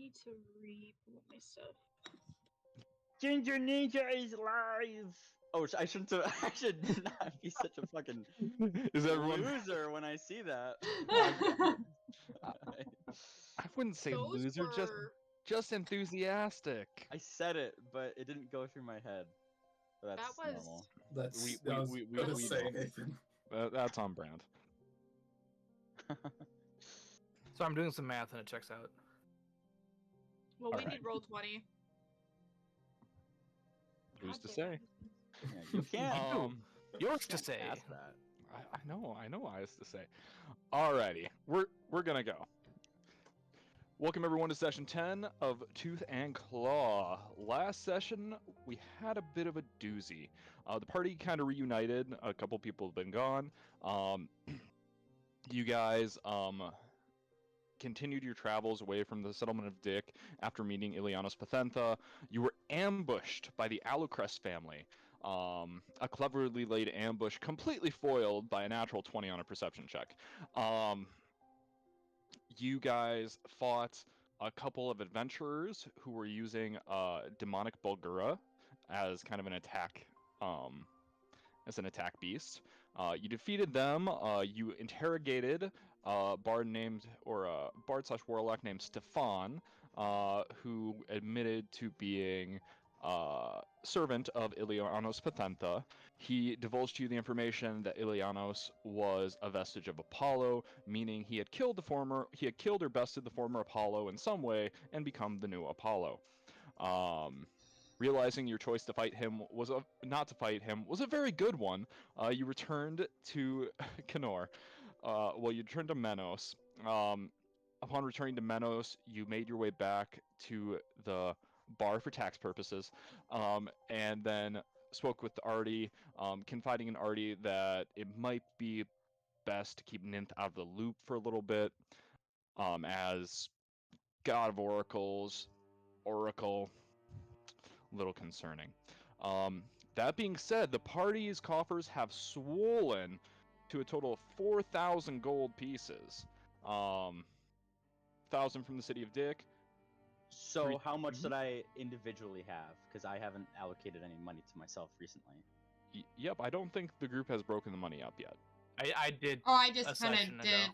need to re-pull my stuff. Ginger Ninja is live. Oh, I shouldn't. I should not be such a fucking Is everyone? loser when I see that. I wouldn't say Those loser, were... just enthusiastic. I said it, but it didn't go through my head. That's That was... normal. That's We- I was we gonna know. say, Nathan. That's on brand. So I'm doing some math and it checks out. Well, we Alright. need roll 20. Who's to God say? damn it. Yeah, you can't. Yours to can't say. ask that. I know I has to say. Alrighty, we're gonna go. Welcome everyone to session 10 of Tooth and Claw. Last session we had a bit of a doozy. The party kind of reunited. A couple people have been gone. You guys continued your travels away from the settlement of Dick after meeting Ilianos Pathentha. You were ambushed by the Alucrest family. A cleverly laid ambush, completely foiled by a natural 20 on a perception check. You guys fought a couple of adventurers who were using demonic Bulgura as kind of an attack, beast. You defeated them. You interrogated bard slash warlock named Stefan, who admitted to being servant of Ilianos Pathentha. He divulged to you the information that Ilianos was a vestige of Apollo, meaning he had killed or bested the former Apollo in some way and become the new Apollo. Realizing your choice to fight him was not to fight him was a very good one. You returned to Kenor. You returned to Menos. Upon returning to Menos, you made your way back to the bar for tax purposes, and then spoke with Artie, confiding in Artie that it might be best to keep Ninth out of the loop for a little bit, as God of Oracles, Oracle, little concerning. That being said, the party's coffers have swollen to a total of 4,000 gold pieces. 1,000 from the city of Dick. So how much did I individually have? Because I haven't allocated any money to myself recently. Yep, I don't think the group has broken the money up yet. I did. Oh, I a just kind session of ago. did.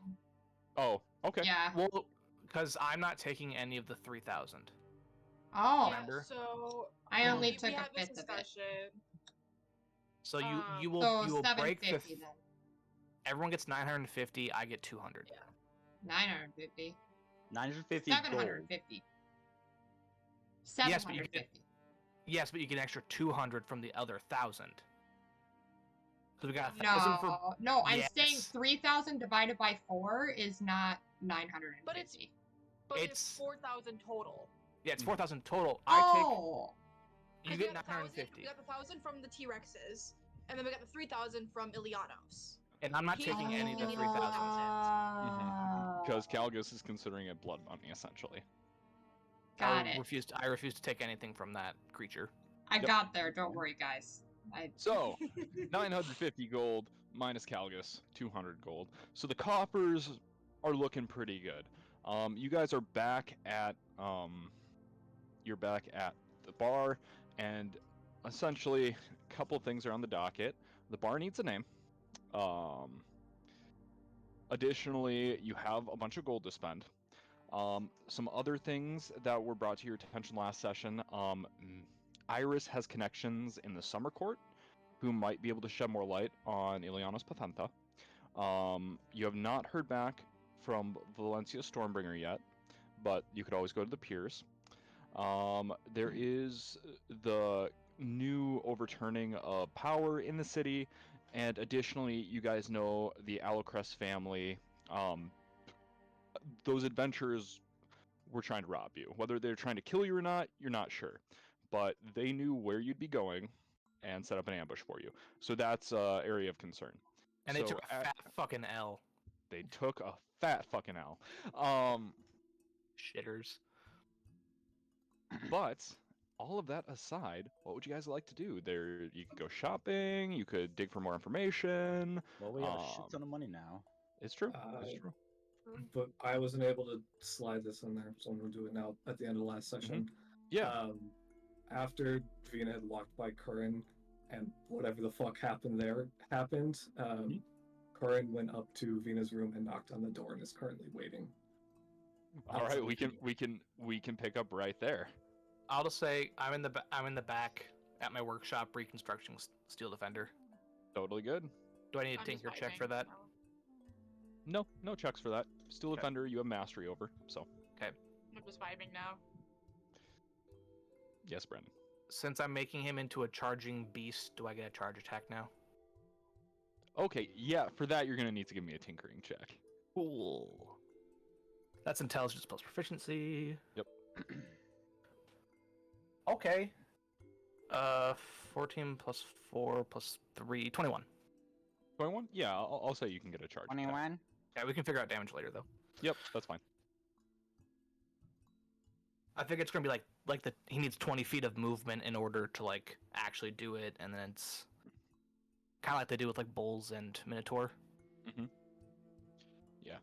Oh, okay. Yeah. Well, because I'm not taking any of the 3,000. Oh, Remember? So I only we took a had this fifth of it. discussion. So So you will So you will break the. 750 then. Everyone gets 950. I get 200. Yeah. 950. 950 gold. 750. Yes, but you get- 750. Yes, but you get an extra 200 from the other 1,000. Because we got 1,000 for. No, I'm saying Yes. 3,000 divided by 4 is not 950. But it's 4,000 total. Yeah, it's 4,000 total. Oh, You 'Cause get we got 950. We got the 1,000 from the T-Rexes, and then we got the 3,000 from Ilianos. And I'm not He taking any of the needed 3,000. Because Calgus is considering it blood money, essentially. Got I it. refuse to take anything from that creature. I Yep. got there. Don't worry, guys. So, 950 gold minus Calgus, 200 gold. So the coffers are looking pretty good. You guys are back at the bar, and essentially a couple things are on the docket. The bar needs a name. Additionally, you have a bunch of gold to spend. Some other things that were brought to your attention last session. Iris has connections in the Summer Court, who might be able to shed more light on Ilianos Pathentha. You have not heard back from Valencia Stormbringer yet, but you could always go to the piers. There is the new overturning of power in the city, and additionally, you guys know the Alucrest family. Those adventurers were trying to rob you. Whether they're trying to kill you or not, you're not sure. But they knew where you'd be going and set up an ambush for you. So that's an area of concern. And they took a fat fucking L. They took a fat fucking L. Shitters. But all of that aside, what would you guys like to do? You could go shopping. You could dig for more information. Well, we have a shit ton of money now. It's true. It's true. but I wasn't able to slide this in there, so I'm gonna do it now at the end of the last session. Yeah. After Vina had walked by Curran and whatever the fuck happened there happened, Curran went up to Vina's room and knocked on the door and is currently waiting. All right, we can pick up right there. I'll just say I'm in the back at my workshop reconstructing Steel Defender. Totally good. Do I need a I'm just tinker check vibing, for that? No checks for that. Steel Okay. Defender, you have mastery over. So I'm just vibing now. yes, Brandon. Since I'm making him into a charging beast, do I get a charge attack now? Okay, yeah. For that, you're gonna need to give me a tinkering check. Cool. That's intelligence plus proficiency. Yep. Okay. 14 plus 4 plus 3, 21. 21? Yeah, I'll say you can get a charge. attack. 21. Yeah, we can figure out damage later though. Yep, that's fine. I think it's gonna be like he needs 20 feet of movement in order to like actually do it, and then it's kind of like they do with like bulls and minotaur. Yeah,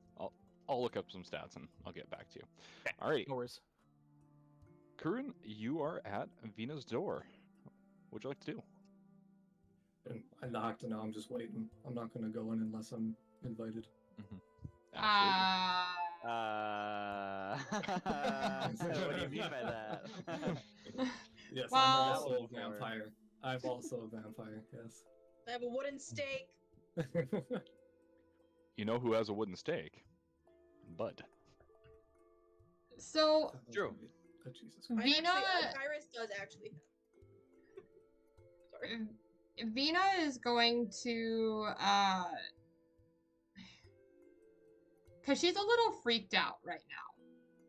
I'll look up some stats and I'll get back to you. Okay. All right, No worries. Kurun, you are at Vina's door. What'd you like to do? And I knocked, and now I'm just waiting. I'm not gonna go in unless I'm invited. Absolutely. What do you mean by that? Yes, Well- I'm also a That one vampire. I'm also a vampire. Yes. I have a wooden stake. You know who has a wooden stake? Bud. So True. Oh, Jesus. Vina, Iris does actually. Sorry. Vina is going to, because she's a little freaked out right now,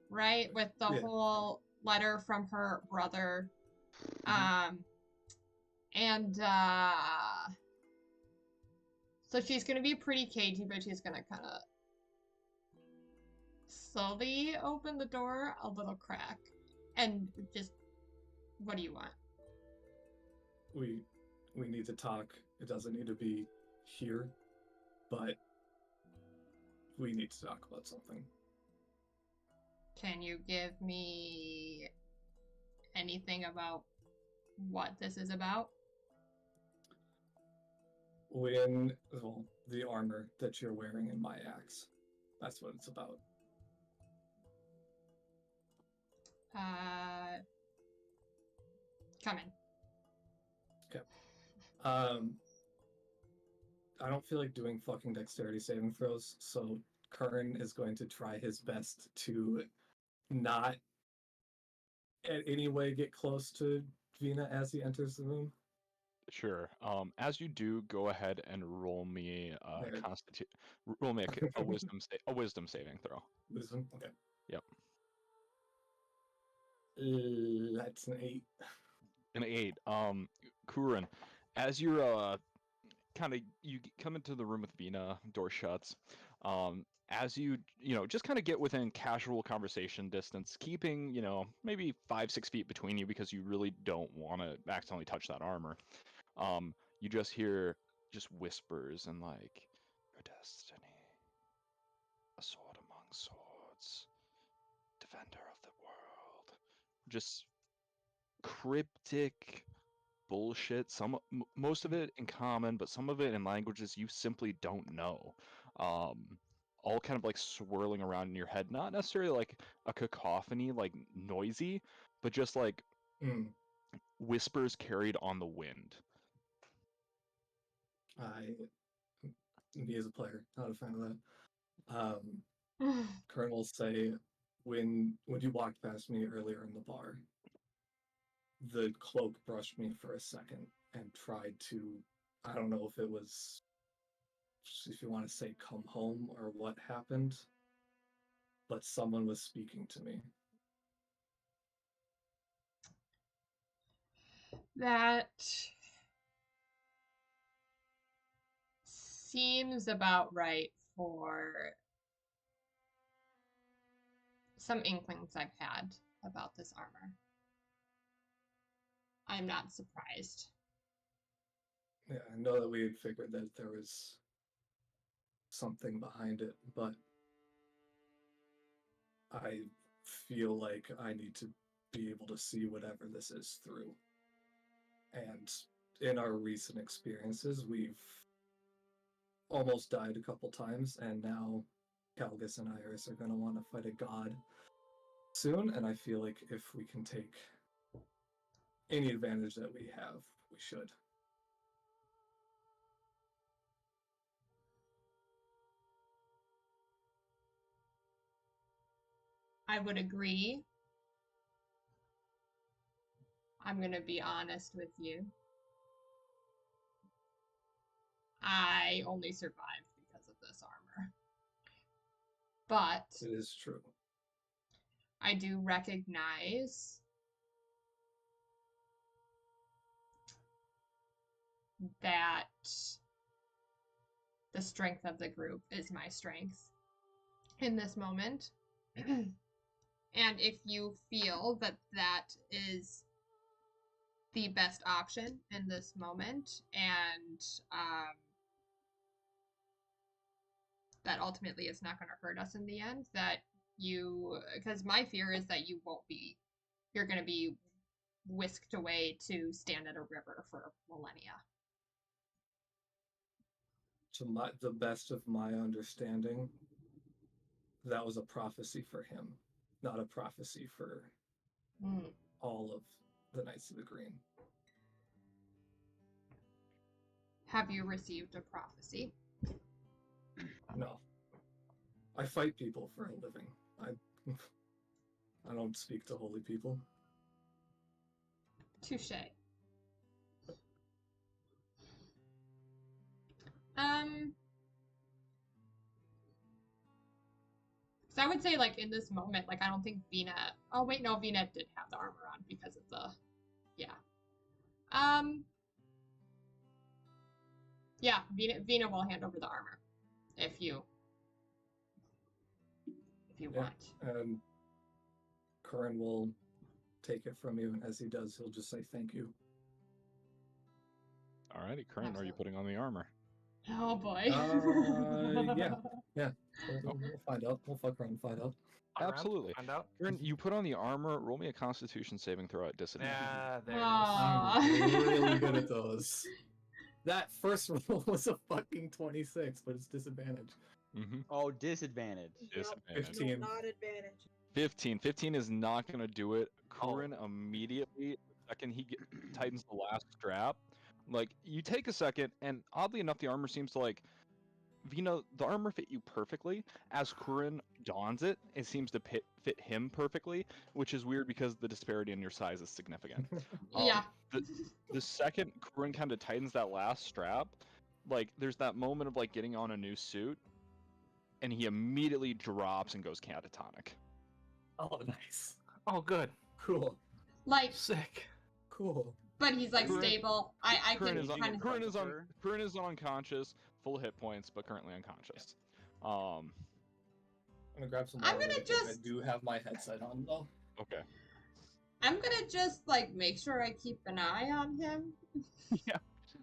right? With the Yeah. whole letter from her brother. And, so she's gonna be pretty cagey, but she's gonna kind of slowly open the door a little crack. And just, what do you want? We need to talk. It doesn't need to be here, but we need to talk about something. Can you give me anything about what this is about? The armor that you're wearing in my axe. That's what it's about. Come in. I don't feel like doing fucking dexterity saving throws, so Curran is going to try his best to not in any way get close to Vina as he enters the room. Sure. As you do, go ahead and roll me There. a wisdom saving throw. Wisdom? Okay. Yep. That's an 8. An 8. Kurin, as you're you come into the room with Vina, door shuts. As you just kind of get within casual conversation distance, keeping maybe 5-6 feet between you because you really don't want to accidentally touch that armor. You just hear whispers and like, your destiny, a sword among swords, defender of the world, just cryptic bullshit. Most of it in common, but some of it in languages you simply don't know. All kind of like swirling around in your head, not necessarily like a cacophony, like noisy, but just like whispers carried on the wind. Me as a player, not a fan of that. Curran will say, when you walked past me earlier in the bar, the cloak brushed me for a second and tried to, I don't know if it was, if you want to say come home or what happened, but someone was speaking to me. That seems about right for some inklings I've had about this armor. I'm not surprised. Yeah, I know that we had figured that there was something behind it, but I feel like I need to be able to see whatever this is through. And in our recent experiences, we've almost died a couple times, and now Calgus and Iris are going to want to fight a god soon, and I feel like if we can take any advantage that we have, we should. I would agree. I'm going to be honest with you. I only survived because of this armor. But It is true. I do recognize that the strength of the group is my strength in this moment. And if you feel that that is the best option in this moment, and that ultimately it's not going to hurt us in the end, that you, because my fear is that you're going to be whisked away to stand at a river for millennia. To the best of my understanding, that was a prophecy for him, not a prophecy for all of the Knights of the Green. Have you received a prophecy? No. I fight people for a living. I don't speak to holy people. Touche. So I would say, like, in this moment, like, I don't think Vina... Oh, wait, no, Vina did have the armor on because of the... Yeah. Yeah, Vina will hand over the armor. If you want. And Curran will take it from you, and as he does, he'll just say thank you. Alrighty, Curran, are you Absolutely. putting on the armor? Oh boy. Yeah. We'll find out. We'll fuck around and find out. Absolutely. Find out. Curran, you put on the armor. Roll me a Constitution saving throw at disadvantage. Yeah, there Aw. I'm really good at those. That first roll was a fucking 26, but it's disadvantage. Mm-hmm. Oh, disadvantage. Disadvantage. 15. Not advantage. 15. 15 is not going to do it. Curran immediately, the second he tightens the last strap, like, you take a second, and oddly enough, the armor seems to, like, Vina, the armor fit you perfectly. As Curran dons it, it seems to fit him perfectly, which is weird because the disparity in your size is significant. Yeah. The second Curran kind of tightens that last strap, like, there's that moment of, like, getting on a new suit, and he immediately drops and goes catatonic. Oh, nice. Oh, good. Cool. Like, Sick. Cool. but he's like Curran- stable. I Curran can is, kind of... Curran is unconscious, full hit points, but currently unconscious. I'm gonna grab some I'm water gonna really quick. I just- do have my headset on, though. Okay. I'm gonna just, like, make sure I keep an eye on him.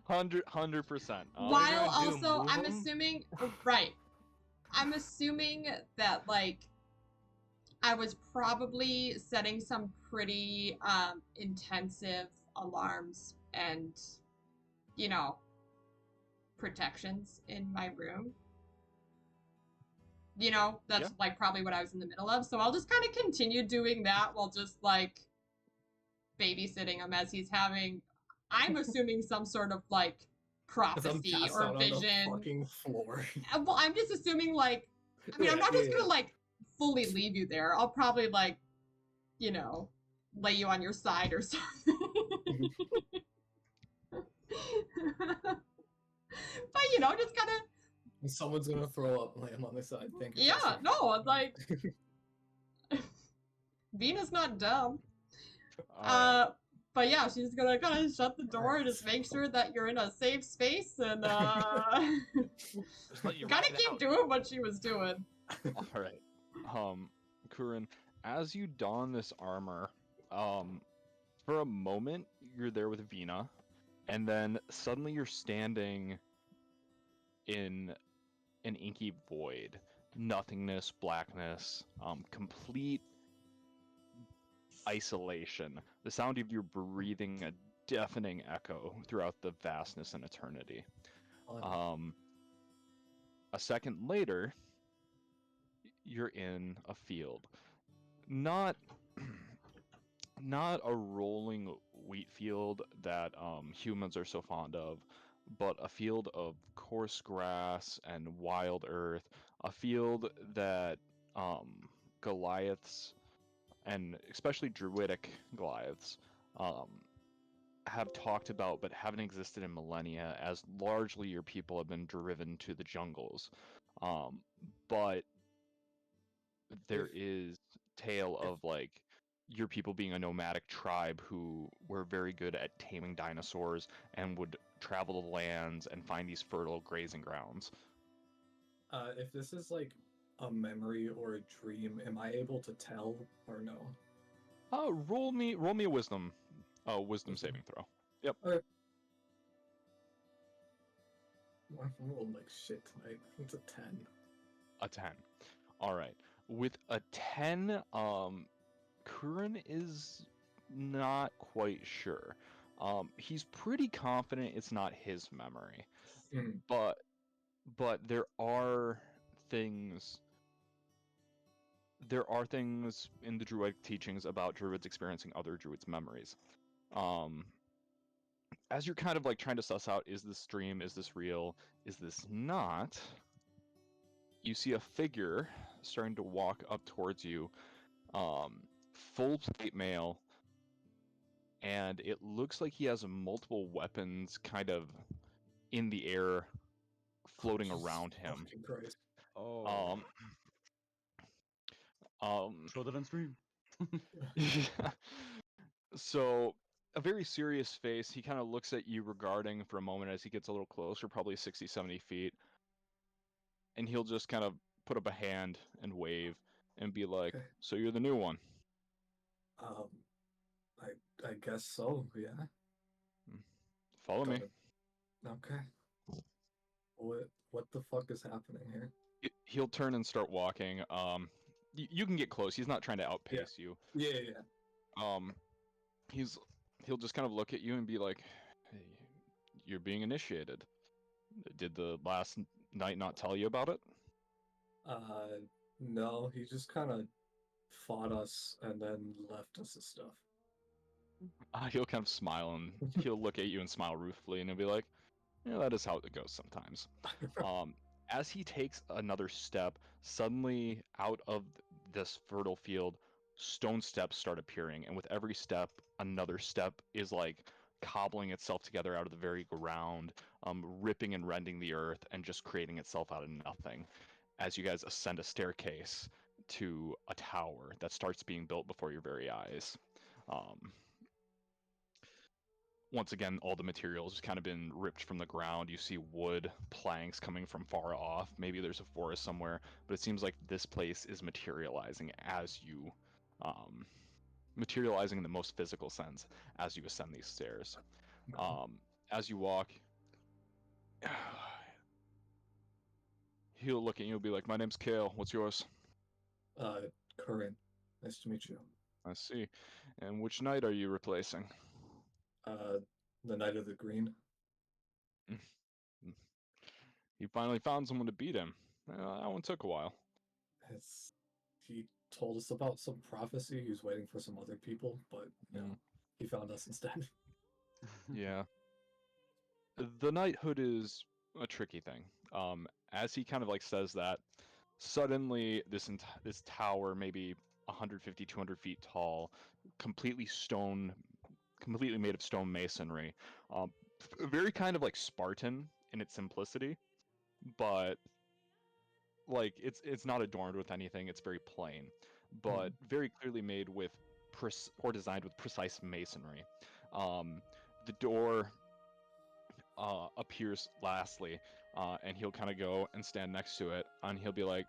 100%. While gonna do also, I'm move 'em? assuming... Right. I'm assuming that, like, I was probably setting some pretty intensive alarms and, you know, protections in my room. You know, that's Yeah. like probably what I was in the middle of. So I'll just kind of continue doing that while just like babysitting him as he's having, I'm assuming, some sort of like 'Cause I'm prophecy passed or out on the vision. fucking floor. Well, I'm just assuming, like, I mean, I'm not just gonna, like, fully leave you there. I'll probably, like, you know, lay you on your side or something. But, you know, just kind of, Someone's gonna throw up and lay him on the side. Thank you. yeah, no, it's like, Venus not dumb. Alright. But yeah, she's gonna kind of shut the door and just make sure that you're in a safe space and, Just let you gotta ride it keep out. doing what she was doing. Alright. Curran, as you don this armor, for a moment, you're there with Vina, and then suddenly you're standing in an inky void. nothingness, blackness, complete isolation. The sound of your breathing a deafening echo throughout the vastness and eternity. A second later, you're in a field. Not not a rolling wheat field that humans are so fond of, but a field of coarse grass and wild earth, a field that Goliaths, and especially druidic Goliaths, um, have talked about but haven't existed in millennia, as largely your people have been driven to the jungles. But there is tale of like your people being a nomadic tribe who were very good at taming dinosaurs and would travel the lands and find these fertile grazing grounds. If this is like a memory or a dream, am I able to tell or no? Roll me a wisdom saving throw. Yep. Okay. I rolled like shit tonight. It's a 10. A 10. All right. With a 10, Curran is not quite sure. He's pretty confident it's not his memory, Mhm. but there are things. There are things in the Druidic teachings about Druids experiencing other Druids' memories. As you're kind of like trying to suss out, is this dream? Is this real? Is this not? You see a figure starting to walk up towards you, full plate mail, and it looks like he has multiple weapons kind of in the air, floating Jesus around him. fucking Christ. Oh. Show that on stream. Yeah. So, a very serious face. He kind of looks at you regarding for a moment as he gets a little closer, probably 60, 70 feet. And he'll just kind of put up a hand and wave and be like, Okay. "So you're the new one." I guess so, yeah. Follow me. Okay. What the fuck is happening here? He'll turn and start walking. You can get close. He's not trying to outpace you. Yeah. He'll just kind of look at you and be like, "Hey, you're being initiated. Did the last night not tell you about it?" No, he just kind of fought us and then left us his stuff. He'll kind of smile and he'll look at you and smile ruefully, and he'll be like, "Yeah, that is how it goes sometimes." As he takes another step, suddenly out of this fertile field, stone steps start appearing, and with every step, another step is like cobbling itself together out of the very ground, ripping and rending the earth, and just creating itself out of nothing. As you guys ascend a staircase to a tower that starts being built before your very eyes. Once again, all the materials have kind of been ripped from the ground. You see wood planks coming from far off. Maybe there's a forest somewhere, but it seems like this place is materializing as you, materializing in the most physical sense as you ascend these stairs. As you walk, he'll look at you and be like, "My name's Kale. What's yours?" Curran. Nice to meet you. I see. And which knight are you replacing? The Knight of the Green. You finally found someone to beat him. That one took a while. He told us about some prophecy. He was waiting for some other people, but he found us instead. Yeah. The knighthood is a tricky thing. As he kind of like says that, suddenly this tower, maybe 150, 200 feet tall, completely made of stone masonry, very kind of like Spartan in its simplicity, but like it's not adorned with anything. It's very plain, but very clearly made with or designed with precise masonry. The door appears lastly, and he'll kind of go and stand next to it, and he'll be like,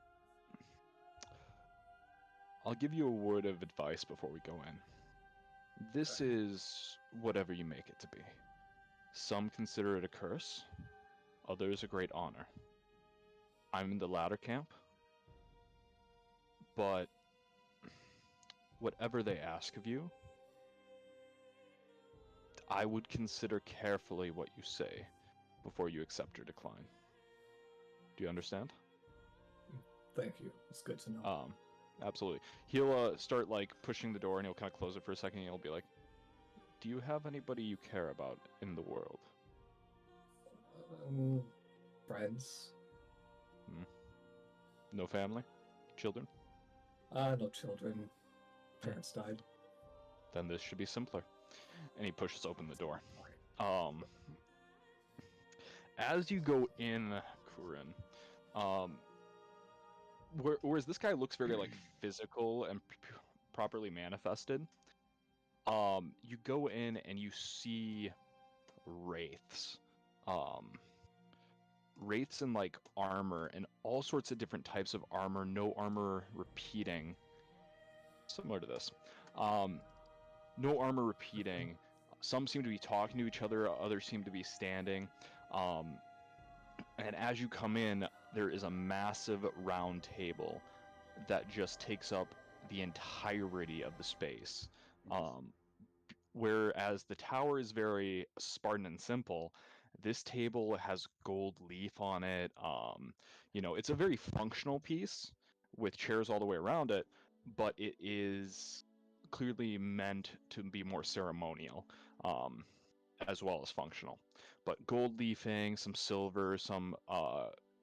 "I'll give you a word of advice before we go in. This is whatever you make it to be. Some consider it a curse, others a great honor. I'm in the latter camp. but whatever they ask of you, I would consider carefully what you say before you accept or decline. Do you understand? Thank you. It's good to know. Absolutely. He'll start like pushing the door, and he'll kind of close it for a second. And he'll be like, "Do you have anybody you care about in the world?" Friends. No family? Children? No children. Parents died. Then this should be simpler. And he pushes open the door. As you go in, Kurin, whereas this guy looks very like physical and properly manifested, you go in and you see wraiths. Wraiths in like armor and all sorts of different types of armor, no armor repeating. Similar to this. No armor repeating. Some seem to be talking to each other, others seem to be standing. And as you come in, there is a massive round table that just takes up the entirety of the space. Whereas the tower is very Spartan and simple, this table has gold leaf on it. It's a very functional piece with chairs all the way around it, but it is clearly meant to be more ceremonial, as well as functional. But gold leafing, some silver, some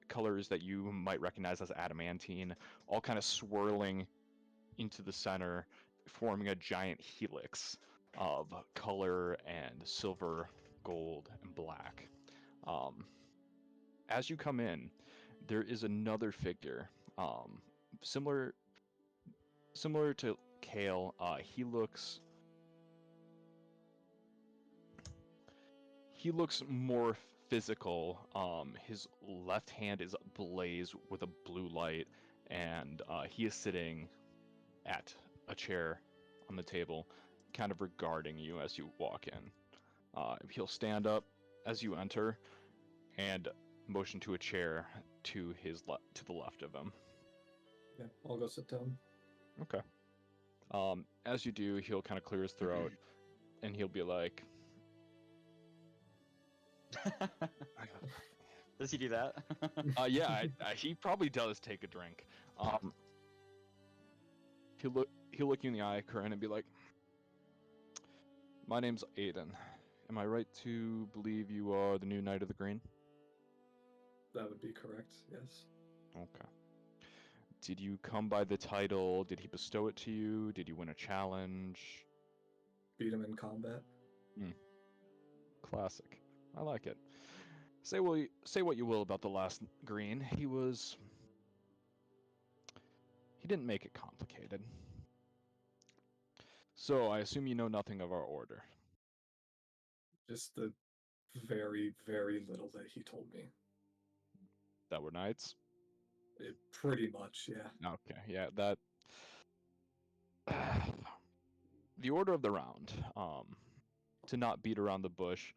colors that you might recognize as adamantine, all kind of swirling into the center, forming a giant helix of color and silver, gold, and black. As you come in, there is another figure, similar to Kale. He looks more physical. His left hand is ablaze with a blue light, and he is sitting at a chair on the table, kind of regarding you as you walk in. He'll stand up as you enter and motion to a chair to the left of him. Yeah, I'll go sit down. Okay. As you do, he'll kind of clear his throat, and he'll be like, Does he do that? yeah, he probably does take a drink. He'll look you in the eye, Kurin, and be like, "My name's Aiden. Am I right to believe you are the new Knight of the Green?" That would be correct, yes. Okay. Did you come by the title? Did he bestow it to you? Did you win a challenge? Beat him in combat. Classic. I like it. Say what you will about the last Green. He didn't make it complicated. So I assume you know nothing of our order. Just the very, very little that he told me. That we're knights? Pretty much, yeah. Okay, yeah, that... The Order of the Round, to not beat around the bush,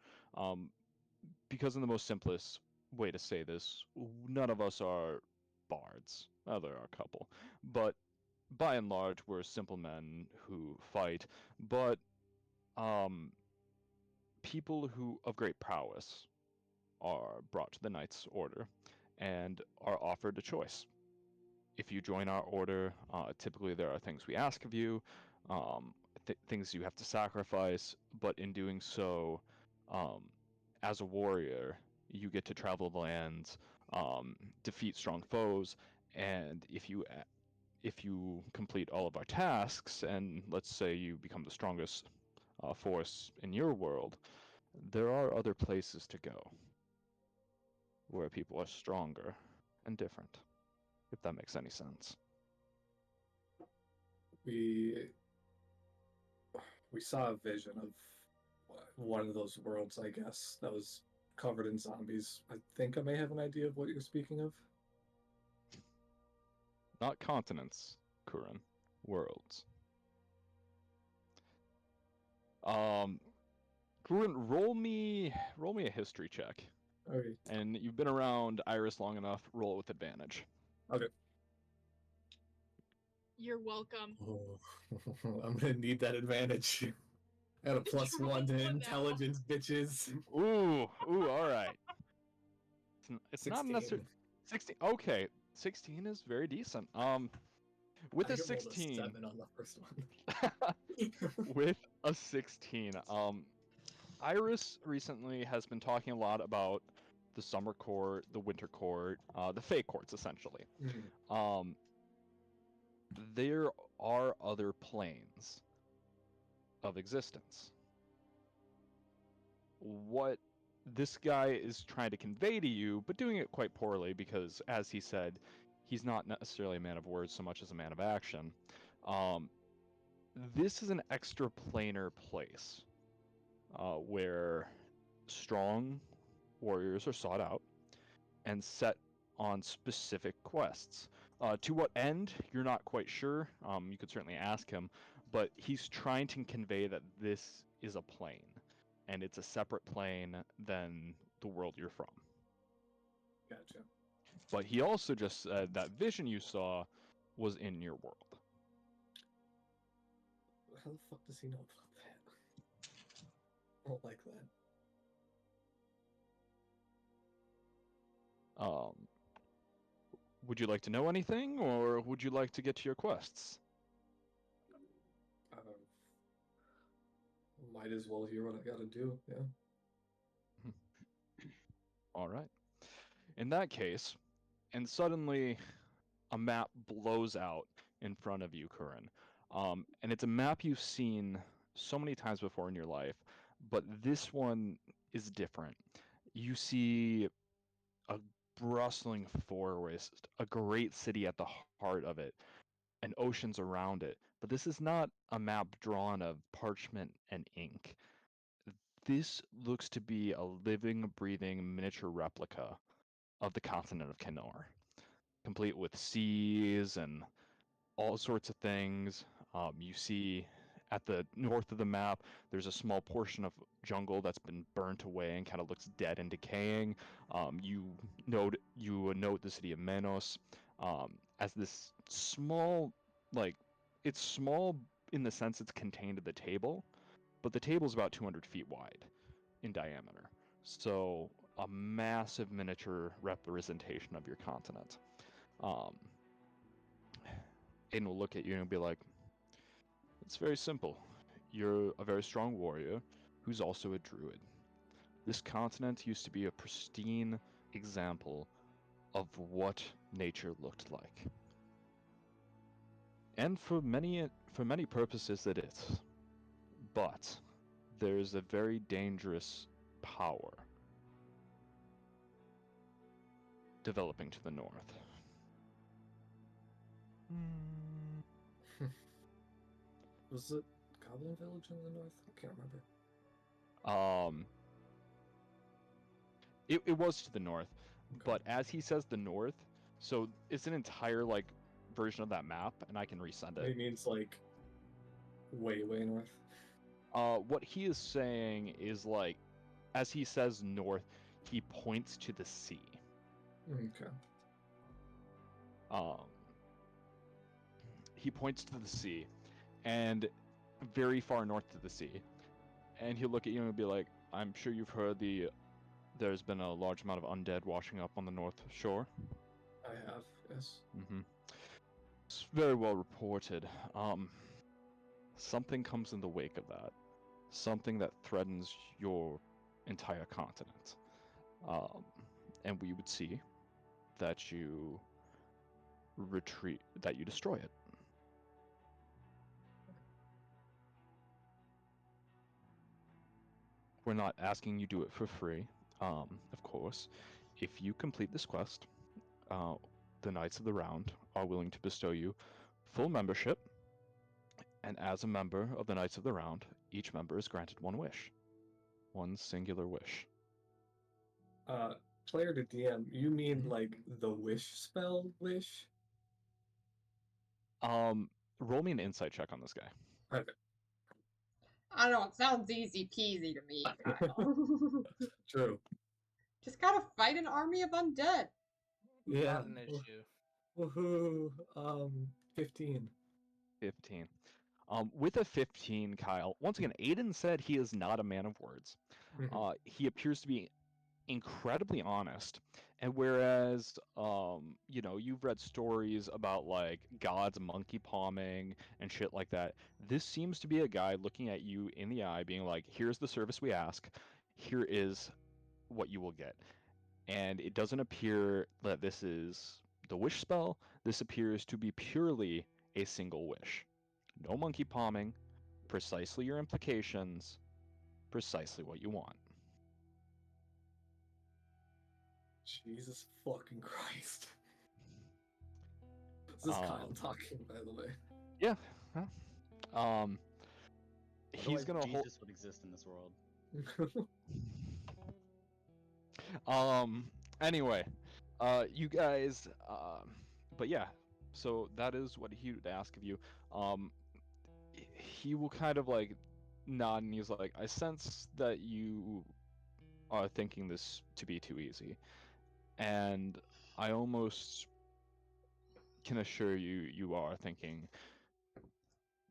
because in the most simplest way to say this, none of us are bards. Well, there are a couple, but by and large, we're simple men who fight, but people who of great prowess are brought to the Knight's Order and are offered a choice. If you join our order, typically there are things we ask of you, things you have to sacrifice, but in doing so, as a warrior, you get to travel the lands, defeat strong foes, and if you complete all of our tasks, and let's say you become the strongest force in your world, there are other places to go where people are stronger and different, if that makes any sense. We saw a vision of one of those worlds, I guess, that was covered in zombies. I think I may have an idea of what you're speaking of. Not continents, Kurin. Worlds. Kurin, roll me a history check. Okay. And you've been around Iris long enough, roll it with advantage. Okay. You're welcome. Oh, I'm gonna need that advantage. I got a plus You're 1 to rolling now. intelligence, bitches. Ooh, all right. It's not 16. necessarily 16. Okay, 16 is very decent. With I a rolled 16, 7 on the first one. with a 16, Iris recently has been talking a lot about the summer court, the winter court, the fey courts, essentially. Mhm. Um, there are other planes of existence. What this guy is trying to convey to you, but doing it quite poorly because, as he said, he's not necessarily a man of words so much as a man of action. Um, this is an extraplanar place where strong warriors are sought out and set on specific quests. To what end, you're not quite sure. You could certainly ask him, but he's trying to convey that this is a plane, and it's a separate plane than the world you're from. Gotcha. But he also just said that vision you saw was in your world. How the fuck does he know about that? I don't like that. Would you like to know anything, or would you like to get to your quests? Might as well hear what I gotta do, yeah. All right. In that case, and suddenly a map blows out in front of you, Curran. And it's a map you've seen so many times before in your life, but this one is different. You see a bustling forest, a great city at the heart of it, and oceans around it. But this is not a map drawn of parchment and ink. This looks to be a living, breathing miniature replica of the continent of Kenor, complete with seas and all sorts of things. You see at the north of the map, there's a small portion of jungle that's been burnt away and kind of looks dead and decaying. You note the city of Menos as this small, like it's small in the sense it's contained to the table, but the table is about 200 feet wide in diameter. So a massive miniature representation of your continent. Aiden will look at you and be like, it's very simple. You're a very strong warrior who's also a druid. This continent used to be a pristine example of what nature looked like. And for many purposes it is. But there's a very dangerous power developing to the north. Was it Goblin Village in the north? I can't remember. It was to the north, Okay. but as he says the north, so it's an entire like version of that map, and I can resend It it. means like way, way north. What he is saying is like, as he says north, he points to the sea. Okay. He points to the sea, and very far north to the sea, and he'll look at you and be like, I'm sure you've heard there's been a large amount of undead washing up on the north shore. I have, yes. It's very well reported. Something comes in the wake of that. Something that threatens your entire continent. And we would see that you destroy it. We're not asking you do it for free, of course. If you complete this quest, the Knights of the Round are willing to bestow you full membership, and as a member of the Knights of the Round, each member is granted one wish. One singular wish. Player to DM, you mean like the wish spell wish? Roll me an insight check on this guy. Private. I don't know, it sounds easy peasy to me, Kyle. True. Just gotta fight an army of undead. Yeah. Not an issue. Woohoo. 15. 15. With a 15, Kyle, once again, Aiden said he is not a man of words. Mhm. He appears to be incredibly honest. And whereas, you've read stories about like gods monkey palming and shit like that, this seems to be a guy looking at you in the eye, being like, here's the service we ask, here is what you will get. And it doesn't appear that this is the wish spell. This appears to be purely a single wish. No monkey palming, precisely your implications, precisely what you want. Jesus fucking Christ. This is Kyle talking, by the way. Yeah. Well, he's Otherwise, gonna hold. Jesus would exist in this world. Anyway, you guys. But yeah. So that is what he would ask of you. Um. He will kind of like nod, and he's like, I sense that you are thinking this to be too easy, and I almost can assure you you are thinking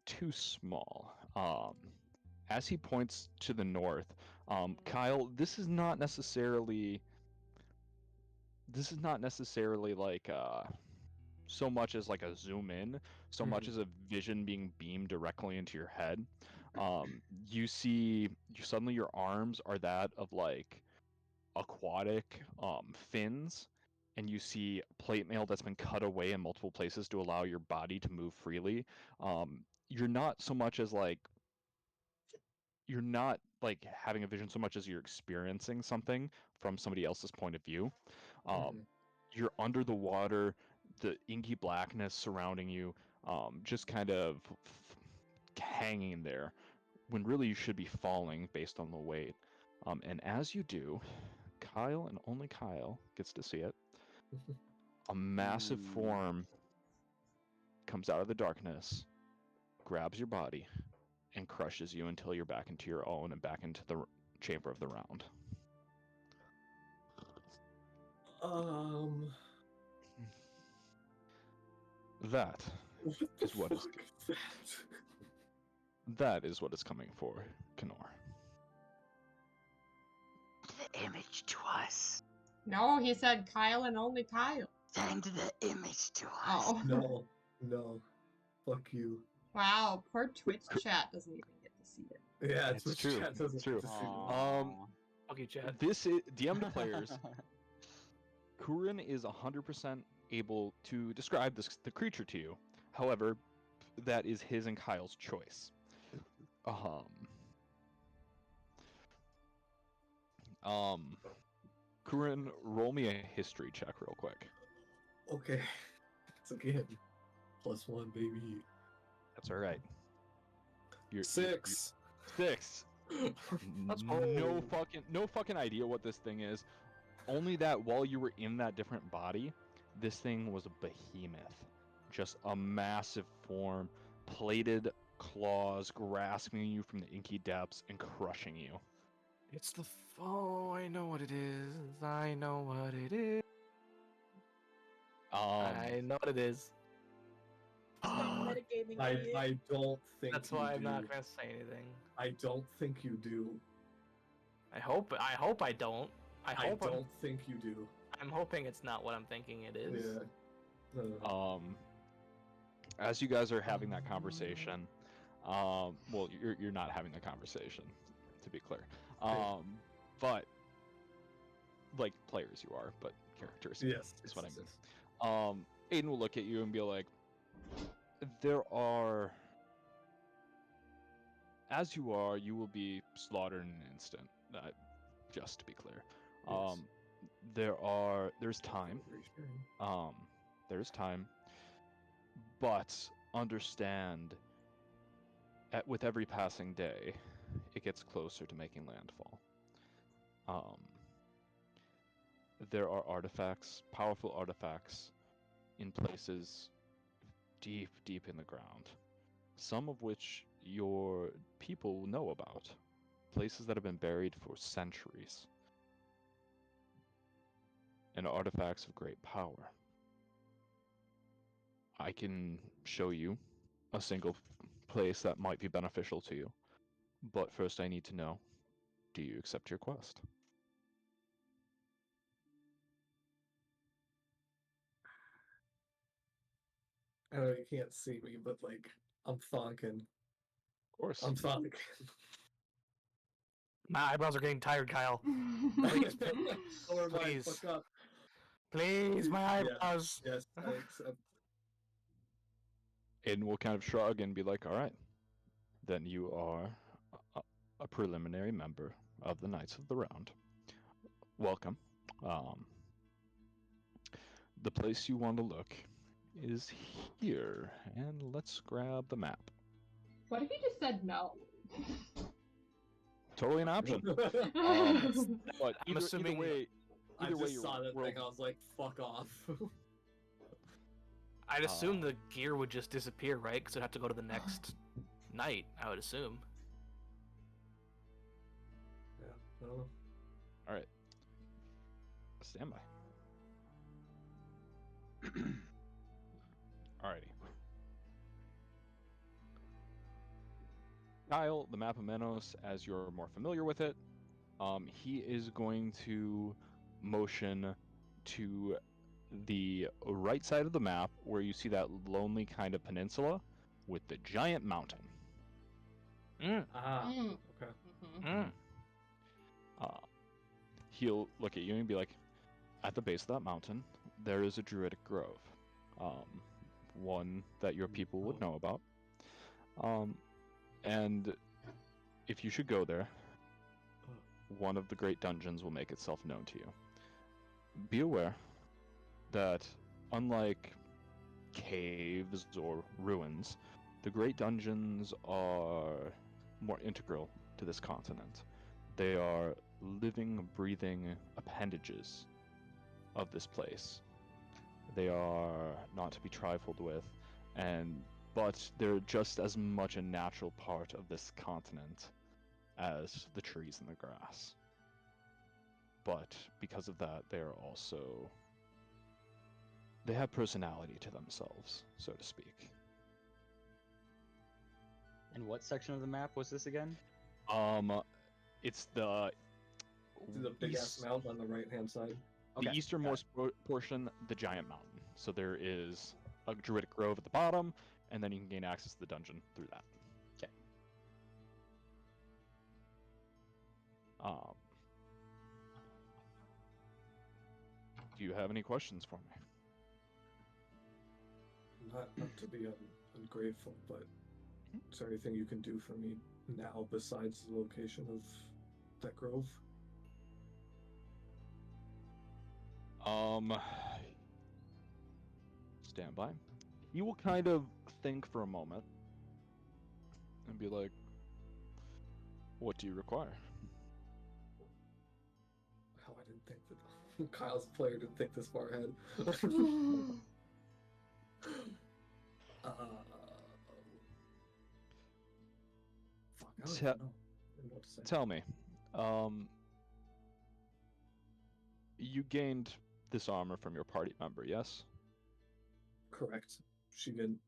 too small. As he points to the north, Kyle, this is not necessarily like so much as like a zoom in, so much as a vision being beamed directly into your head. You see, suddenly your arms are that of like aquatic fins, and you see plate mail that's been cut away in multiple places to allow your body to move freely. You're not so much as like you're not like having a vision so much as you're experiencing something from somebody else's point of view. You're under the water, the inky blackness surrounding you, just kind of hanging there, when really you should be falling based on the weight. And as you do, Kyle and only Kyle gets to see it. A massive form comes out of the darkness, grabs your body, and crushes you until you're back into your own and back into the chamber of the round. That is what is that is what is coming for Kenor. The image to us. No, he said Kyle and only Kyle. Send the image to us. Oh. No, no. Fuck you. Wow, poor Twitch chat doesn't even get to see it. Yeah, It's true. Chat doesn't It's true. get to see that. Okay, chat. This is DM to players. Kurin is 100% able to describe the creature to you. However, that is his and Kyle's choice. Kurin, roll me a history check real quick. Okay. It's again. +1, baby. That's all right. You're 6. 6. Let's No fucking idea what this thing is. Only that while you were in that different body, this thing was a behemoth. Just a massive form, plated claws grasping you from the inky depths and crushing you. It's the oh, I know what it is. I know what it is. I know what it is. Stop metagaming, idiot. I don't think That's you why I'm do. not gonna say anything. I don't think you do. I hope I don't. I don't think you do. I'm hoping it's not what I'm thinking it is. Yeah. No. As you guys are having that conversation, well, you're not having the conversation, to be clear. But like players you are, but characters. Yes. is what I mean. Yes. Aiden will look at you and be like, there are, as you are, you will be slaughtered in an instant. Just to be clear. Yes. There's time. There's time. But understand, with every passing day, it gets closer to making landfall. There are artifacts, powerful artifacts, in places deep, deep in the ground. Some of which your people know about. Places that have been buried for centuries. And artifacts of great power. I can show you a single place that might be beneficial to you. But first, I need to know: do you accept your quest? I know you can't see me, but like I'm thonking. Of course. I'm thonking. My eyebrows are getting tired, Kyle. Please, Please. fuck up. Please, my Yeah. eyebrows. Yes, I accept. Aiden will kind of shrug and be like, "All right, then you are a preliminary member of the Knights of the Round. Welcome. Um, the place you want to look is here, and let's grab the map. What if you just said no? Totally an option. But I'm assuming- either way, I either way, just your saw that world thing. I was like, fuck off. I'd assume the gear would just disappear, right? Because it'd have to go to the next night, I would assume. Yeah, I don't know. All right. Stand by. Alrighty. Kyle, the map of Menos, as you're more familiar with it, he is going to motion to the right side of the map where you see that lonely kind of peninsula with the giant mountain. Ah, Mm. okay. Mhm. He'll look at you and be like, at the base of that mountain, there is a druidic grove. One that your people would know about. And if you should go there, one of the great dungeons will make itself known to you. Be aware that, unlike caves or ruins, the great dungeons are more integral to this continent. They are living, breathing appendages of this place. They are not to be trifled with, but they're just as much a natural part of this continent as the trees and the grass. But because of that, they have personality to themselves, so to speak. And what section of the map was this again? It's the The big ass east- mountain on the right hand side. the Okay, easternmost portion, the giant mountain. So there is a druidic grove at the bottom, and then you can gain access to the dungeon through that. Okay. Do you have any questions for me? Not to be ungrateful, but is there anything you can do for me now besides the location of that grove? Stand by. You will kind of think for a moment and be like, what do you require? Oh, I didn't think that. Kyle's player didn't think this far ahead. Fuck, I don't even know. I don't know what to say. Tell me, you gained this armor from your party member, yes? Correct. She didn't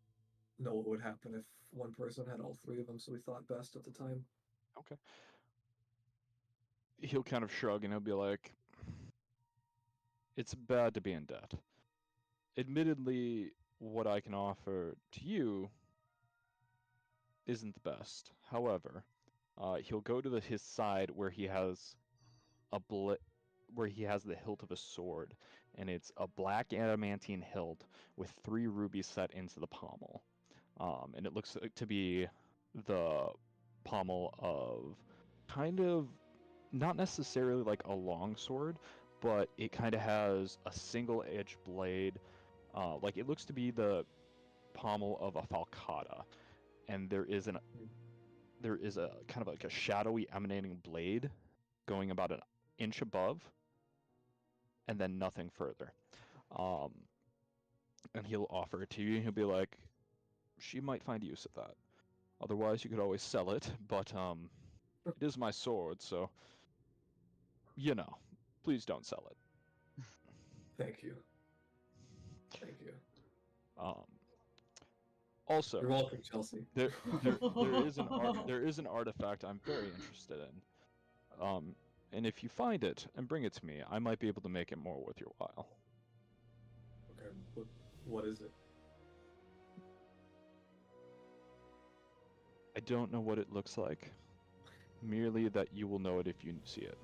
know what would happen if one person had all three of them, so we thought best at the time. Okay. He'll kind of shrug and he'll be like, it's bad to be in debt. Admittedly, what I can offer to you isn't the best. However, he'll go to his side where he has where he has the hilt of a sword, and it's a black adamantine hilt with 3 rubies set into the pommel. And it looks to be the pommel of kind of not necessarily like a long sword, but it kind of has a single-edged blade. Like it looks to be the pommel of a falcata, and there is a kind of like a shadowy emanating blade going about an inch above, and then nothing further. And he'll offer it to you, and he'll be like, she might find use of that. Otherwise, you could always sell it, but it is my sword, so please don't sell it. Thank you. Thank you. Also, You're welcome, Chelsea. there is an artifact I'm very interested in. And if you find it and bring it to me, I might be able to make it more worth your while. Okay, what is it? I don't know what it looks like. Merely that you will know it if you see it.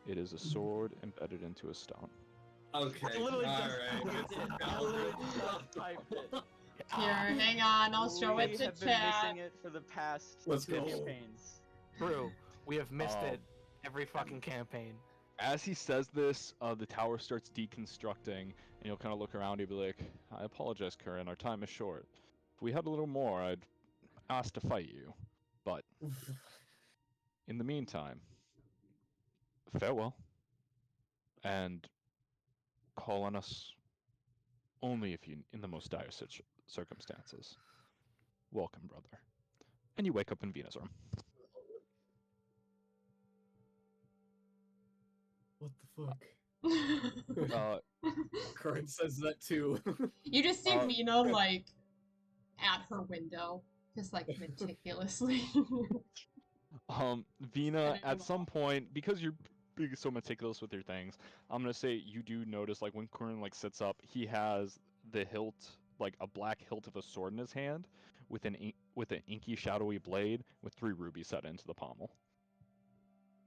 It is a sword embedded into a stone. Okay, I literally just alright. typed it. I literally just typed it. Here, hang on, I'll show We it to have been chat. missing it for the past Let's two go. campaigns. True. We have missed Oh. it every fucking campaign. As he says this, the tower starts deconstructing, and you'll kind of look around and be like, I apologize, Curran, our time is short. If we had a little more, I'd ask to fight you. But in the meantime, farewell. And call on us only if you in the most dire circumstances. Welcome, brother. And you wake up in Vina's room. What the fuck? Current says that too. You just see Uh, Vina like at her window, just like meticulously. Vina, Setting at them some up. point, because you're being so meticulous with your things, I'm gonna say you do notice, like when Curran like sits up, he has the hilt, like a black hilt of a sword in his hand, with an inky, shadowy blade with 3 rubies set into the pommel.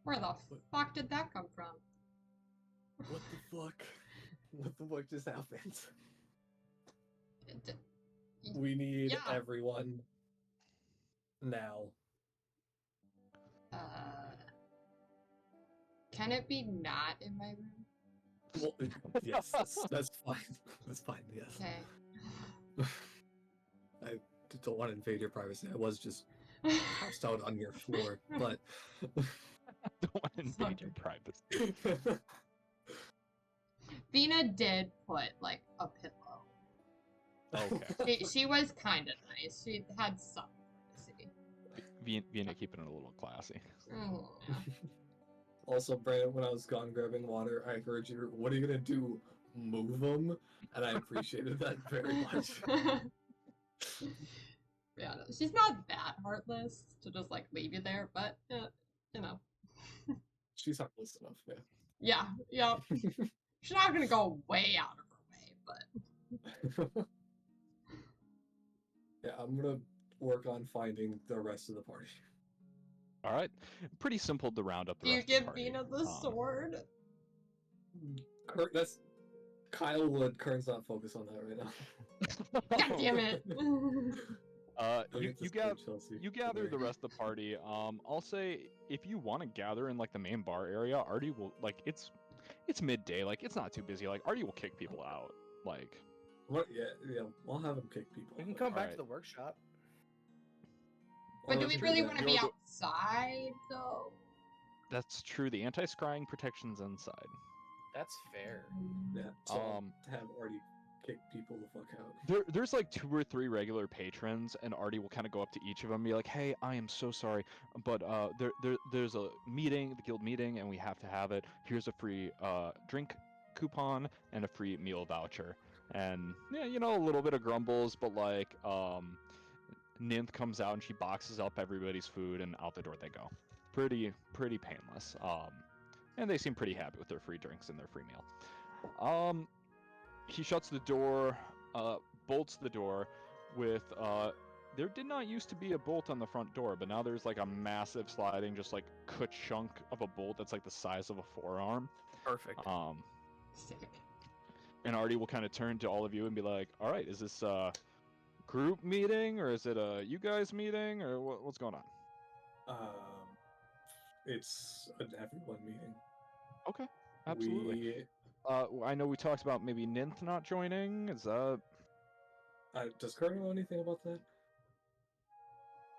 Where the fuck did that come from? What the fuck? What the fuck just happened? D- We need Yeah. everyone now. Uh, can it be not in my room? Well, yes, that's fine. That's fine, yes. Okay. I don't want to invade your privacy. I was just passed out on your floor, but Don't want to invade your privacy. Vina did put like a pillow. Okay. She was kind of nice. She had some privacy. Vina keeping it a little classy. Oh. Also, Brandon, when I was gone grabbing water, I heard you. What are you gonna do? Move them? And I appreciated that very much. Yeah, no, she's not that heartless to just like leave you there, but you know, She's heartless enough, yeah. yeah. She's not gonna go way out of her way, but Yeah, I'm gonna work on finding the rest of the party. All right. Pretty simple to round up the do you rest of the give party. Vina the sword? That's Kyle would. Kern's not focused on that right now. God damn it! Go You get this gather food, Chelsea. you gather There. the rest of the party. I'll say if you want to gather in like the main bar area, Artie will like it's midday, like it's not too busy. Like Artie will kick people out. Like What? Yeah. I'll have him kick people. We can out. come back Alright. to the workshop. But do Let's we do really that. want to You're be the- outside though? that's true. The anti-scrying protection's inside. That's fair. Yeah. So have Artie kick people the fuck out. There's like 2 or 3 regular patrons, and Artie will kind of go up to each of them and be like, "Hey, I am so sorry, but there's a meeting, the guild meeting, and we have to have it. Here's a free drink coupon and a free meal voucher." And yeah, you know, a little bit of grumbles, but like Ninth comes out and she boxes up everybody's food, and out the door they go. Pretty painless. And they seem pretty happy with their free drinks and their free meal. He shuts the door, bolts the door with, there did not used to be a bolt on the front door, but now there's like a massive sliding, just like ka-chunk of a bolt that's like the size of a forearm. Perfect. Sick. And Artie will kind of turn to all of you and be like, all right, is this a group meeting, or is it a you guys meeting, or what's going on? It's an everyone meeting. Okay, absolutely. We, I know we talked about maybe Ninth not joining. Is that... does Kern know anything about that?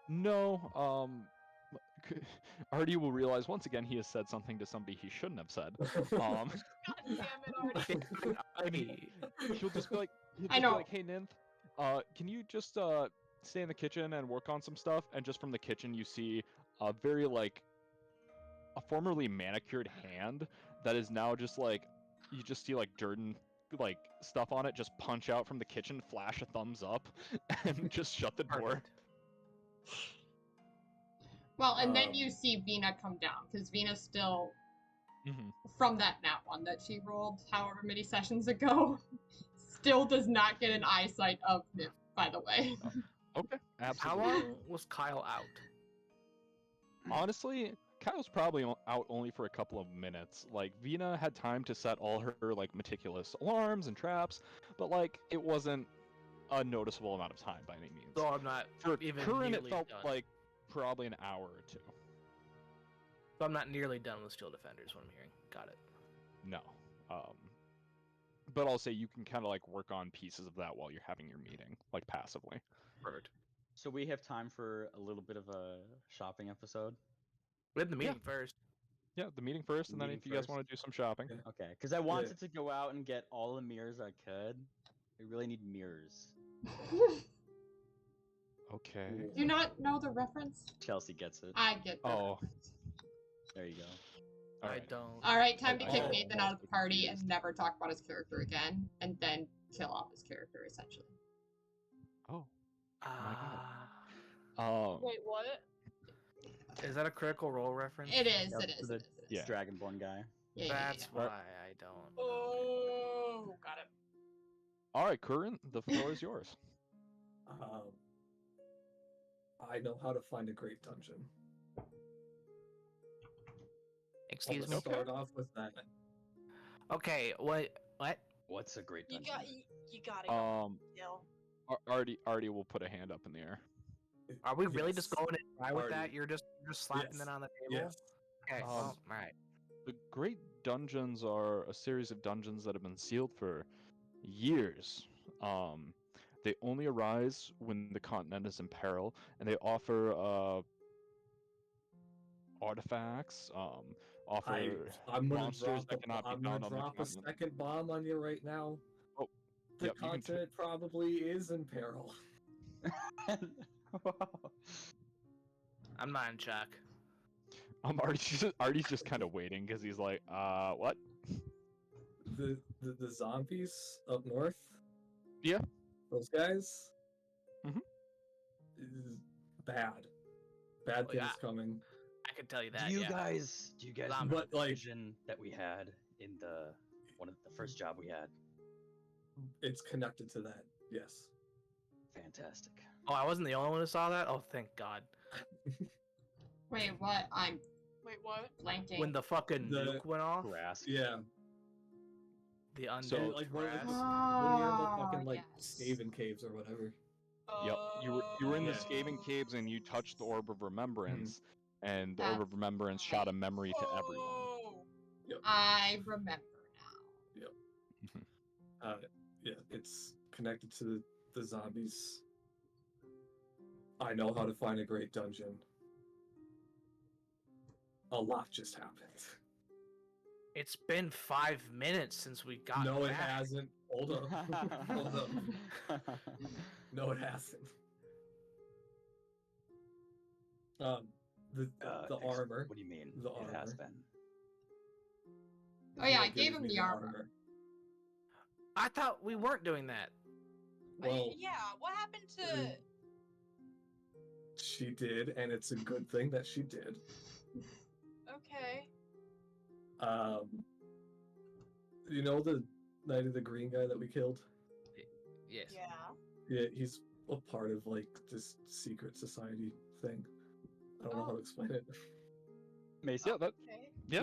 No, Artie will realize once again he has said something to somebody he shouldn't have said. God damn it, Artie. He'll just be like, I know. "Hey, Ninth, can you just stay in the kitchen and work on some stuff?" And just from the kitchen, you see a very like a formerly manicured hand that is now just like you just see like dirt and like stuff on it, just punch out from the kitchen, flash a thumbs up, and just shut the door. Perfect. Well, and then Um, you see Vina come down, because Vina's still, Hmm from that nat one that she rolled however many sessions ago, still does not get an eyesight of Nip, by the way. Okay, How absolutely. long was Kyle out? Honestly, Kyle's probably out only for a couple of minutes. Like, Vina had time to set all her like meticulous alarms and traps, but like it wasn't a noticeable amount of time by any means. So I'm not For even Curran, it nearly felt done. like probably an hour or two. So I'm not nearly done with Steel Defenders. What I'm hearing. Got it. No. But I'll say you can kind of like work on pieces of that while you're having your meeting, like passively. Perfect. So we have time for a little bit of a shopping episode. We had the meeting first. Yeah, the meeting first, and then Meeting if you guys first. want to do some shopping. Yeah. Okay, because I wanted to go out and get all the mirrors I could. I really need mirrors. Okay. Do you not know the reference? Chelsea gets it. I get the Oh. reference. There you go. I Alright. don't. Alright, time to I kick don't Nathan know. out of the party and never talk about his character again, and then kill off his character, essentially. Oh. Ah. Wait, what? Is that a Critical Role reference? It is, Yep, it is, the- it is, it is. Yeah. Dragonborn guy. Yeah, That's Right. why I don't. Oh, got it. All right, Curran, the floor is yours. I know how to find a great dungeon. Excuse me. I'll start off with that. Okay. What? What's a great You dungeon? got you gotta go still. Artie will put a hand up in the air. Are we really just Yes. going in dry with that? Already. You're just slapping Yes. it on the table? Yes. Okay. Um, Well, all right. The Great Dungeons are a series of dungeons that have been sealed for years. They only arise when the continent is in peril, and they offer artifacts, offer I'm gonna monsters drop. that cannot be I'm gonna found on the drop a continent. second bomb on you right now. Oh, The yep, you can continent probably is in peril. I'm not in shock. Artie's just kind of waiting because he's like, what? The zombies up north. Yeah. Those guys. Mhm. Is bad. Bad Oh, things yeah. coming. I can tell you that. do you yeah. guys Zombie. remember But, the like- vision that we had in the one of the first job we had? It's connected to that. Yes. Fantastic. Oh, I wasn't the only one who saw that. Oh, thank God. Wait, what? I'm Wait, what? blanking. When the fucking The- nuke went off, Grass. Yeah. the undead So, like when grass. we were in the Oh, fucking like yes. Skaven caves or whatever. Yep, you were in the Yeah. Skaven caves and you touched the Orb of Remembrance, and the Orb of That's Remembrance shot a memory to everyone. Oh. I remember now. Yeah, it's connected to the zombies. I know how to find a great dungeon. A lot just happened. It's been 5 minutes since we got No, it back. hasn't. Hold up. Hold up. No, it hasn't. The armor. What do you mean? The It has armor. been. Oh yeah, I It gave gives him me the armor. I thought we weren't doing that. Well, Yeah, what happened to? Mm. She did, and it's a good thing that she did. Okay. You know the Knight of the Green guy that we killed? Yes. Yeah. Yeah, he's a part of like this secret society thing. I don't know how to explain it. Mason. Yeah, that Okay. yeah.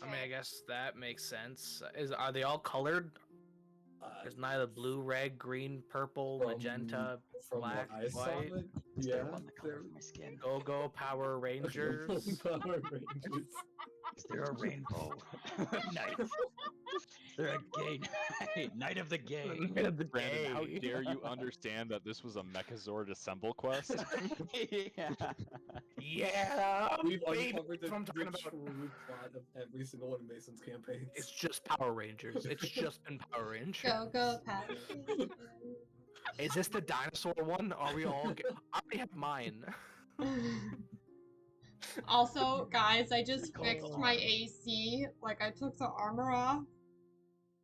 I mean, I guess that makes sense. Are they all colored? There's neither blue, red, green, purple, From- magenta, From black, what I saw, white. it, It's yeah, their one, the color they're of my skin. Go-Go Power Rangers. Power Rangers. Is there a rainbow knight? Is there a gay knight of the gay? Brandon, how dare you understand that this was a Mechazord Assemble quest? Yeah. Yeah, We've baby, uncovered that's what I'm the talking about. true plot of every single one of Mason's campaigns. It's just Power Rangers. It's just been Power Rangers. Go go Pat. Is this the dinosaur one? Are we all? I already have mine. Also, guys, I just Good fixed call. my AC. Like, I took the armor off.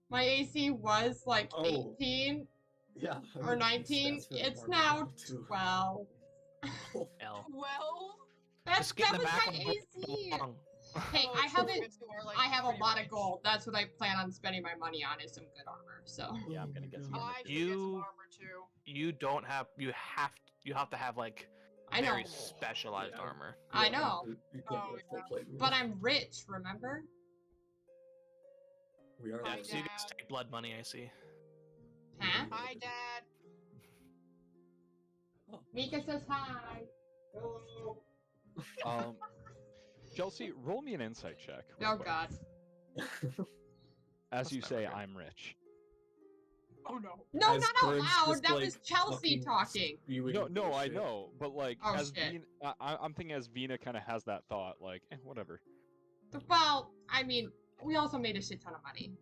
My AC was like Oh. 18 Yeah. I or mean, 19. stats for the It's armor now go too. 12. L. 12? Just get in That the was back my of the AC. along. Hey, Oh, I so haven't. it's more like I have a pretty lot of rich. gold. That's what I plan on spending my money on is some good armor. So Yeah, I'm Oh gonna my get some God. armor I too. should get some You- armor too. You don't have. You have to have like I know. very specialized Yeah. armor. I Yeah, know. you can't Oh, get full yeah. plate. But I'm rich, remember? We are Hi, like So you Dad. guys take blood money, I see. Huh? Hi, Dad. Mika says hi. Hello. Chelsea, roll me an insight check. real Oh quick. God. As That's you never say, good. I'm rich. Oh no. No, As not out Corinne's loud. just, That like, was Chelsea fucking talking. spewing No, I bullshit. know, but like, Oh, as shit. Vina, I'm thinking as Vina kind of has that thought, like, whatever. Well, I mean, we also made a shit ton of money.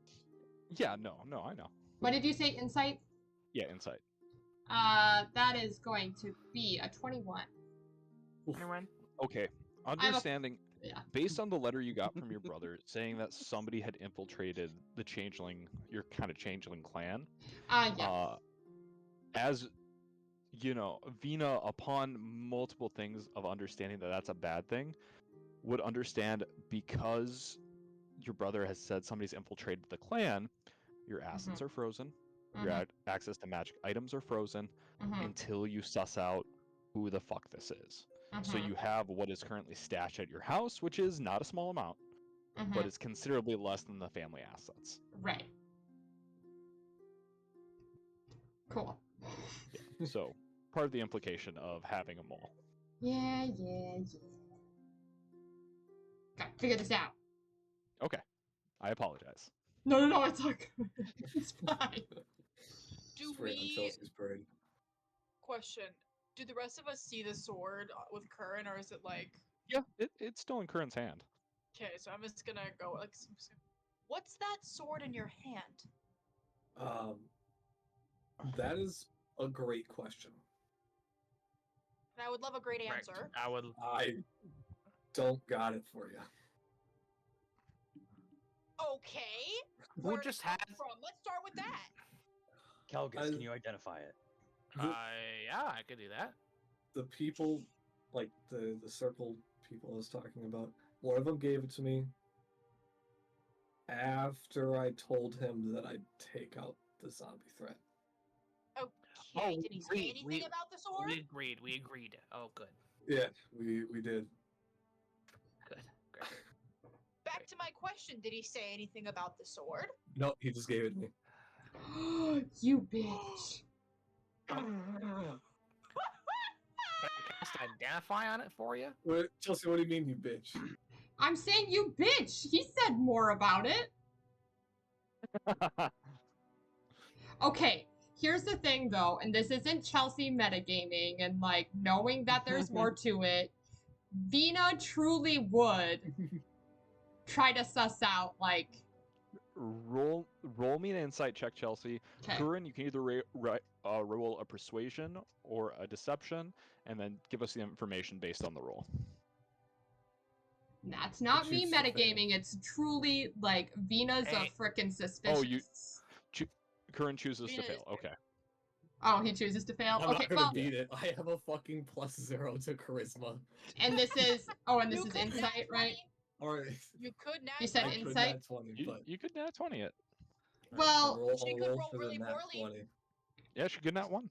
Yeah, no, I know. What did you say? Insight? Yeah, insight. That is going to be a 21. Anyone? Okay, a- understanding. yeah. Based on the letter you got from your brother saying that somebody had infiltrated the changeling, your kind of changeling clan, Yeah. as you know, Vina, upon multiple things of understanding that that's a bad thing, would understand because your brother has said somebody's infiltrated the clan, your assets are frozen, your access to magic items are frozen until you suss out who the fuck this is. So you have what is currently stashed at your house, which is not a small amount, but it's considerably less than the family assets. Right. Cool. So part of the implication of having a mole. Yeah. Gotta figure this out. Okay, I apologize. No, it's all good. It's fine. Do Straight on we Chelsea's parade. question? Do the rest of us see the sword with Curran, or is it like? Yeah, it's still in Curran's hand. Okay, so I'm just gonna go like. What's that sword in your hand? That is a great question. And I would love a great Correct. answer. I would. I don't got it for you. Okay. Who Where'd just it come has- from? Let's start with that. Calgus, I- can you identify it? Yeah, I could do that. The people, like the circle people I was talking about, one of them gave it to me after I told him that I'd take out the zombie threat. Okay. Oh, Did he say we- anything we- about the sword? We agreed. Oh, good. Yeah, we did. Good. Great. Back to my question. Did he say anything about the sword? No, he just gave it to me. You bitch. Can I cast identify on it for you? What, Chelsea, what do you mean, you bitch? I'm saying you bitch. He said more about it. Okay, here's the thing though, and this isn't Chelsea metagaming and like knowing that there's more to it. Vina truly would try to suss out like. roll me an insight check, Chelsea. Okay. Curran, you can either roll a persuasion or a deception, and then give us the information based on the roll. That's not me choose to fail. metagaming. It's truly like Vina's Hey. a frickin' suspicious. Oh, Curran chooses to Vina is fail. Okay. Oh, he chooses to fail. I'm Okay, not gonna well, beat it. I have a fucking +0 to charisma. and this is and this You is could insight, nat right? 20. Or You could nat You said 20. I could insight? nat 20, You, but you could nat 20 it. Well, she I'll could roll roll for really the nat poorly. 20. Yeah, she could nat 1.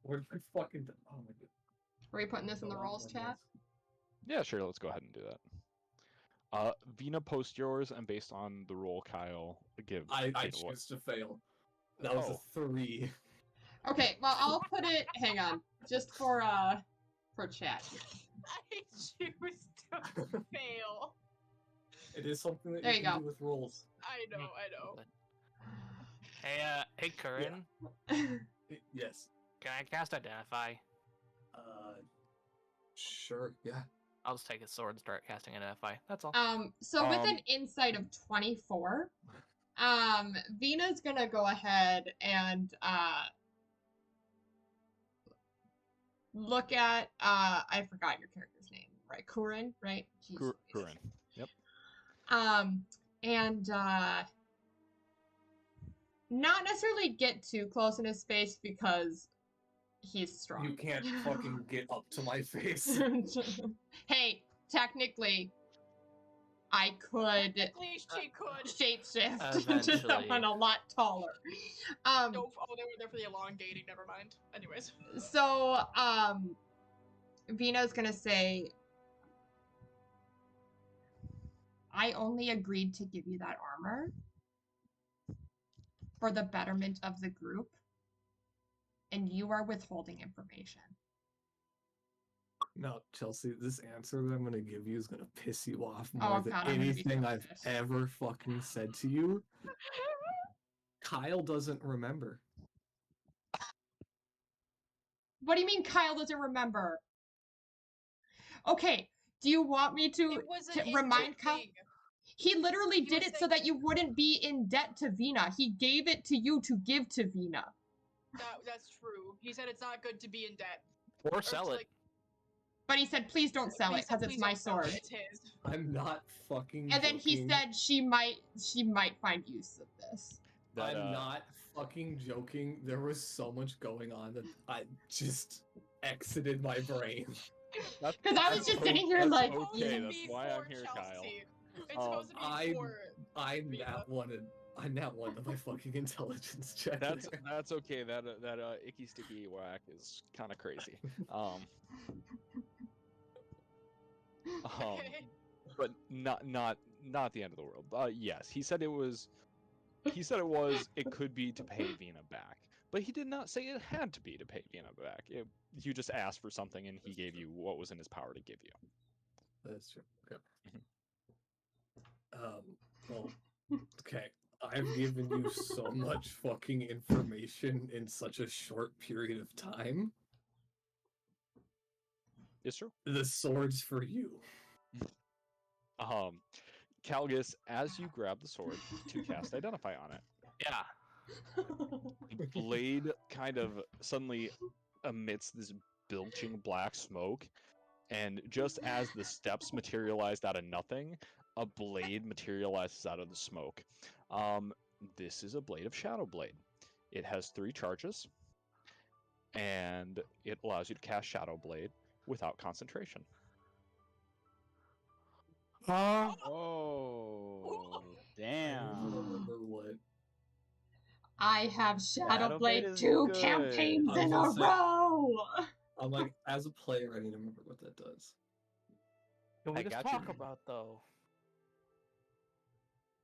Where did I fucking? Oh my god. are we putting this in the Go on, rolls one chat? last. Yeah, sure, let's go ahead and do that. Vina, post yours, and based on the roll, Kyle, give. I give what- choose to fail. That was Oh. a 3. Okay, well I'll put it. Hang on, just for chat. I choose to fail. It is something that There you you can go. do with rolls. I know. Hey, Curran, Yes. can I cast identify? Sure. Yeah. I'll just take his sword and start casting identify. That's all. So with an insight of 24, Vina's gonna go ahead and look at I forgot your character's name, right? Kurin, right? Jeez. Kurin. Yep. And not necessarily get too close in his face because he's strong. You can't fucking get up to my face. Hey, technically, I could Technically, she could. shapeshift to Eventually. someone a lot taller. Oh, they were there for the elongating. Never mind. Anyways. So, Vina's gonna say, I only agreed to give you that armor for the betterment of the group, and you are withholding information. No, Chelsea, this answer that I'm gonna give you is gonna piss you off Oh, more than God, I'm gonna be anything so I've pissed. ever fucking said to you. Kyle doesn't remember. What do you mean Kyle doesn't remember? Okay, do you want me to It was to an remind in-joke Kyle? thing. He literally He did was it so saying- that you wouldn't be in debt to Vina. He gave it to you to give to Vina. That's true. He said it's not good to be in debt. Or Or to, sell it. like, But he said, please don't sell he it said, because it's "Please my don't sell it, sword. It's his. I'm not fucking And then he joking. said she might find use of this. That, I'm not fucking joking. There was so much going on that I just exited my brain. That's- 'Cause I was that's just o- sitting here that's like- okay. Supposed to That's be why I'm for here, Chelsea. It's Um, supposed to be I- for. I Vina. nat one of my fucking intelligence check. Kyle. there. That's okay. That icky sticky whack is kind of crazy. Okay. But not the end of the world. Yes, he said it was. He said it was. It could be to pay Vina back, but he did not say it had to be to pay Vina back. You just asked for something, and he gave you what was in his power to give you. That's true. Okay. Mhm. Well, okay. I've given you so much fucking information in such a short period of time. Yes, sir. The sword's for you. Calgus, as you grab the sword to cast Identify on it, Yeah. the blade kind of suddenly emits this bilging black smoke, and just as the steps materialized out of nothing, a blade materializes out of the smoke. This is a blade of Shadow Blade. It has 3 charges, and it allows you to cast Shadow Blade without concentration. Oh, damn. Remember what? I have Shadow Blade is 2 good. campaigns I was in a gonna say- row. I'm like, as a player, I need to remember what that does. Can we I just got talk you. about though?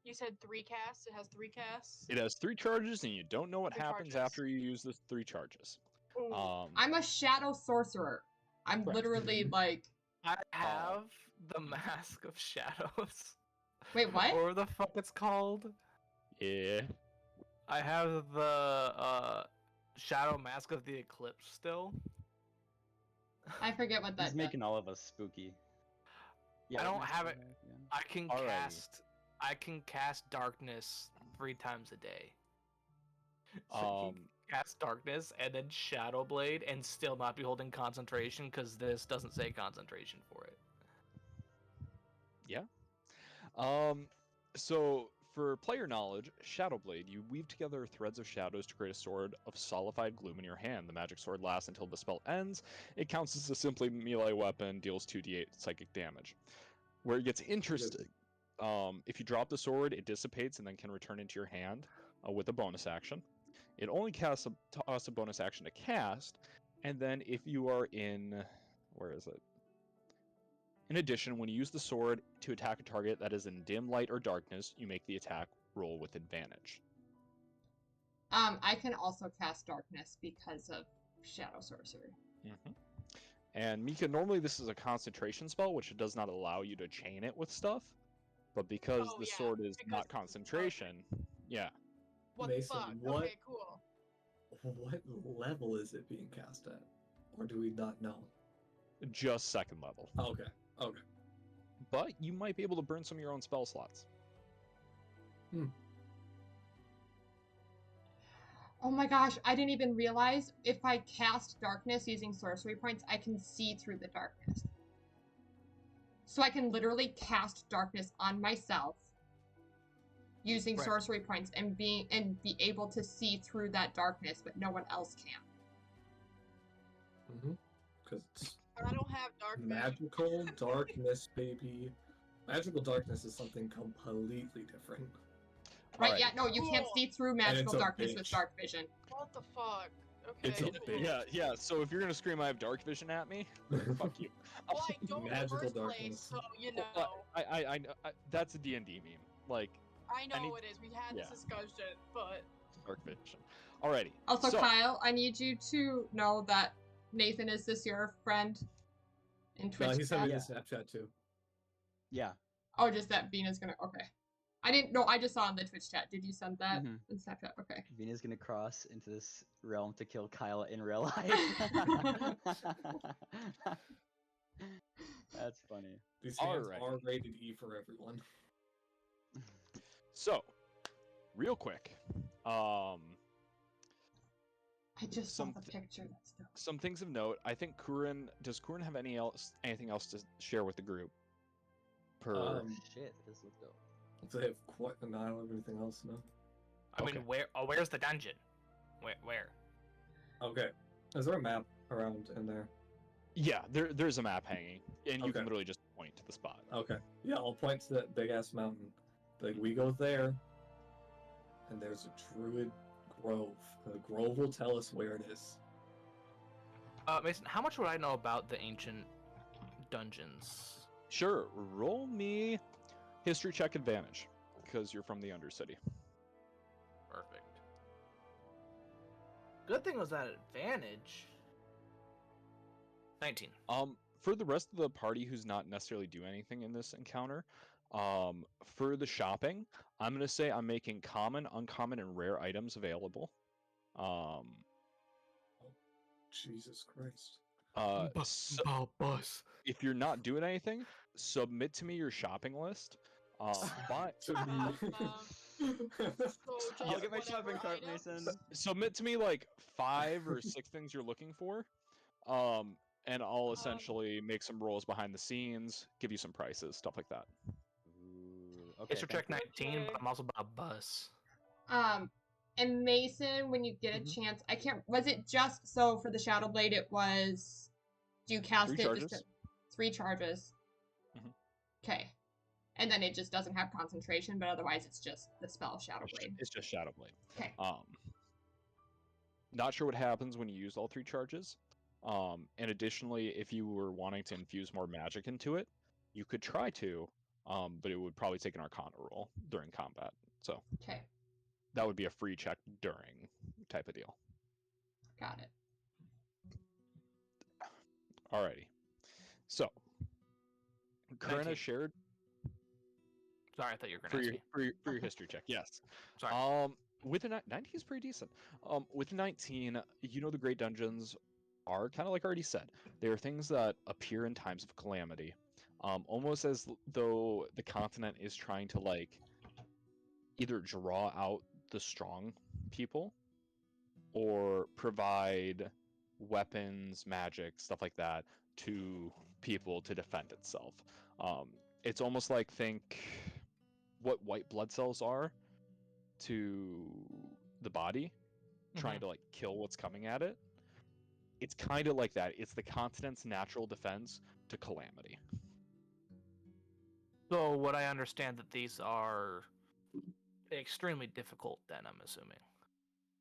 You said 3 casts. It has 3 casts. It has 3 charges, and you don't know what 3 happens charges. after you use the 3 charges. Ooh. I'm a shadow sorcerer. I'm Correct. literally like, I have the Mask of Shadows. wait, what? Or the fuck it's called? Yeah. I have the Shadow Mask of the Eclipse still. I forget what that He's does. making all of us spooky. I don't have it. Yeah. I can Alrighty. cast darkness 3 times a day. So you Um, can cast darkness and then Shadow Blade and still not be holding concentration because this doesn't say concentration for it. So for player knowledge, Shadow Blade, you weave together threads of shadows to create a sword of solidified gloom in your hand. The magic sword lasts until the spell ends. It counts as a simply melee weapon, deals 2d8 psychic damage. Where it gets interesting, if you drop the sword, it dissipates and then can return into your hand with a bonus action. It only costs a bonus action to cast, and then if you are in, where is it? In addition, when you use the sword to attack a target that is in dim light or darkness, you make the attack roll with advantage. I can also cast darkness because of shadow sorcery. And Mika, normally this is a concentration spell, which does not allow you to chain it with stuff. But because Oh, the yeah, sword is because- not concentration, yeah. What Mason, the fuck? what- Okay, cool. What level is it being cast at? Or do we not know? Just 2nd level. Okay. Okay. But you might be able to burn some of your own spell slots. Oh my gosh, I didn't even realize if I cast darkness using sorcery points, I can see through the darkness. So I can literally cast darkness on myself using Right. sorcery points and be able to see through that darkness, but no one else can. Because it's I don't have dark vision. magical darkness, baby. Magical darkness is something completely different. Right? Alright. Yeah, no, you can't Cool. see through it's magical a darkness with bitch. dark vision. What the fuck? It's Okay. a bitch. yeah. So if you're gonna scream, I have dark vision at me, fuck you. Well, I don't in the Magical first darkness. place, so you know. I that's a D&D meme. Like I know need- it is. We had yeah. this discussion, but dark vision. Alrighty. Also, so, Kyle, I need you to know that Nathan, is this your friend in Twitch He sent chat? me the Snapchat too. Yeah. Oh, just that Vina's gonna. Okay. I didn't know. I just saw in the Twitch chat. Did you send that Mhm. in Snapchat? Okay. Vina's gonna cross into this realm to kill Kyle in real life. That's funny. These hands Alright. are rated E for everyone. So, real quick, I just Some saw the picture. That's dope. some things of note. I think does Kurin have anything else to share with the group? Shit, this looks dope. So they have quite a nile of everything else, no? I mean, Okay. where's the dungeon? Where? Okay. Is there a map around in there? Yeah, there's a map hanging, and you can Okay. literally just point to the spot. Okay. Yeah, I'll point to that big ass mountain. Like, we go there, and there's a druid grove. The grove will tell us where it is. Mason, how much would I know about the ancient dungeons? Sure, roll me history check advantage because you're from the Undercity. Perfect. Good thing was that advantage. 19. For the rest of the party who's not necessarily doing anything in this encounter, for the shopping, I'm gonna say I'm making common, uncommon, and rare items available. Jesus Christ. Bus. If you're not doing anything, submit to me your shopping list. Buy, To me. So I'll just get my shopping whatever cart, items? Mason. submit to me like 5 or 6 things you're looking for. And I'll essentially make some rolls behind the scenes, give you some prices, stuff like that. Ooh, okay. History thank check you. 19, but I'm also about a bus. And Mason, when you get a Mhm. chance, I can't. Was it just so for the Shadow Blade? It was. Do you cast 3 it? charges. Just 3 charges. Mhm. Okay. And then it just doesn't have concentration, but otherwise it's just the spell Shadow Blade. It's just Shadow Blade. Okay. Not sure what happens when you use all 3 charges. And additionally, if you were wanting to infuse more magic into it, you could try to, but it would probably take an Arcana roll during combat. So Okay. that would be a free check during type of deal. Got it. Alrighty. So, Corinna 19. shared Sorry, I thought you were for going to your, ask me. for your history check. Yes. Sorry. With a 19 is pretty decent. With a 19, you know the Great Dungeons are kind of like I already said. They are things that appear in times of calamity, almost as though the continent is trying to like either draw out the strong people or provide weapons, magic, stuff like that to people to defend itself. It's almost like think what white blood cells are to the body, trying to like kill what's coming at it. It's kind of like that. It's the continent's natural defense to calamity. So, would I understand that these are extremely difficult then, I'm assuming?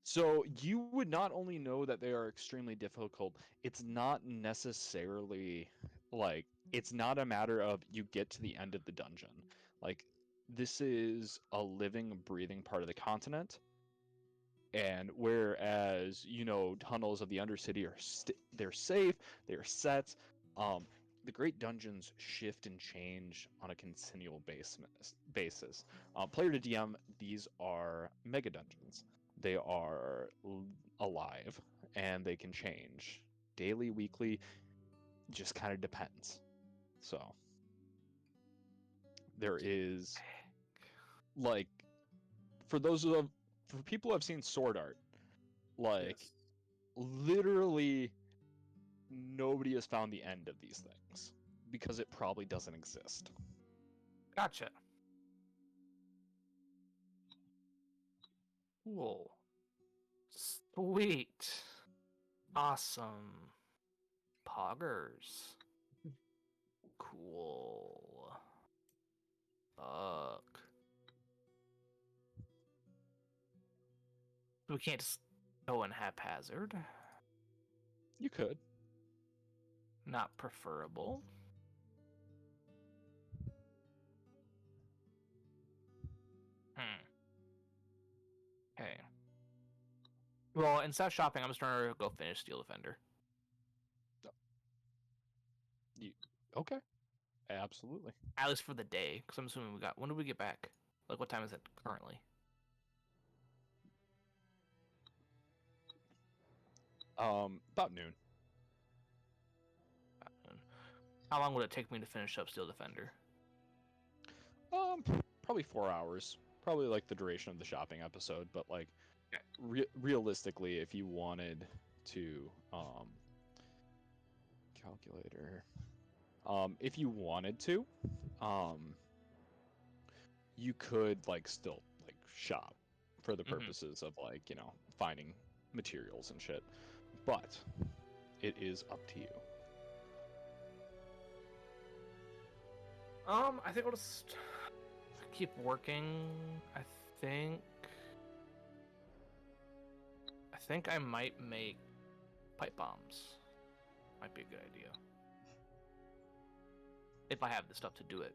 So you would not only know that they are extremely difficult, it's not necessarily like it's not a matter of you get to the end of the dungeon. Like this is a living, breathing part of the continent. And whereas, you know, tunnels of the Undercity are they're safe, they're set, the Great Dungeons shift and change on a continual basis. Player to DM, these are mega dungeons. They are alive and they can change daily, weekly, just kind of depends. So there is like for people who have seen Sword Art, Like, Yes. literally, nobody has found the end of these things because it probably doesn't exist. Gotcha. Cool. Sweet. Awesome. Poggers. Cool. Fuck. We can't just go in haphazard. You could. Not preferable. Okay. Well, instead of shopping, I'm just trying to go finish Steel Defender. Okay. Absolutely. At least for the day, because I'm assuming we got. When did we get back? Like, what time is it currently? About noon. How long would it take me to finish up Steel Defender? Probably 4 hours. Probably like the duration of the shopping episode, but like, Okay. realistically, if you wanted to, calculator, if you wanted to, you could like still like shop for the purposes of like, you know, finding materials and shit, but it is up to you. I think I'll just keep working. I think I might make pipe bombs. Might be a good idea. If I have the stuff to do it.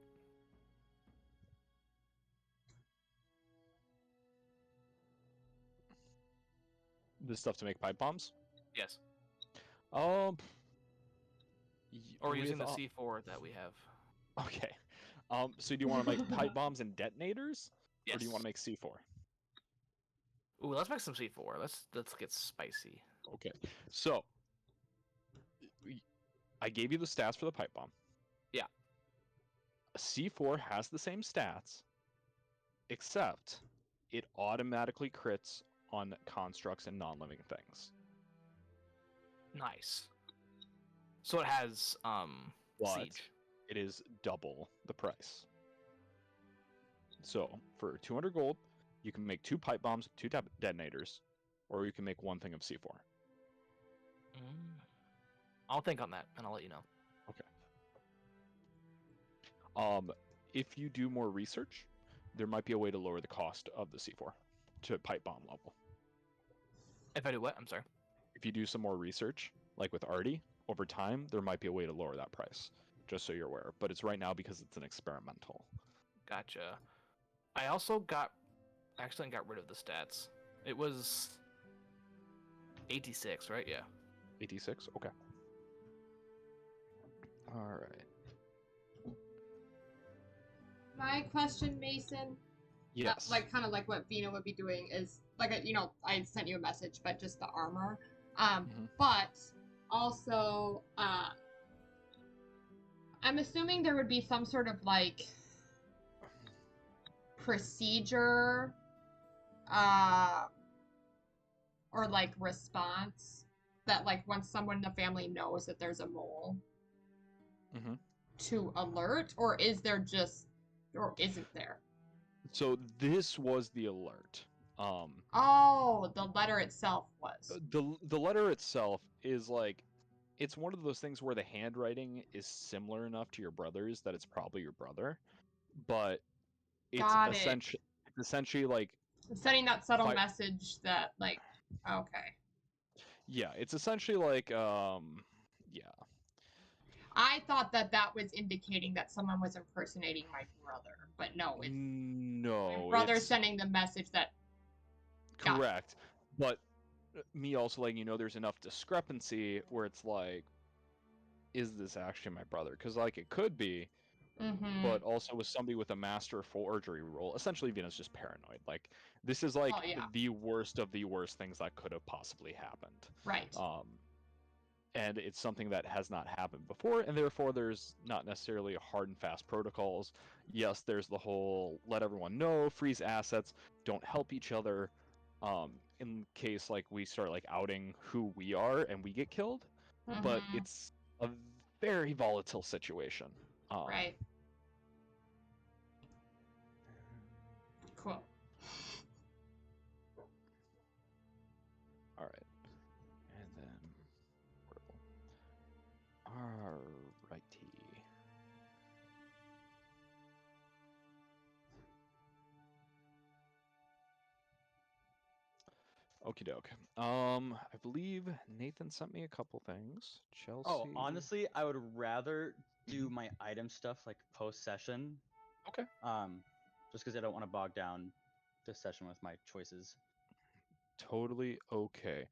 The stuff to make pipe bombs? Yes. Y- Or using the with, C4 that we have. Okay. So do you want to make pipe bombs and detonators? Yes. Or do you want to make C4? Ooh, let's make some C4. Let's get spicy. Okay. So I gave you the stats for the pipe bomb. Yeah. C4 has the same stats, except it automatically crits on constructs and non-living things. Nice. So it has But siege. it is double the price. So for 200 gold, you can make 2 pipe bombs, 2 detonators, or you can make 1 thing of C4. I'll think on that, and I'll let you know. If you do more research, there might be a way to lower the cost of the C4 to pipe bomb level. If I do what? I'm sorry. If you do some more research, like with Artie, over time, there might be a way to lower that price, just so you're aware. But it's right now because it's an experimental. Gotcha. I also accidentally got rid of the stats. It was 86, right? Yeah. 86? Okay. Alright. My question, Mason, Yes. like kind of like what Vina would be doing is like I sent you a message, but just the armor. But also, I'm assuming there would be some sort of like procedure, or like response that like once someone in the family knows that there's a mole, to alert, or isn't there? So this was the alert. Oh, the letter itself was. The letter itself is like, it's one of those things where the handwriting is similar enough to your brother's that it's probably your brother, but it's Got it. essentially like Sending that subtle message that like, okay. yeah, it's essentially like yeah. I thought that was indicating that someone was impersonating my brother, but no, it's No, my brother it's sending the message that. correct. But me also letting you know there's enough discrepancy where it's like, is this actually my brother? Because like it could be, but also with somebody with a master forgery role, essentially Vina's just paranoid. Like this is like the worst of the worst things that could have possibly happened. Right. And it's something that has not happened before, and therefore there's not necessarily hard and fast protocols. Yes, there's the whole let everyone know, freeze assets, don't help each other. in case like we start like outing who we are and we get killed, but Mhm. it's a very volatile situation. Right. Cool. All right, and then portable. Alrighty. Okie doke. I believe Nathan sent me a couple things. Chelsea. Oh, honestly, I would rather do my item stuff like post session. Okay. Just because I don't want to bog down this session with my choices. Totally okay.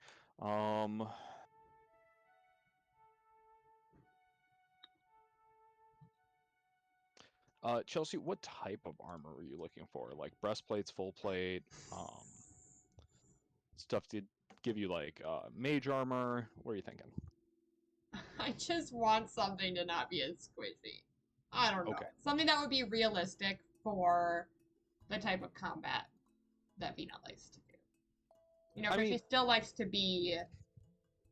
Chelsea, what type of armor were you looking for? Like breastplates, full plate, stuff to give you like mage armor? What are you thinking? I just want something to not be as squishy. I don't know. Okay. Something that would be realistic for the type of combat that Vina likes to do. You know, I but mean- she still likes to be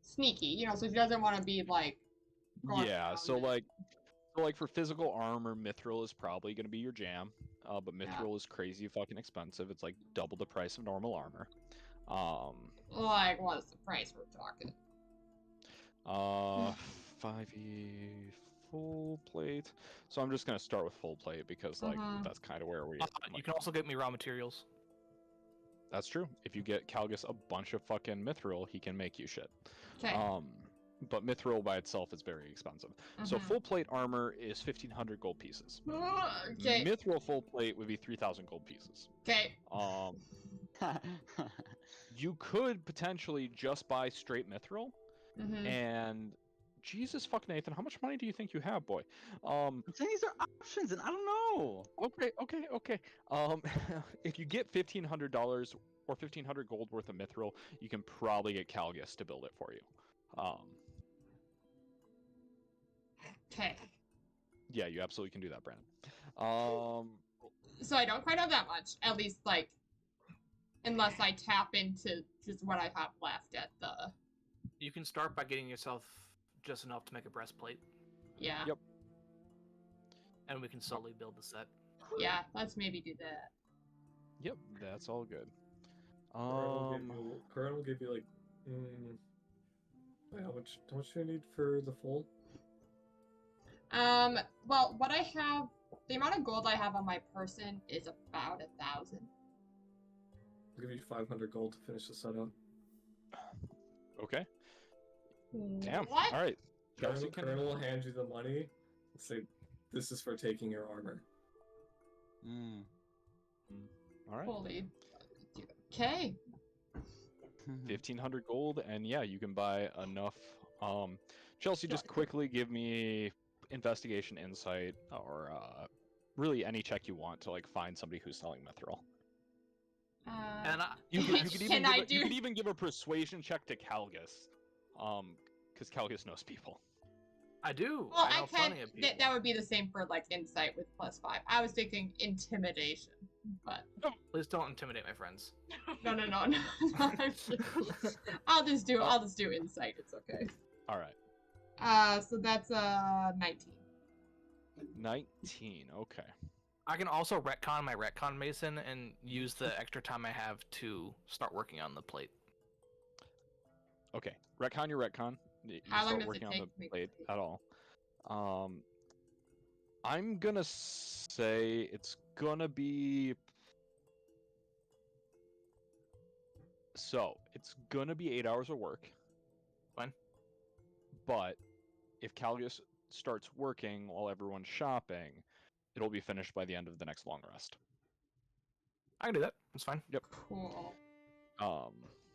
sneaky, you know, so she doesn't want to be like going Yeah, around so and- like for physical armor, Mithril is probably going to be your jam. But Mithril is crazy fucking expensive. It's like double the price of normal armor. like what's the price we're talking? 5e full plate. So I'm just gonna start with full plate because like that's kind of where we. You can also get me raw materials. That's true. If you get Calgus a bunch of fucking Mithril, he can make you shit. Okay. But Mithril by itself is very expensive. So full plate armor is 1,500 gold pieces. Okay. Mithril full plate would be 3,000 gold pieces. Okay. You could potentially just buy straight Mithril, and Jesus fuck Nathan, how much money do you think you have, boy? I'm saying these are options, and I don't know. Okay. If you get $1,500 or 1,500 gold worth of Mithril, you can probably get Calgus to build it for you. Okay. Yeah, you absolutely can do that, Brandon. So I don't quite have that much, at least like, unless I tap into just what I have left at the. You can start by getting yourself just enough to make a breastplate, Yeah. Yep. and we can slowly build the set. Yeah. Let's maybe do that. Yep, that's all good. Current will give you like, wait, how much do you need for the full? Well, what I have, the amount of gold I have on my person is about 1,000. I'll give you 500 gold to finish the setup. Okay. Damn. What? All right. Chelsea Colonel will hand you the money and say, "This is for taking your armor." All right. Holy. Okay. 1,500 gold, and yeah, you can buy enough. Chelsea, just quickly give me investigation, insight, or really any check you want to like find somebody who's selling Mithril. And You could even Can you could even give a persuasion check to Calgus, because Calgus knows people. I do. Well, I know can. plenty of people. That would be the same for like insight with +5. I was thinking intimidation, but Please don't intimidate my friends. no. I'll just do insight. It's okay. All right. So that's 19. 19. Okay. I can also retcon my retcon mason and use the extra time I have to start working on the plate. Okay. Retcon your retcon. You How long start does it working on take the to make plate the plate? at all. I'm gonna say it's gonna be. So it's gonna be 8 hours of work. Fine. But if Calgus starts working while everyone's shopping, it'll be finished by the end of the next long rest. I can do that. That's fine. Yep. Cool.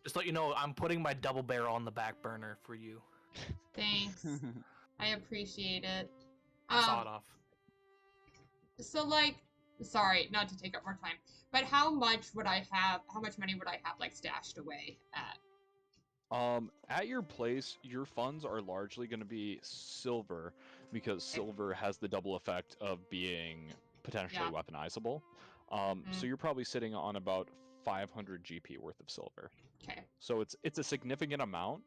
Just let you know, I'm putting my double barrel on the back burner for you. Thanks. I appreciate it. I saw it off. So like, sorry, not to take up more time, but how much money would I have like stashed away at? At your place, your funds are largely going to be silver because silver has the double effect of being potentially weaponizable. So you're probably sitting on about 500 GP worth of silver. Okay. So it's a significant amount.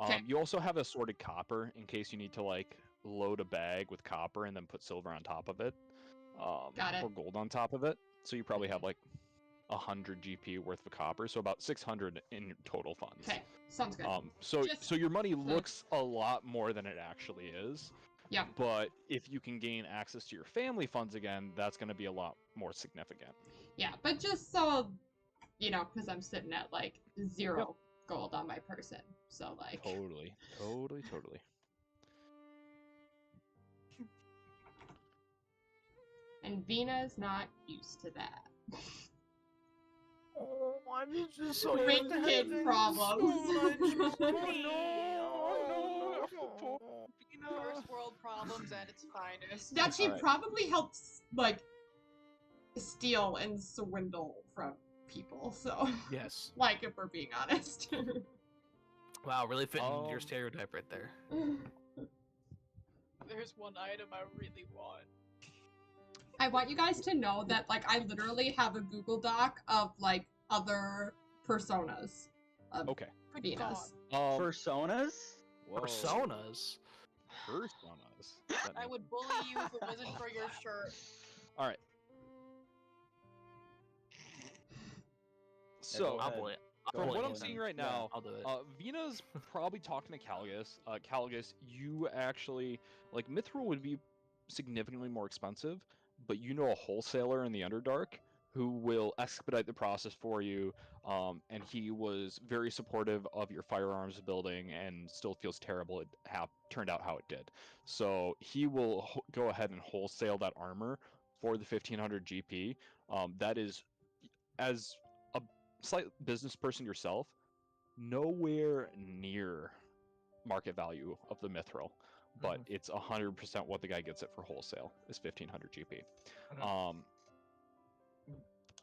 Okay. You also have assorted copper in case you need to like load a bag with copper and then put silver on top of it, Got it. or gold on top of it. So you probably have like 100 GP worth of copper, so about 600 in total funds. Okay. Sounds good. So Just so your money so- looks a lot more than it actually is. Yeah. But if you can gain access to your family funds again, that's going to be a lot more significant. Yeah, but just so you know, because I'm sitting at like 0 gold on my person, so like. Totally. And Vina's not used to that. Oh, I'm just so Rich kid problems. First world problems at its finest. That she Alright. probably helps like steal and swindle from people. So Yes. like, if we're being honest. Wow, really fitting your Um, stereotype right there. There's one item I really want. I want you guys to know that like I literally have a Google Doc of like other personas of Okay. Good God. Venus. Personas? Whoa. Personas. Personas. I would bully you if it wasn't for your shirt. All right. So, go I'll ahead. bully it. from Go what ahead, I'm seeing then. right Yeah. now, I'll do it. Vina's probably talking to Calgus. Calgus, you actually like Mithril would be significantly more expensive, but you know a wholesaler in the Underdark who will expedite the process for you. And he was very supportive of your firearms building, and still feels terrible it turned out how it did. So he will go ahead and wholesale that armor for the 1500 GP. That is, as a slight business person yourself, nowhere near market value of the Mithril, but it's 100% what the guy gets it for wholesale is 1500 GP.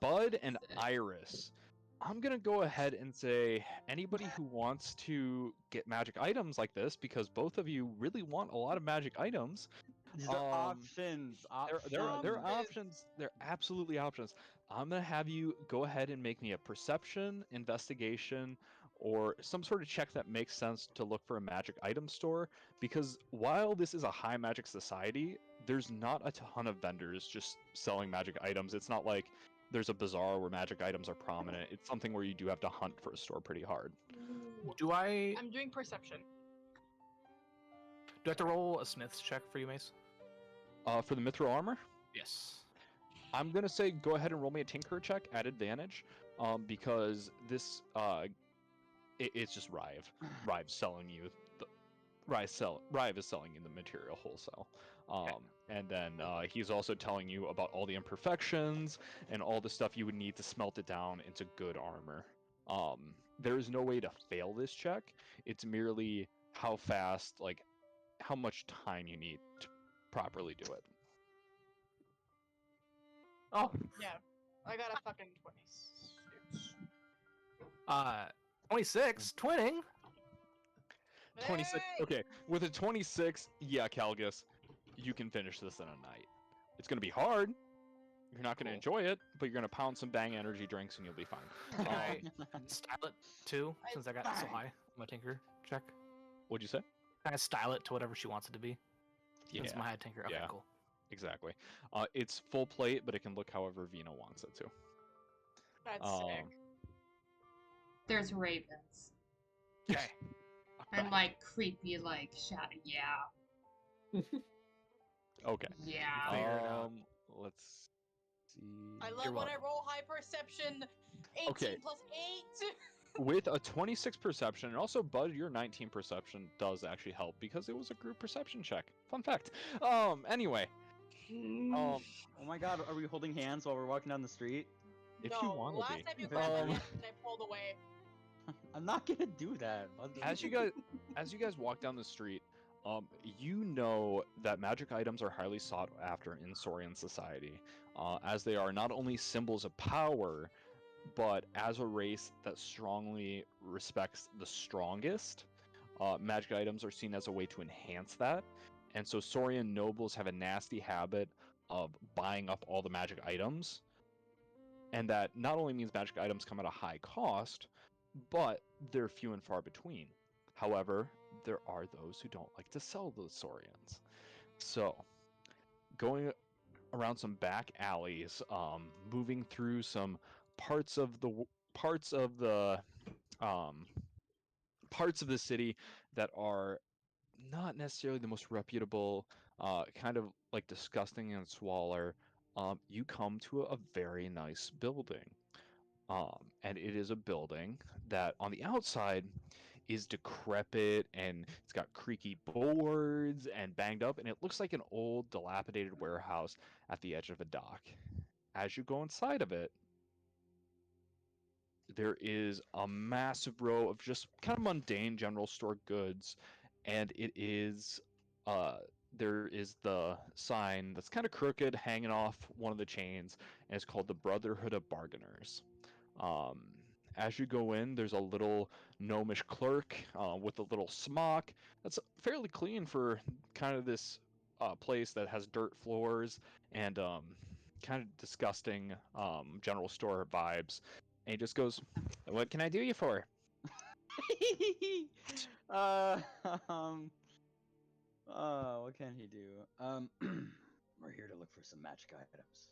Bud and Iris, I'm gonna go ahead and say anybody who wants to get magic items like this, because both of you really want a lot of magic items. These are options. There are Options. options. They're absolutely options. I'm gonna have you go ahead and make me a perception, investigation, or some sort of check that makes sense to look for a magic item store. Because while this is a high magic society, there's not a ton of vendors just selling magic items. It's not like there's a bazaar where magic items are prominent. It's something where you do have to hunt for a store pretty hard. Do I I'm doing perception. have to roll a Smith's check for you, Mace? For the Mithril armor, Yes. I'm gonna say go ahead and roll me a tinker check at advantage, because this it's just Rive. Rive's selling you the Rive is selling you the material wholesale. And then he's also telling you about all the imperfections and all the stuff you would need to smelt it down into good armor. There is no way to fail this check. It's merely how fast, like how much time you need to properly do it. Oh. Yeah. I got a fucking 26. 26, twinning. 26. Hey! Okay, with a 26, yeah, Calgus, you can finish this in a night. It's gonna be hard. You're not gonna enjoy it, but you're gonna pound some bang energy drinks and you'll be fine. Can I style it too, I- since I got so high on my tinker check? What'd you say? Can I style it to whatever she wants it to be? Since Yeah, my head tinker. Okay, yeah. cool. exactly. It's full plate, but it can look however Vina wants it to. That's Um, sick. There's ravens. Okay. And like creepy, like shadow. Yeah. Okay. Yeah. Figure it out. Let's see. I love You're when I welcome. roll high perception. 18 Okay. plus 8. With a 26 perception, and also Bud, your 19 perception does actually help because it was a group perception check. Fun fact. Anyway, Oh my god, are we holding hands while we're walking down the street? if no, you want to last be. time you grabbed my Um, hand, I pulled away. I'm not gonna do that. as you guys walk down the street, you know that magic items are highly sought after in Saurian society, as they are not only symbols of power, but as a race that strongly respects the strongest, magic items are seen as a way to enhance that. And so Saurian nobles have a nasty habit of buying up all the magic items, and that not only means magic items come at a high cost, but they're few and far between. However, there are those who don't like to sell those Saurians. So, going around some back alleys, moving through some parts of the parts of the um, parts of the city that are not necessarily the most reputable, kind of like disgusting and squalor. You come to a very nice building. And it is a building that on the outside is decrepit and it's got creaky boards and banged up, and it looks like an old, dilapidated warehouse at the edge of a dock. As you go inside of it, there is a massive row of just kind of mundane general store goods, and it is there is the sign that's kind of crooked hanging off one of the chains, and it's called the Brotherhood of Bargainers. Um, as you go in, there's a little gnomish clerk with a little smock that's fairly clean for kind of this place that has dirt floors and kind of disgusting general store vibes. And he just goes, "What can I do you for?" uh, what can he do? We're here to look for some magic items.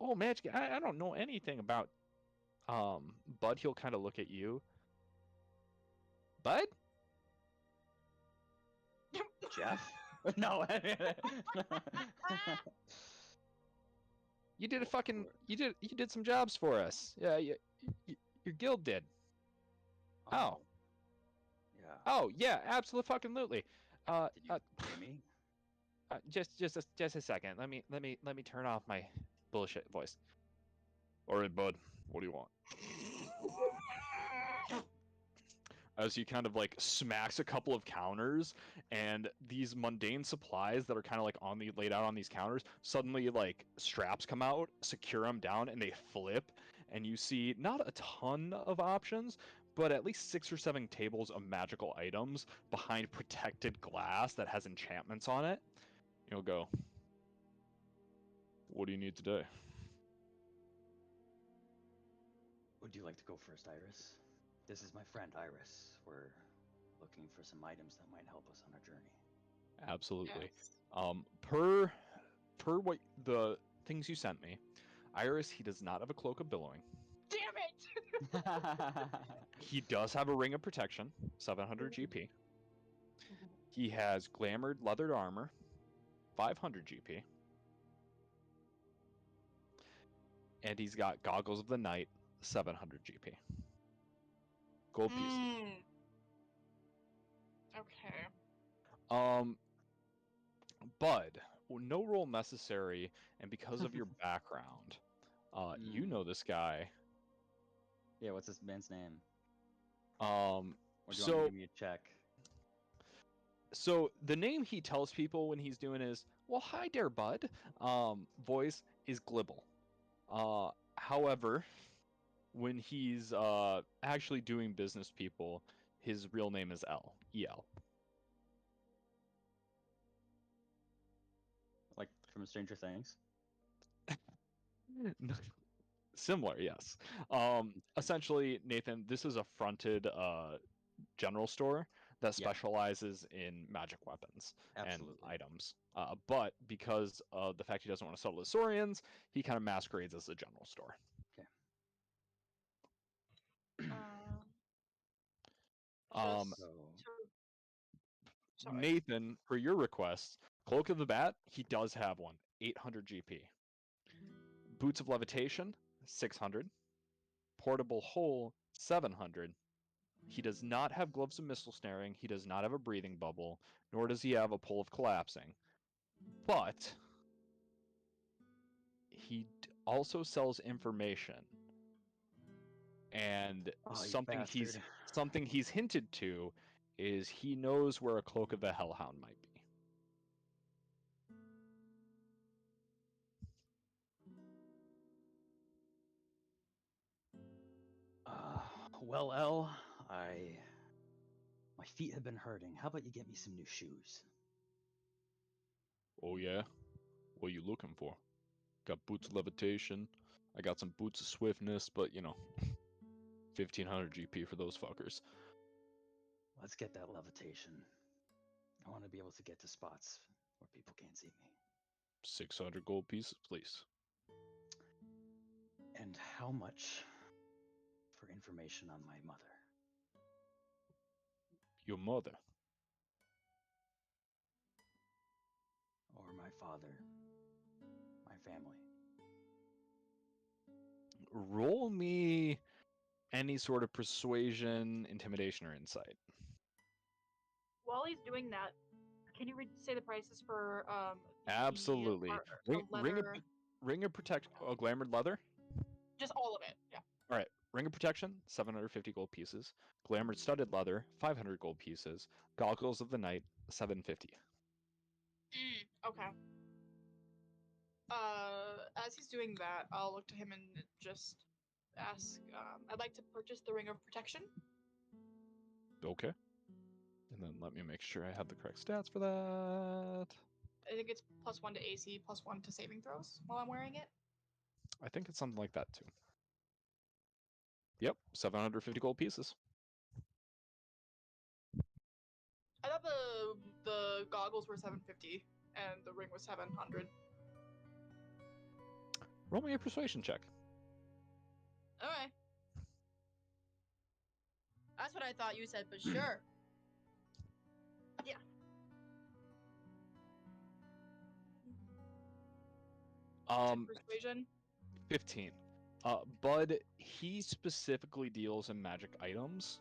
"Oh, magic! I don't know anything about." Bud, he'll kind of look at you. Bud? Jeff? No. You did a fucking you did some jobs for us. Yeah, your guild did. Oh. Yeah. Oh yeah, absolutely fucking lutely. Did you pay me? Just a second. Let me turn off my bullshit voice. All right, bud. What do you want? As he kind of like smacks a couple of counters, and these mundane supplies that are kind of like laid out on these counters, suddenly like straps come out, secure them down, and they flip, and you see not a ton of options, but at least 6 or 7 tables of magical items behind protected glass that has enchantments on it. You'll go, "What do you need today?" Would you like to go first, Iris? This is my friend Iris. We're looking for some items that might help us on our journey. Absolutely. Yes. Per what the things you sent me, Iris, he does not have a cloak of billowing. Damn it! He does have a ring of protection, 700 GP. He has glamored leathered armor, 500 GP. And he's got goggles of the night, 700 GP. Gold pieces. Okay. Bud, no roll necessary, and because of your background, you know this guy. Yeah, what's this man's name? Or Um, do you want me to so give me a check? so the name he tells people when he's doing his "well, hi there, bud" voice is Glibble. However, when he's actually doing business people, his real name is El. Like from Stranger Things? Similar, yes. Essentially, Nathan, this is a fronted general store that Yeah. specializes in magic weapons Absolutely. and items. But because of the fact he doesn't want to sell to the Saurians, he kind of masquerades as a general store. Just So, sorry. Nathan, for your request, Cloak of the Bat, he does have one, 800 GP. Boots of Levitation, 600. Portable Hole, 700. He does not have Gloves of Missile Snaring, he does not have a Breathing Bubble, nor does he have a Pull of Collapsing. But he also sells information. And you something bastard. he's hinted to is he knows where a Cloak of the Hellhound might be. Well, El, my feet have been hurting. How about you get me some new shoes? Oh yeah? What are you looking for? Got Boots of Levitation. I got some Boots of Swiftness, but 1500 GP for those fuckers. Let's get that levitation. I want to be able to get to spots where people can't see me. 600 gold pieces, please. And how much for information on my mother? Your mother. Or my father? My family? Roll me any sort of persuasion, intimidation, or insight. While he's doing that, can you say the prices for the Absolutely. leather? Ring of protection. Oh, glamored leather. Just all of it. Yeah. All right. Ring of protection, 750 gold pieces. Glamored studded leather, 500 gold pieces. Goggles of the night, 750. Okay. As he's doing that, I'll look to him and just ask. I'd like to purchase the ring of protection. Okay. And then let me make sure I have the correct stats for that. I think it's +1 to AC, +1 to saving throws while I'm wearing it. I think it's something like that too. Yep, 750 gold pieces. I thought the goggles were 750 and the ring was 700. Roll me a persuasion check. Okay. That's what I thought you said, but sure. Yeah. Persuasion. 15. Bud, he specifically deals in magic items.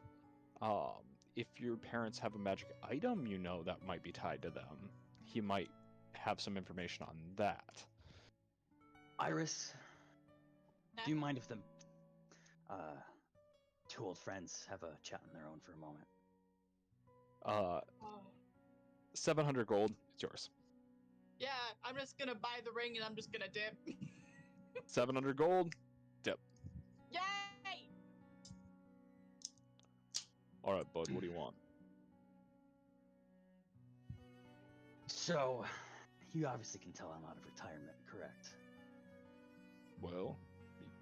If your parents have a magic item, you know that might be tied to them. He might have some information on that. Iris, do you mind if the two old friends have a chat on their own for a moment? 700 gold, it's yours. Yeah, I'm just gonna buy the ring and I'm just gonna dip. 700 gold, dip. Yay! All right, Bud, what do you want? So, you obviously can tell I'm out of retirement, correct? Well,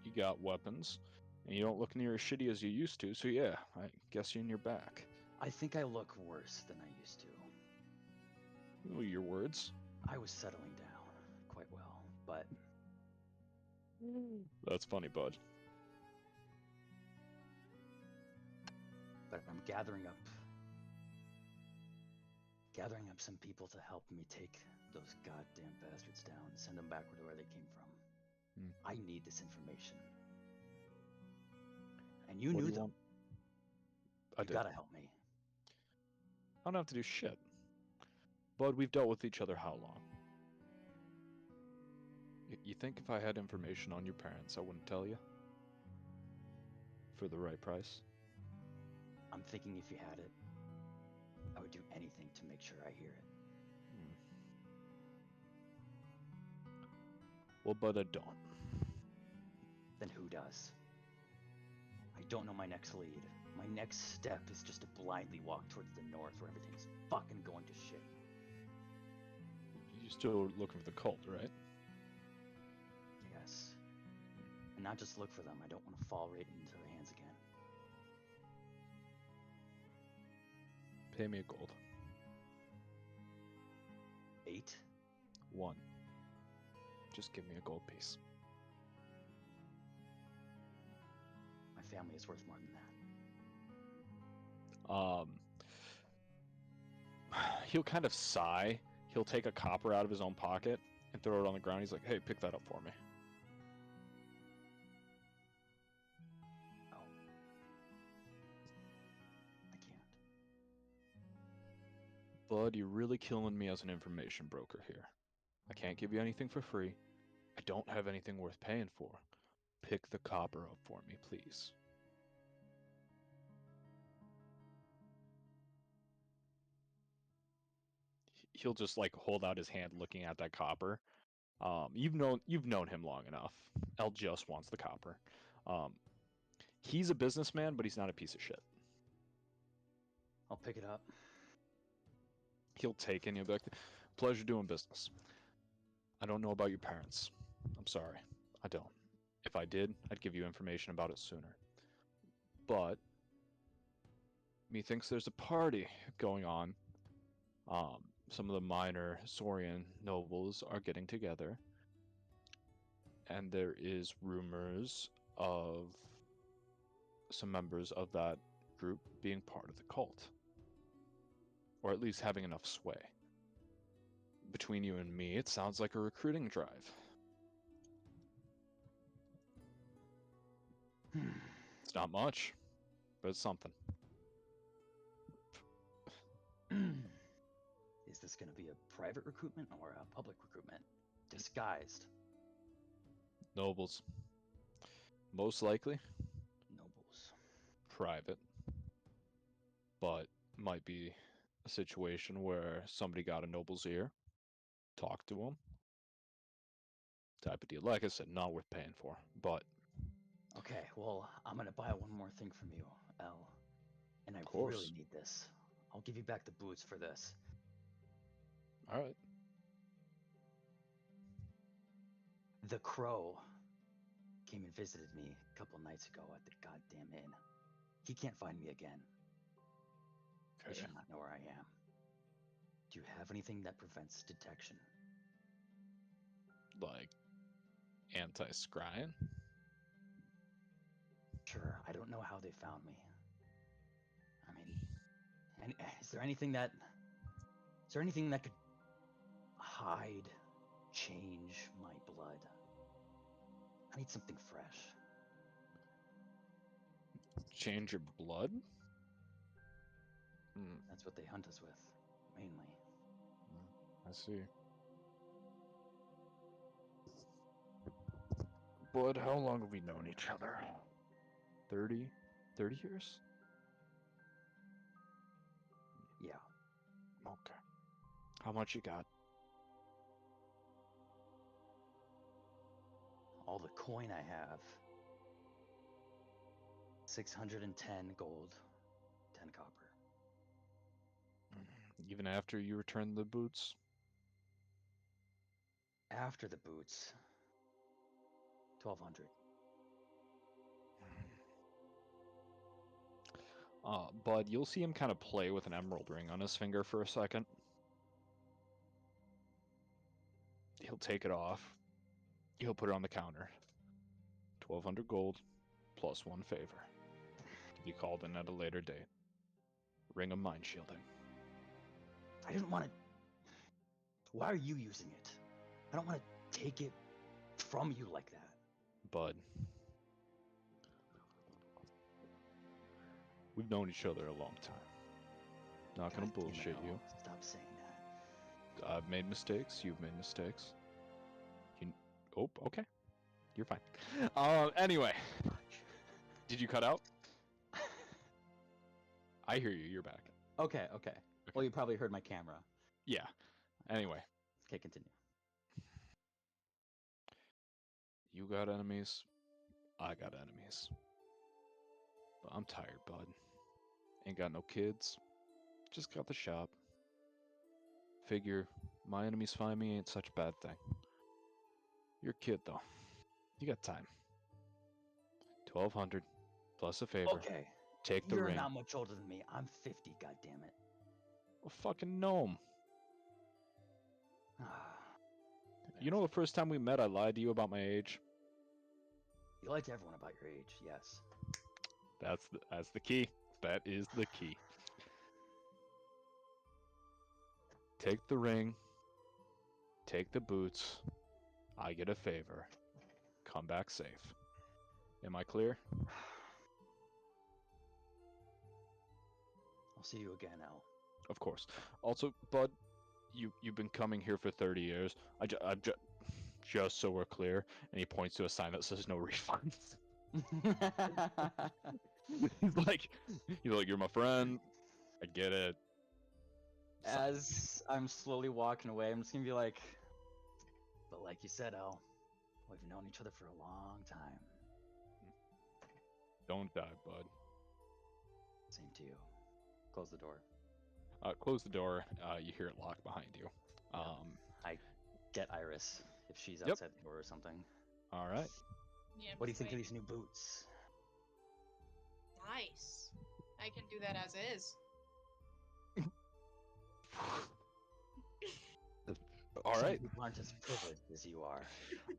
you got weapons, and you don't look near as shitty as you used to, so yeah, I guess you're in your back. I think I look worse than I used to. Oh, your words. I was settling down quite well, but That's funny, Bud. I'm gathering up some people to help me take those goddamn bastards down and send them back to where they came from. I need this information. And you knew them. You gotta help me. I don't have to do shit. Bud, we've dealt with each other how long? You think if I had information on your parents, I wouldn't tell you? For the right price? I'm thinking if you had it, I would do anything to make sure I hear it. Well, but I don't. Then who does? I don't know my next lead. My next step is just to blindly walk towards the north where everything's fucking going to shit. You're still looking for the cult, right? Yes. And not just look for them, I don't want to fall right into their hands again. Pay me a gold. 8? 1. Just give me a gold piece. My family is worth more than that. He'll kind of sigh. He'll take a copper out of his own pocket and throw it on the ground. He's like, hey, pick that up for me. Oh. I can't. Bud, you're really killing me as an information broker here. I can't give you anything for free. I don't have anything worth paying for. Pick the copper up for me, please. He'll just like hold out his hand looking at that copper. You've known him long enough. El just wants the copper. He's a businessman, but he's not a piece of shit. I'll pick it up. He'll take it and he'll be like, pleasure doing business. I don't know about your parents. I'm sorry. I don't. If I did, I'd give you information about it sooner. but methinks there's a party going on. Some of the minor Saurian nobles are getting together, and there is rumors of some members of that group being part of the cult, or at least having enough sway. Between you and me, it sounds like a recruiting drive. It's not much, but it's something. Is this going to be a private recruitment or a public recruitment? Disguised. Nobles. Most likely Nobles. private, but might be a situation where somebody got a noble's ear, talked to him. Type of deal. Like I said, not worth paying for, but Okay, well, I'm going to buy one more thing from you, El. And I course. really need this. I'll give you back the boots for this. all right. The Crow came and visited me a couple nights ago at the goddamn inn. He can't find me again. He Okay. should not know where I am. Do you have anything that prevents detection? Like anti-scrying? Sure, I don't know how they found me. I mean, is there anything that could hide, change my blood? I need something fresh. Change your blood? Hmm, That's what they hunt us with, mainly. I see. Bud, how long have we known each other? 30 years? Yeah. Okay. How much you got? All the coin I have. 610 gold, 10 copper. Even after you return the boots? After the boots, 1200. Bud, you'll see him kind of play with an emerald ring on his finger for a second. He'll take it off. He'll put it on the counter. 1200 gold plus 1 favor. To be called in at a later date. Ring of mind shielding. I didn't want to. Why are you using it? I don't want to take it from you like that. Bud. We've known each other a long time. Not gonna God damn it, bullshit you. Al. Stop saying that. I've made mistakes. You've made mistakes. Oh, okay. You're fine. Anyway. Did you cut out? I hear you. You're back. Okay. Well, you probably heard my camera. Yeah. Anyway. Okay, continue. You got enemies. I got enemies. But I'm tired, bud. Ain't got no kids. Just got the shop. Figure my enemies find me ain't such a bad thing. You're a kid, though. You got time. 1200 plus a favor. Okay. Take the You're ring. not much older than me. I'm 50, goddammit. A fucking gnome. You know the first time we met I lied to you about my age? You lie to everyone about your age, yes. That's the key. That is the key. Take the ring. Take the boots. I get a favor. Come back safe. Am I clear? I'll see you again, Al. Of course. Also, Bud, you've been coming here for 30 years. Just so we're clear, and he points to a sign that says no refunds. he's like, you're my friend. I get it. As I'm slowly walking away, I'm just gonna be like, but like you said, Al, we've known each other for a long time. Don't die, Bud. Same to you. Close the door. Close the door. You hear it lock behind you. I get Iris if she's Yep. outside the door or something. All right. Yeah, What do you think of wait. these new boots? Nice. I can do that as is. All right. You aren't as privileged as you are.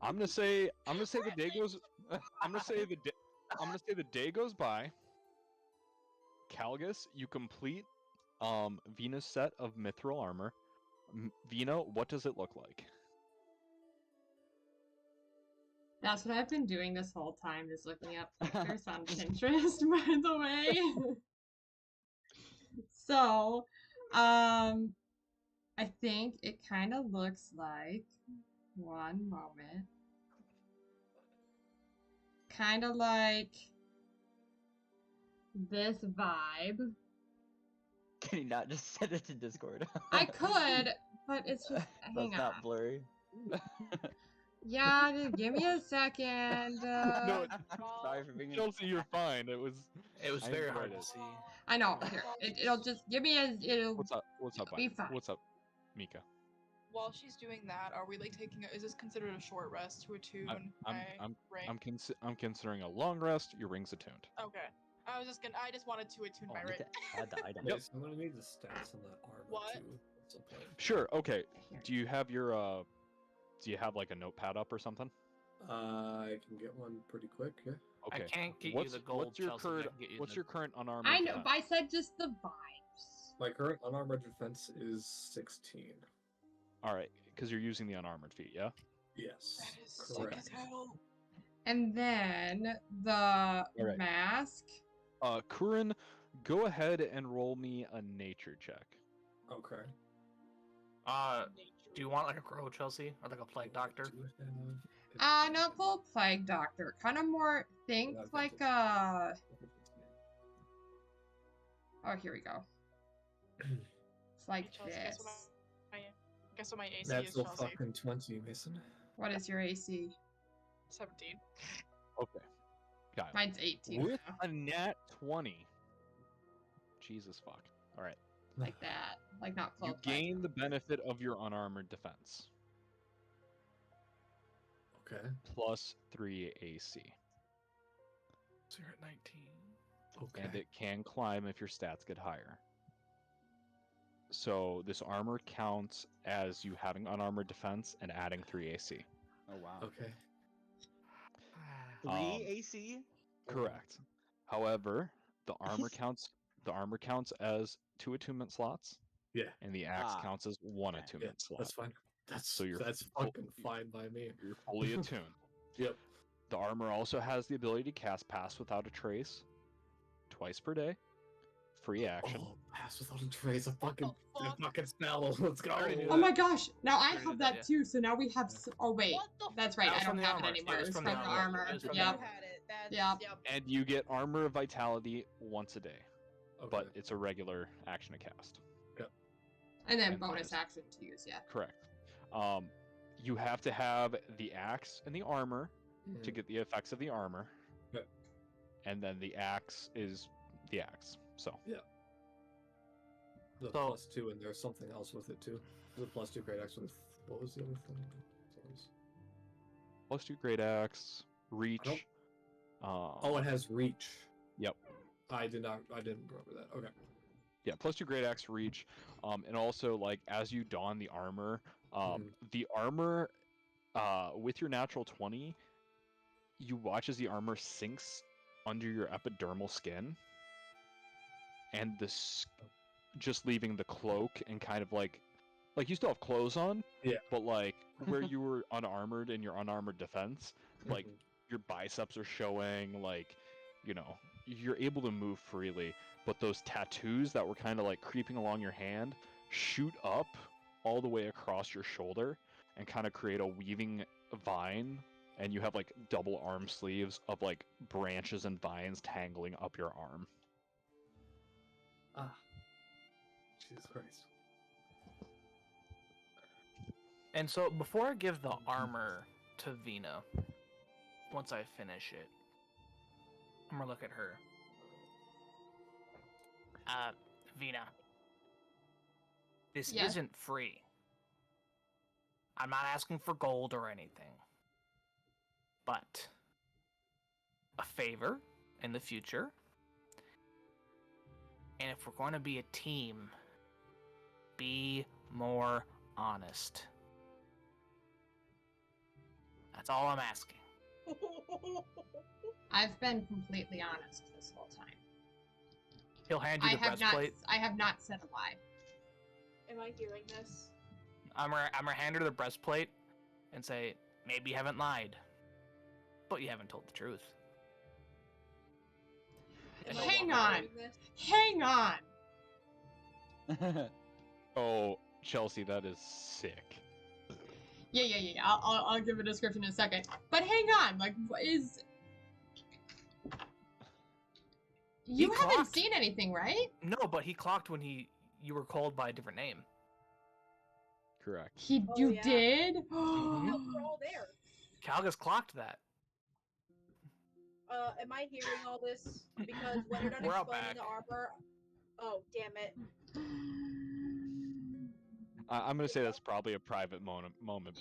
I'm gonna say the day goes. I'm gonna say the day goes by. Calgus, you complete Vina's set of mithril armor. Vina, what does it look like? That's what I've been doing this whole time, is looking up pictures on Pinterest, by the way. So, I think it kind of looks like, one moment, kind of like this vibe. Can you not just send it to Discord? I could, but it's just, That's hang on. not blurry. Yeah, just give me a second. No, Sorry for being. Chelsea, you're fine. It was I very enjoyed hard it. to see. I know. Here, it'll just give me a. It'll. What's up? What's up, Be Vine? fine. What's up, Mika? While she's doing that, are we like taking a, is this considered a short rest to attune my ring? I'm considering a long rest. Your ring's attuned. Okay. I just wanted to attune Oh, my I ring. need to add the item. Wait, so I'm gonna need the stats on that armor What? too. At some point. Sure. Okay. Here. Do you have your Do you have like a notepad up or something? I can get one pretty quick. Yeah. Okay. I can't get what's, you the gold. What's your Chelsea, but I current can get you What's the- your current unarmored? I know. defense? But I said just the vibes. My current unarmored defense is 16. All right, because you're using the unarmored feat, yeah. Yes. That is sick Correct. as hell. And then the Alright. mask. Kurin, go ahead and roll me a nature check. Okay. Do you want like a crow, Chelsea, or like a plague doctor? No full plague doctor. Kind of more. Think That's like it. Oh, here we go. It's like Chelsea, this. Guess what my AC That's is, so Chelsea? fucking 20, Mason. What is your AC? 17. Okay. Got it. Mine's 18. With now. a nat 20. Jesus fuck. All right. Like that. Like not full You plague. gain the benefit of your unarmored defense. Okay. Plus 3 AC. So you're at 19. Okay. And it can climb if your stats get higher. So this armor counts as you having unarmored defense and adding 3 AC. Oh wow. Okay. 3 Um, AC? Correct. However, the armor counts as 2 attunement slots, Yeah. and the axe Ah, counts as 1 okay. attunement slot. That's fine. That's So you're that's full- fucking fine by me. You're fully attuned. Yep. The armor also has the ability to cast Pass Without a Trace twice per day. Free action. Oh, pass without a trace. A fucking, the fuck? fucking spell. Let's go. already knew Oh that. my gosh! Now I Already have did that that, too. So now we have. Oh wait, What the that's right. That was I from don't the have it armor. anymore. It was It's from from the the armor. armor. It was from the Yep. armor. You had it. That's, Yep. yep. And you get Armor of Vitality once a day, Okay. but it's a regular action to cast. And then And bonus bonus. action to use. Yeah. Correct. You have to have the axe and the armor to Mhm. get the effects of the armor. Yep. And then the axe is the axe. So The So- +2, and there's something else with it too. The +2 great axe with what was the other thing? +2 great axe, reach. Oh, it has reach. Yep. I didn't remember that. Okay. Yeah, +2 great axe reach. And also like as you don the armor, the armor with your natural 20, you watch as the armor sinks under your epidermal skin, and just leaving the cloak and kind of like you still have clothes on, Yeah. but like where you were unarmored in your unarmored defense, like Mhm. your biceps are showing, like, you know, you're able to move freely, but those tattoos that were kind of like creeping along your hand shoot up all the way across your shoulder and kind of create a weaving vine, and you have like double arm sleeves of like branches and vines tangling up your arm. Ah. Jesus Christ. And so before I give the armor to Vina, once I finish it, I'm gonna look at her. Vina, this Yeah? isn't free. I'm not asking for gold or anything. But a favor in the future, And if we're going to be a team, be more honest. That's all I'm asking. I've been completely honest this whole time. He'll hand you the breastplate. I have not said a lie. Am I hearing this? I'm gonna hand her the breastplate and say, maybe you haven't lied, but you haven't told the truth. Am I Hang not on. hearing this? Hang on. Oh, Chelsea, that is sick. Yeah. I'll give a description in a second. But hang on, like, what is? You haven't clocked. seen anything, right? No, but he clocked when you were called by a different name. Correct. You yeah. did? No, we're all there. Calgus clocked that. Am I hearing all this? Because when you're done We're out explaining back. the armor, oh damn it! I'm gonna say that's probably a private moment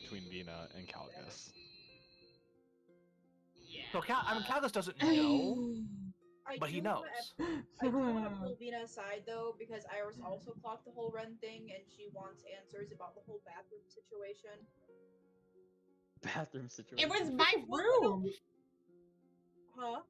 between Vina and Calgus. So Calgus doesn't know, but he knows. I do want to pull Vina aside though, because Iris also clocked the whole Ren thing, and she wants answers about the whole bathroom situation. Bathroom situation. It was my room. Huh?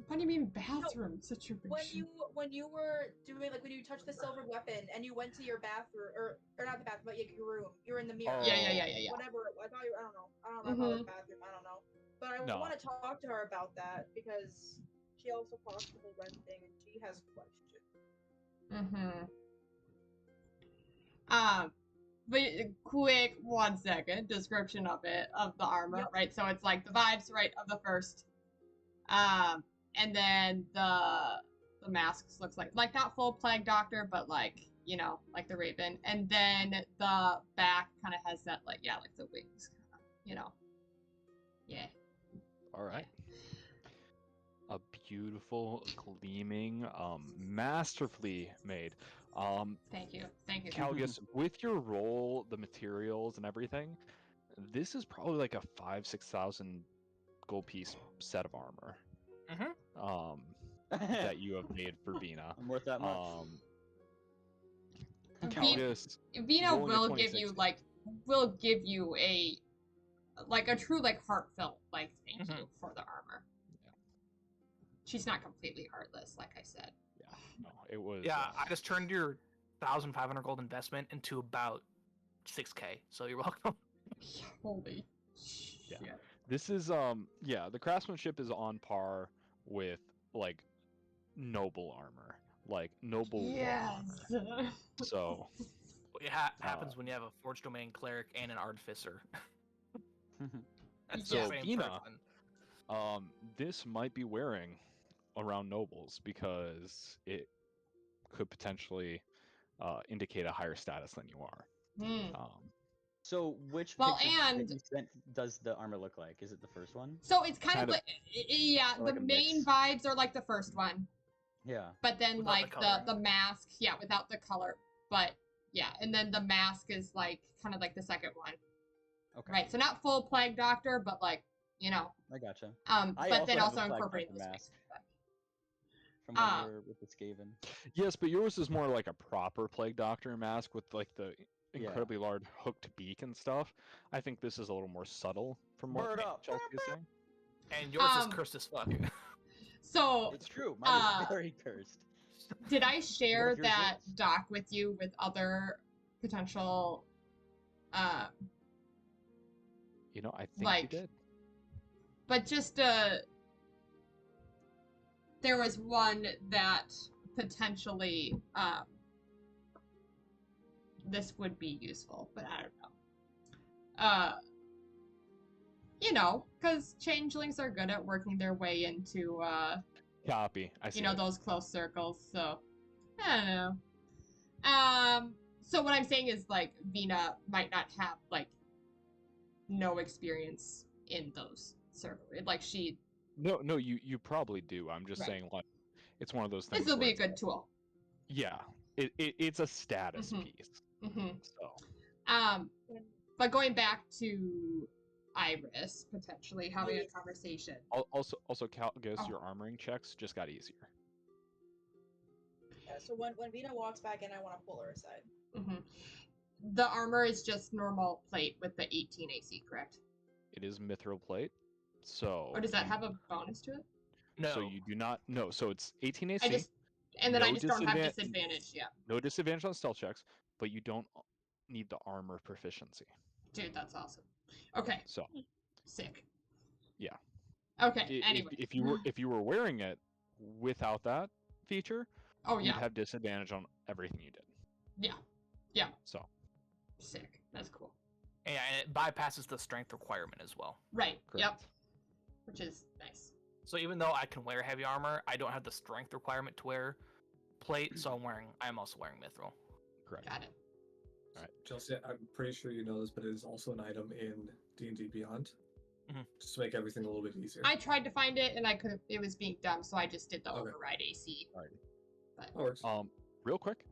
What do you mean bathroom situation? When you were doing when you touched the silver weapon and you went to your bathroom or not the bathroom, but your room, you were in the mirror. Oh. Yeah. Whatever. I thought I don't know. I don't know about the bathroom. I don't know. But I want to talk to her about that because she also clocked the whole Ren thing and she has questions. But quick 1 second description of it, of the armor, Yep. right? So it's like the vibes, right, of the first. And then the masks looks like not full Plague Doctor, but like the Raven. And then the back kind of has that like the wings, Yeah. All right. A beautiful, gleaming, masterfully made. Thank you. Calgus, with your roll, the materials and everything, this is probably like a 5,000-6,000 gold piece set of armor. That you have made for Vina. I'm worth that much. Calgus, Vina rolling a will give you 2060. a true heartfelt thank you for the armor. Yeah. She's not completely heartless, like I said. Yeah, no, it was. Yeah, I just turned your 1,500 gold investment into about 6K. So you're welcome. Holy Yeah. shit. This is the craftsmanship is on par with noble armor, noble armor. So It happens when you have a Forge Domain cleric and an artificer. That's So, the same Vina, person. this might be wearing around nobles because it could potentially indicate a higher status than you are. So which Well, picture that and- you sent does the armor look like? Is it the first one? So it's kind Kind of of- like, Or like the a main mix. vibes are like the first one, Yeah. but then Without the coloring. the mask, without the color, but and then the mask is kind of like the second one, Okay. right? So not full Plague Doctor, but I gotcha. but I then also also have a Plague incorporating Doctor the mask. space. But- From when we were with the Skaven. Yes, but yours is more like a proper Plague Doctor mask with the incredibly large hooked beak and stuff. I think this is a little more subtle from what Bird up. Chelsea is saying. And yours is Um, cursed as fuck. So It's true. Mine is uh, very cursed. did I share What if yours that is? doc with you with other potential I think you did. but just there was one that potentially this would be useful, but I don't know. Because changelings are good at working their way into Copy. I see. those close circles, so I don't know. So what I'm saying is Vina might not have no experience in those circles. She No, you probably do. I'm just Right. saying it's one of those things. this will where be a it's good tool. Yeah, it's a status Mhm. piece. hmm So But going back to Iris potentially having a conversation. also Calgus, Oh. your armoring checks just got easier. So when Vina walks back in, I want to pull her aside. Mm-hmm. The armor is just normal plate with the 18 AC, correct? It is mithril plate, so. Or does that have a bonus to it? No. So you do not. No, so it's 18 AC. I just don't have disadvan- disadvantage. Yeah, No disadvantage on stealth checks, but you don't need the armor proficiency. dude, that's awesome. Okay, So sick. Yeah. Okay. Anyway, if you were wearing it without that feature, oh you'd yeah, have disadvantage on everything you did. yeah, So sick. That's cool. Yeah, and it bypasses the strength requirement as well. Right. correct. Yep. Which is nice. So even though I can wear heavy armor, I don't have the strength requirement to wear plate, so I'm also wearing mithril. Correct. Got it. Chelsea, I'm pretty sure you know this, but it is also an item in D&D Beyond. Mhm. Just to make everything a little bit easier. I tried to find it and I couldn't. It was being dumb, so I just did the Okay. override AC. Alrighty. But That works. Real quick,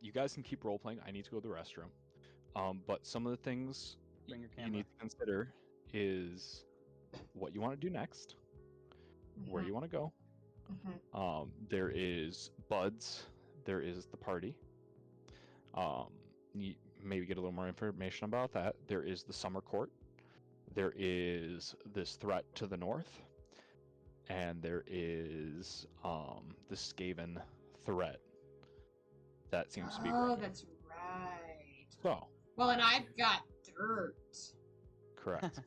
you guys can keep role playing. I need to go to the restroom. But some of the things Bring your you camera. need to consider is what you want to do next, where you want to go. Mhm. There is buds. There is the party. You maybe get a little more information about that. There is the summer court. There is this threat to the north, and there is the Skaven threat that seems to be Oh, growing. that's right. So Well, and I've got dirt. correct.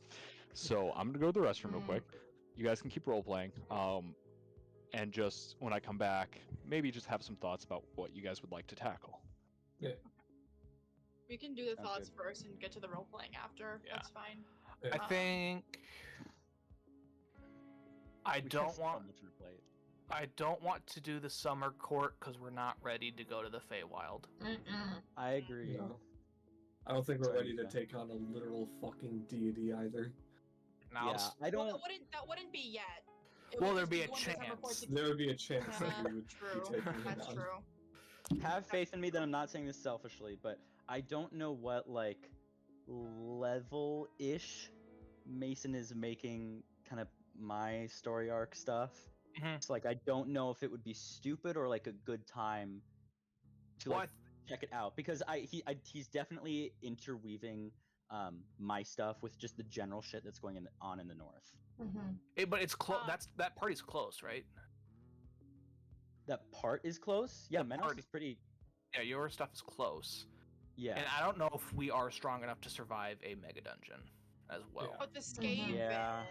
So I'm gonna go to the restroom real quick. You guys can keep role playing. And just when I come back, maybe just have some thoughts about what you guys would like to tackle. We can do the Sounds thoughts good. first and get to the role playing after. Yeah. That's fine. Yeah. I think I We don't have so want much on our plate. I don't want to do the summer court because we're not ready to go to the Feywild. Mm-mm. I agree. No. I don't think we're Sorry, ready to Mika. take on a literal fucking deity either. Now, Yeah, I Well, don't. that wouldn't be yet. It Well, would there'd just be a when the summer chance. court's There would be a chance that Yeah, we would true. be taking him That's on. true. Have faith in me that I'm not saying this selfishly, but I don't know what like level-ish Mason is making kind of my story arc stuff. Mhm. It's like I don't know if it would be stupid or like a good time to Well, like check it out because he's definitely interweaving my stuff with just the general shit that's going on in the north. Mhm. but it's close. Uh, That party's close, right? That part is close. Yeah, The Menos party- is pretty. Yeah, your stuff is close. Yeah. And I don't know if we are strong enough to survive a mega dungeon as well. But the Skaven. Yeah.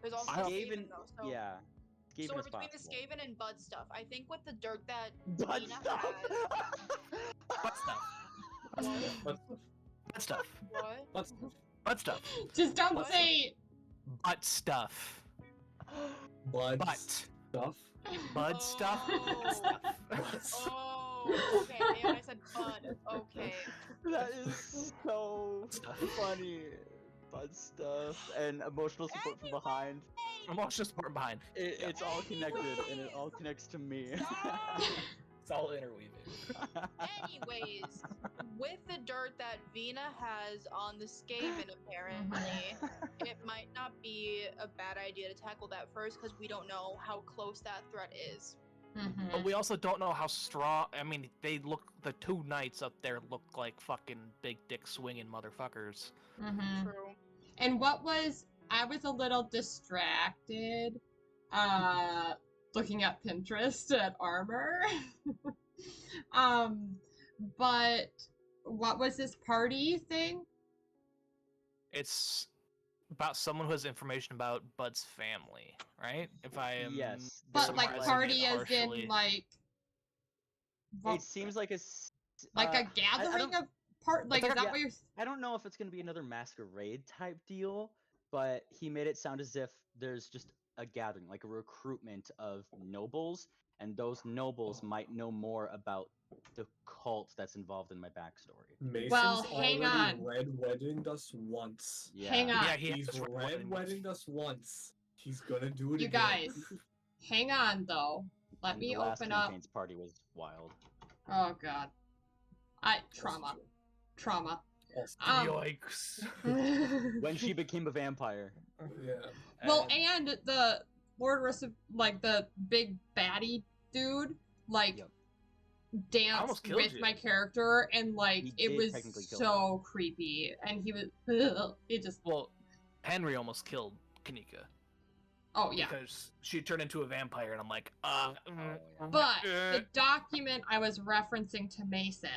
There's also I the don't- Skaven though. So, Yeah. Skaven so we're is between possible. the Skaven and Bud stuff. I think with the dirt that Bud Nina stuff. has. Butt stuff. What? Butt stuff. What? Let's Butt stuff. Just don't What? say Butt stuff. blood Butt. stuff. Bud stuff. Oh. Butt stuff. Oh, okay. Maybe I said Bud. Okay. That is so Stuff. funny. Bud stuff and emotional support from behind. Emotional support behind. It's all connected and it all connects to me. Stop. It's all interweaving. Anyways, with the dirt that Vina has on the Skaven, apparently, it might not be a bad idea to tackle that first because we don't know how close that threat is. But we also don't know how strong. I mean, the two knights up there look like fucking big dick swinging motherfuckers. Mhm. True. And I was a little distracted, looking at Pinterest at armor. But what was this party thing? It's about someone who has information about Bud's family, right? If I am. Yes. But like summarizing party it as partially. in like. It seems like like a a gathering of part. Like, is think- that yeah. what you're? I don't know if it's gonna be another masquerade type deal, but he made it sound as if there's just a gathering, like a recruitment of nobles, and those nobles might know more about the cult that's involved in my backstory. Mason's Well, hang already on. red wedding us once. Yeah. Hang on. Yeah, he He's has red wedding us once. He's gonna do it You again. guys, hang on though. Let me the last open up. campaign's party was wild. Oh god. Trauma. Trauma. Also, Yikes. When she became a vampire. yeah. Well, and the Lord like the big baddie dude, like Yep. dance almost killed with you. my character, and like He it did was technically kill so creepy, and he was it just Well, Henry almost killed Kanika oh yeah. because she turned into a vampire, and I'm like, But the document I was referencing to Mason,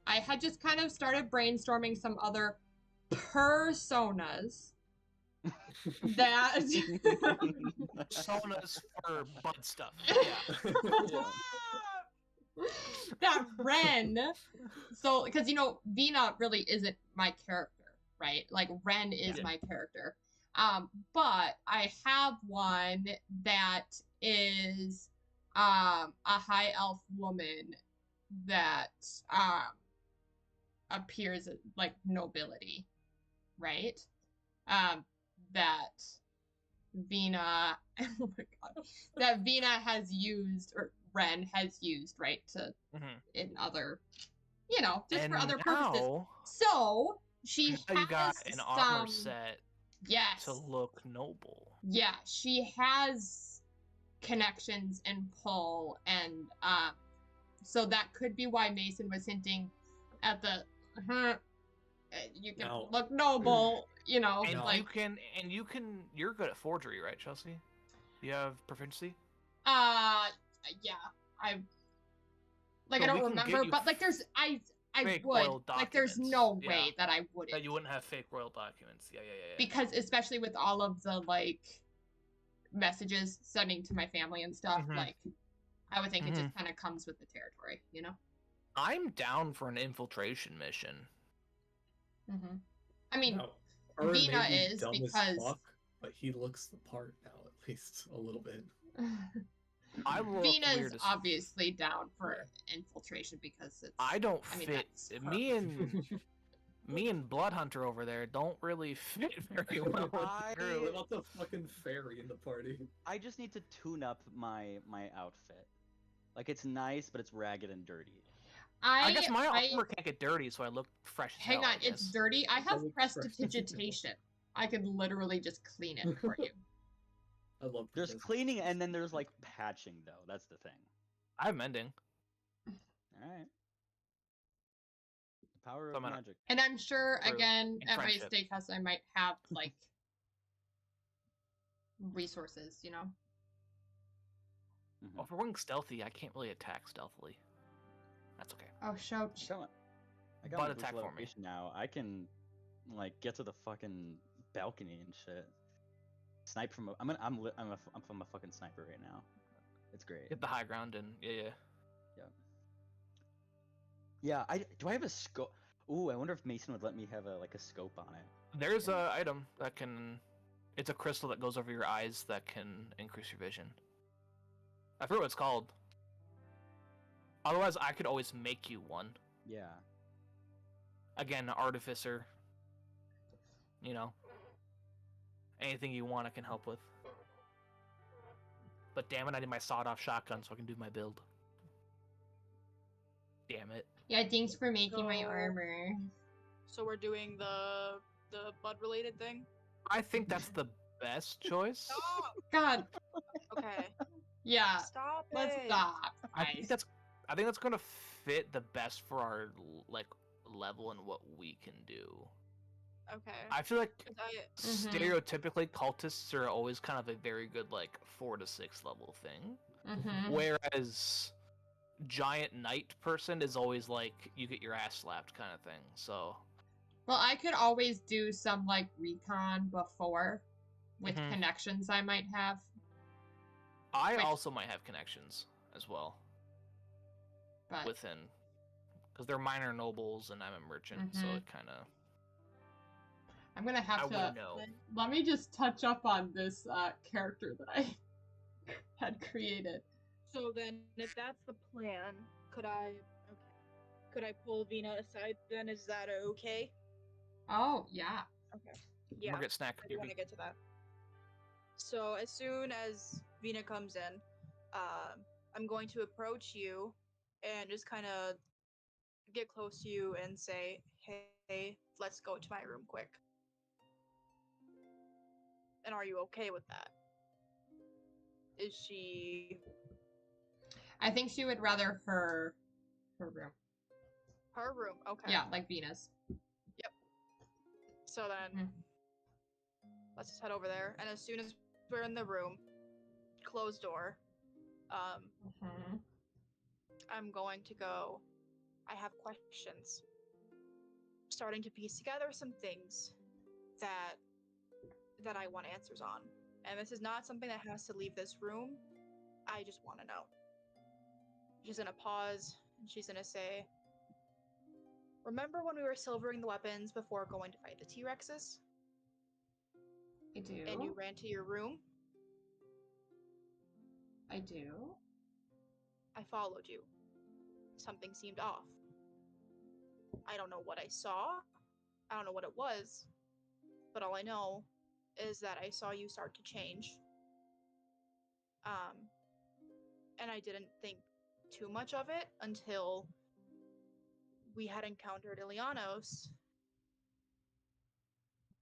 I had just kind of started brainstorming some other personas that personas for bud stuff. Yeah. that Ren. So, because Vina really isn't my character, right? Like Ren is Yeah. my character. But I have one that is a high elf woman that appears like nobility, right? That Vina, oh my god, that Vina has used, or Ren has used, right, to in other, just for other purposes. Now, So she now you got has an armor some, set yes, to look noble. yeah, she has connections and pull, and so that could be why Mason was hinting at the you can No. look noble, And like you're good at forgery, right, Chelsea? You have proficiency? yeah, I like So I don't we can get remember, you but like there's I fake would royal like there's no documents, way yeah. that I wouldn't, That you wouldn't have fake royal documents. Yeah. because especially with all of the like messages sending to my family and stuff, Mhm. like I would think it just kind of comes with the territory, I'm down for an infiltration mission. Mm-hmm. I mean, No. Or Vina maybe is dumb as because fuck, but he looks the part now, at least a little bit. I look Vina's weird as obviously down for infiltration because it's. I don't I mean, fit. that's her. Me and Bloodhunter over there don't really fit very well. with I- the group. What about the fucking fairy in the party? I just need to tune up my outfit. Like it's nice, but it's ragged and dirty. I guess my armor can't get dirty, so I look fresh as Hang hell, on, I it's guess. dirty. I have Double prestidigitation. I could literally just clean it for you. I love There's this. cleaning and then there's like patching though. That's the thing. I have mending. All right. The power So of I'm gonna- magic. And I'm sure, True. again, And at my friendship. steakhouse, I might have like resources, Well, if we're going stealthy, I can't really attack stealthily. That's okay. Oh, shout. I got Butt my attack boost for me. levitation now. I can like get to the fucking balcony and shit. Snipe from a, I'm from a fucking sniper right now. It's great. Get the high ground and yeah. Yeah, do I have a scope? Ooh, I wonder if Mason would let me have a scope on it. There's a item that can. It's a crystal that goes over your eyes that can increase your vision. I forget what it's called. Otherwise, I could always make you one. Yeah. Again, artificer. Anything you want, I can help with. But damn it, I need my sawed-off shotgun so I can do my build. Damn it. Yeah, thanks for making my So- armor. So we're doing the blood related thing. I think that's the best choice. Stop. God, Okay. yeah, Stop it. let's stop. I guys. think that's gonna fit the best for our level and what we can do. Okay. I feel like 'Cause I- stereotypically cultists are always kind of a very good 4 to 6 level thing, Mhm. whereas giant knight person is always you get your ass slapped kind of thing. So Well, I could always do some recon before with Mhm. connections I might have. I Which- also might have connections as well But within, because they're minor nobles and I'm a merchant, so Mhm. it kind of I'm gonna I have would to. know. Let me just touch up on this character that I had created. So then, if that's the plan, could I pull Vina aside? Then is that okay? Oh yeah. Okay. Yeah. Margaret snack. I do want to get to that. So as soon as Vina comes in, I'm going to approach you and just kind of get close to you and say, "Hey, let's go to my room quick." And are you okay with that? Is she? I think she would rather her her room. Her room. Okay. Yeah, like Venus. So then, let's just head over there. And as soon as we're in the room, closed door, I'm going to go. I have questions. Starting to piece together some things that I want answers on. And this is not something that has to leave this room. I just want to know. She's gonna pause, and she's gonna say, remember when we were silvering the weapons before going to fight the T-Rexes? I do. And you ran to your room? I do. I followed you. Something seemed off. I don't know what I saw. I don't know what it was. But all I know is that I saw you start to change. And I didn't think too much of it until we had encountered Ilianos,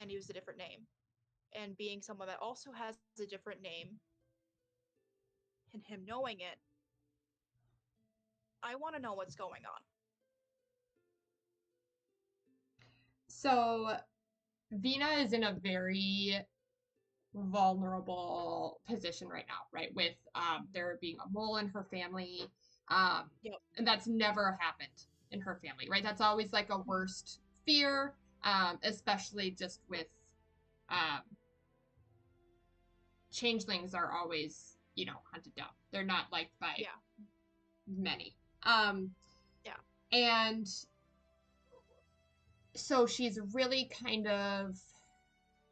and he was a different name. And being someone that also has a different name, and him knowing it, I want to know what's going on. So, Vina is in a very vulnerable position right now, right? With there being a mole in her family, and that's never happened in her family, right? That's always like a worst fear, especially just with changelings are always, hunted down. They're not liked by many. And so she's really kind of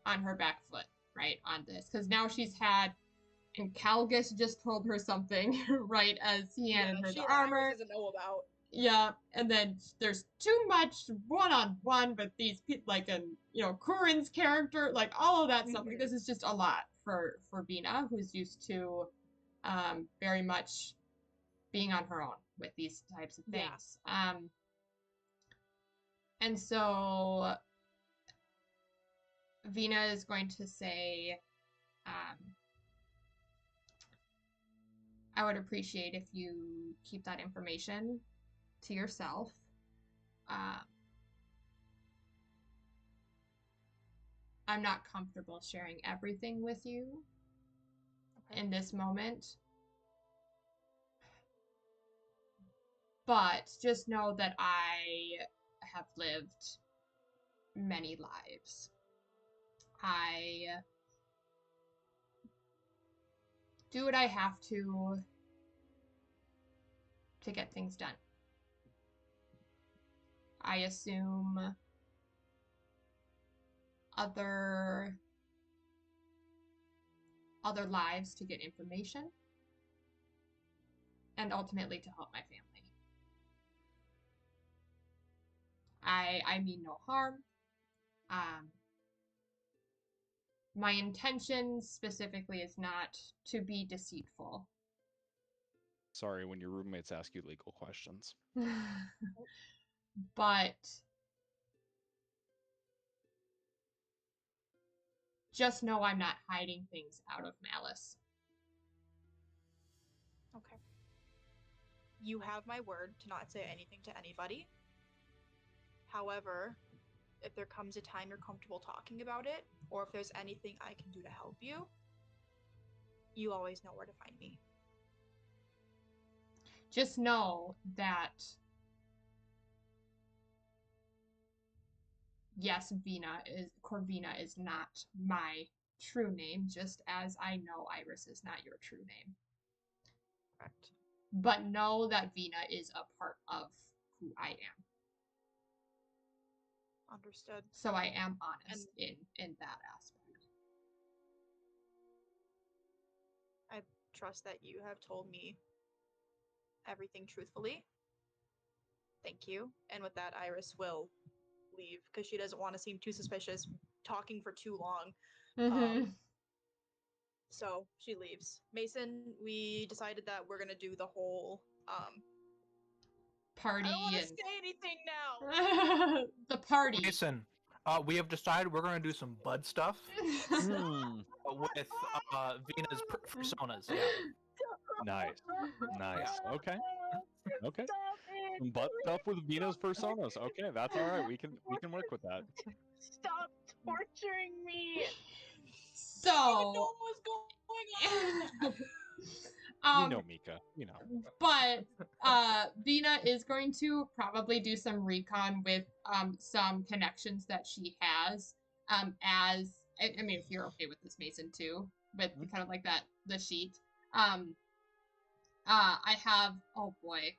on her back foot, right, on this, because now she's had, and Calgus just told her something, right, as he handed her the armor. Doesn't know about. Yeah, and then there's too much one-on-one with these people, like, and Kurin's character, like all of that stuff. Like, this is just a lot for Vina, who's used to very much being on her own with these types of things. And so Vina is going to say, I would appreciate if you keep that information to yourself. I'm not comfortable sharing everything with you in this moment. But just know that I have lived many lives. I do what I have to get things done. I assume other lives to get information and ultimately to help my family. I mean no harm. My intention specifically is not to be deceitful. Sorry when your roommates ask you legal questions. But just know I'm not hiding things out of malice. Okay. You have my word to not say anything to anybody. However, if there comes a time you're comfortable talking about it, or if there's anything I can do to help you, you always know where to find me. Just know that, yes, Corvina is not my true name, just as I know Iris is not your true name. Correct. But know that Vina is a part of who I am. Understood. So I am honest in that aspect. I trust that you have told me everything truthfully. Thank you. And with that, Iris will leave because she doesn't want to seem too suspicious talking for too long. So she leaves. Mason, we decided that we're gonna do the whole party. I don't want to say anything now. The party. Mason, we have decided we're gonna do some bud stuff with Vina's personas. Yeah. Nice. Okay. Stop some butt stuff with Venus personas. Okay, that's all right. We can work with that. Stop torturing me. So, I didn't know what was going on. We know Mika. You know. But Vina is going to probably do some recon with some connections that she has. As I mean, if you're okay with this, Mason, too, with kind of like that the sheet. I have, oh boy,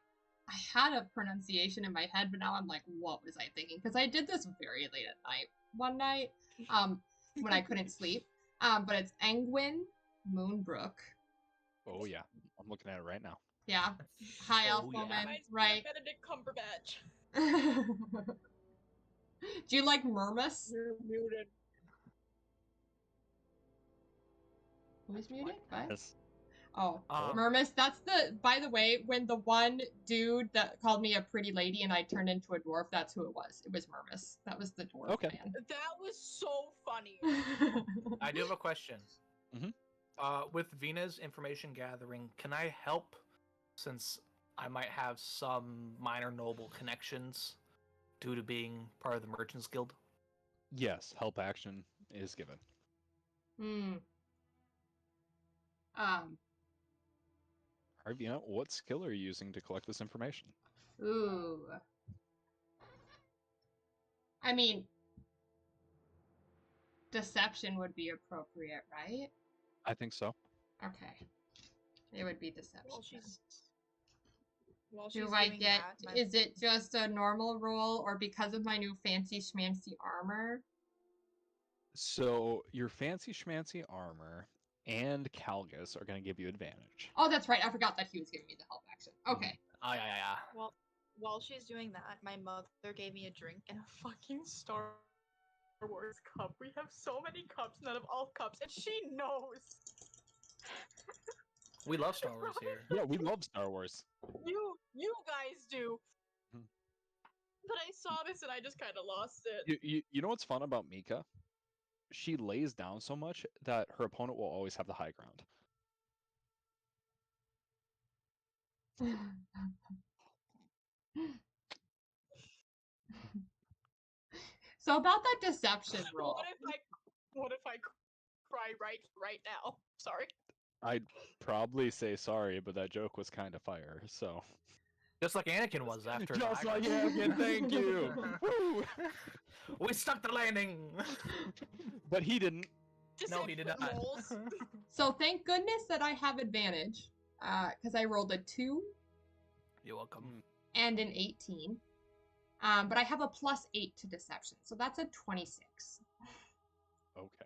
I had a pronunciation in my head, but now I'm like, what was I thinking? Because I did this very late at night one night, when I couldn't sleep. But it's Angwin Moonbrook. Oh yeah, I'm looking at it right now. Yeah, high elf Oh, yeah. woman, Reminds me of right? Benedict Cumberbatch. Do you like Murmus? You're muted. Who's muted? What? Yes. Oh, Um, Murmus. That's the. By the way, when the one dude that called me a pretty lady and I turned into a dwarf, that's who it was. It was Murmus. That was the dwarf Okay. That was so funny. man. I do have a question. Mhm. With Vina's information gathering, can I help since I might have some minor noble connections due to being part of the Merchants Guild? Yes, help action is given. Arvina, what skill are you using to collect this information? Ooh. I mean, deception would be appropriate, right? I think so. Okay. It would be deception. While then. she's Do I doing get, that, is it just a normal roll or because of my new fancy schmancy armor? So your fancy schmancy armor and Calgus are going to give you advantage. Oh, that's right. I forgot that he was giving me the help action. Okay. Yeah. while she's doing that, my mother gave me a drink in a fucking Star Wars cup. We have so many cups, none of all cups, and she knows. We love Star Wars here. Yeah, we love Star Wars. You guys do. Mhm. But I saw this and I just kind of lost it. You know what's fun about Mika? She lays down so much that her opponent will always have the high ground. So about that deception roll. What if I cry right now? Sorry. I'd probably say sorry, but that joke was kind of fire, so. Just like Anakin was after. the Just high like ground. Anakin, thank you! Woo! We stuck the landing! But he didn't. No, he did not. Rolls. So thank goodness that I have advantage. Because I rolled a 2 You're welcome. and an 18. But I have a +8 to deception. So that's a 26. Okay.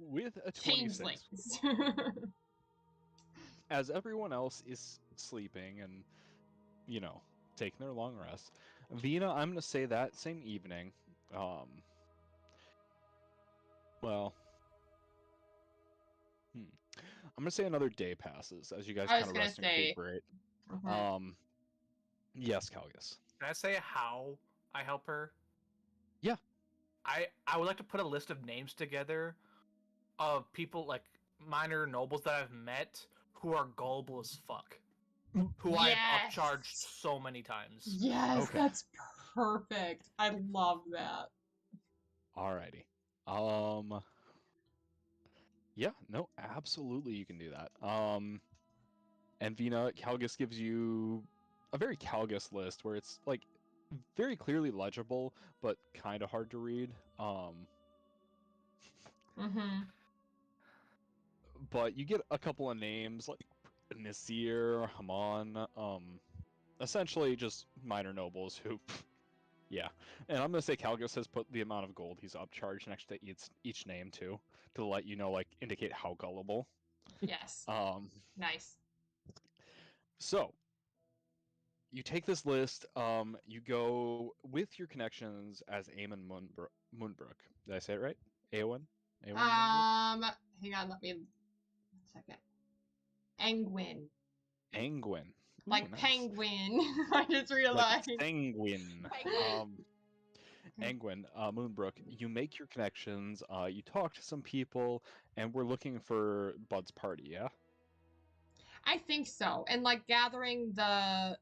With a 26, Changelings. as everyone else is sleeping and, you know, taking their long rest, Vina, I'm going to say that same evening, well, I'm going to say another day passes as you guys I was kind of gonna rest and say- recuperate. Mhm. Yes, Calgus. Can I say how I help her? Yeah. I would like to put a list of names together of people like minor nobles that I've met who are gullible as fuck. Who I've Yes. upcharged so many times. Yes, Okay. that's perfect. I love that. Alrighty. Yeah, no, absolutely you can do that. And Vina, Calgus gives you a very Calgus list where it's like very clearly legible, but kind of hard to read. Mm-hmm. But you get a couple of names like Nasir, Haman, essentially just minor nobles who, yeah. And I'm gonna say Calgus has put the amount of gold he's upcharged next to each name too, to let you know, like, indicate how gullible. Yes. Nice. So you take this list, you go with your connections as Eamon Moonbrook. Did I say it right? Eowyn? Eowyn Moonbrook? Hang on, let me 1 second. Angwin. Angwin. Ooh, Like nice. penguin. I just Like realized. Penguin. Angwin, Moonbrook, you make your connections, you talk to some people, and we're looking for Bud's party, yeah? I think so. And like gathering the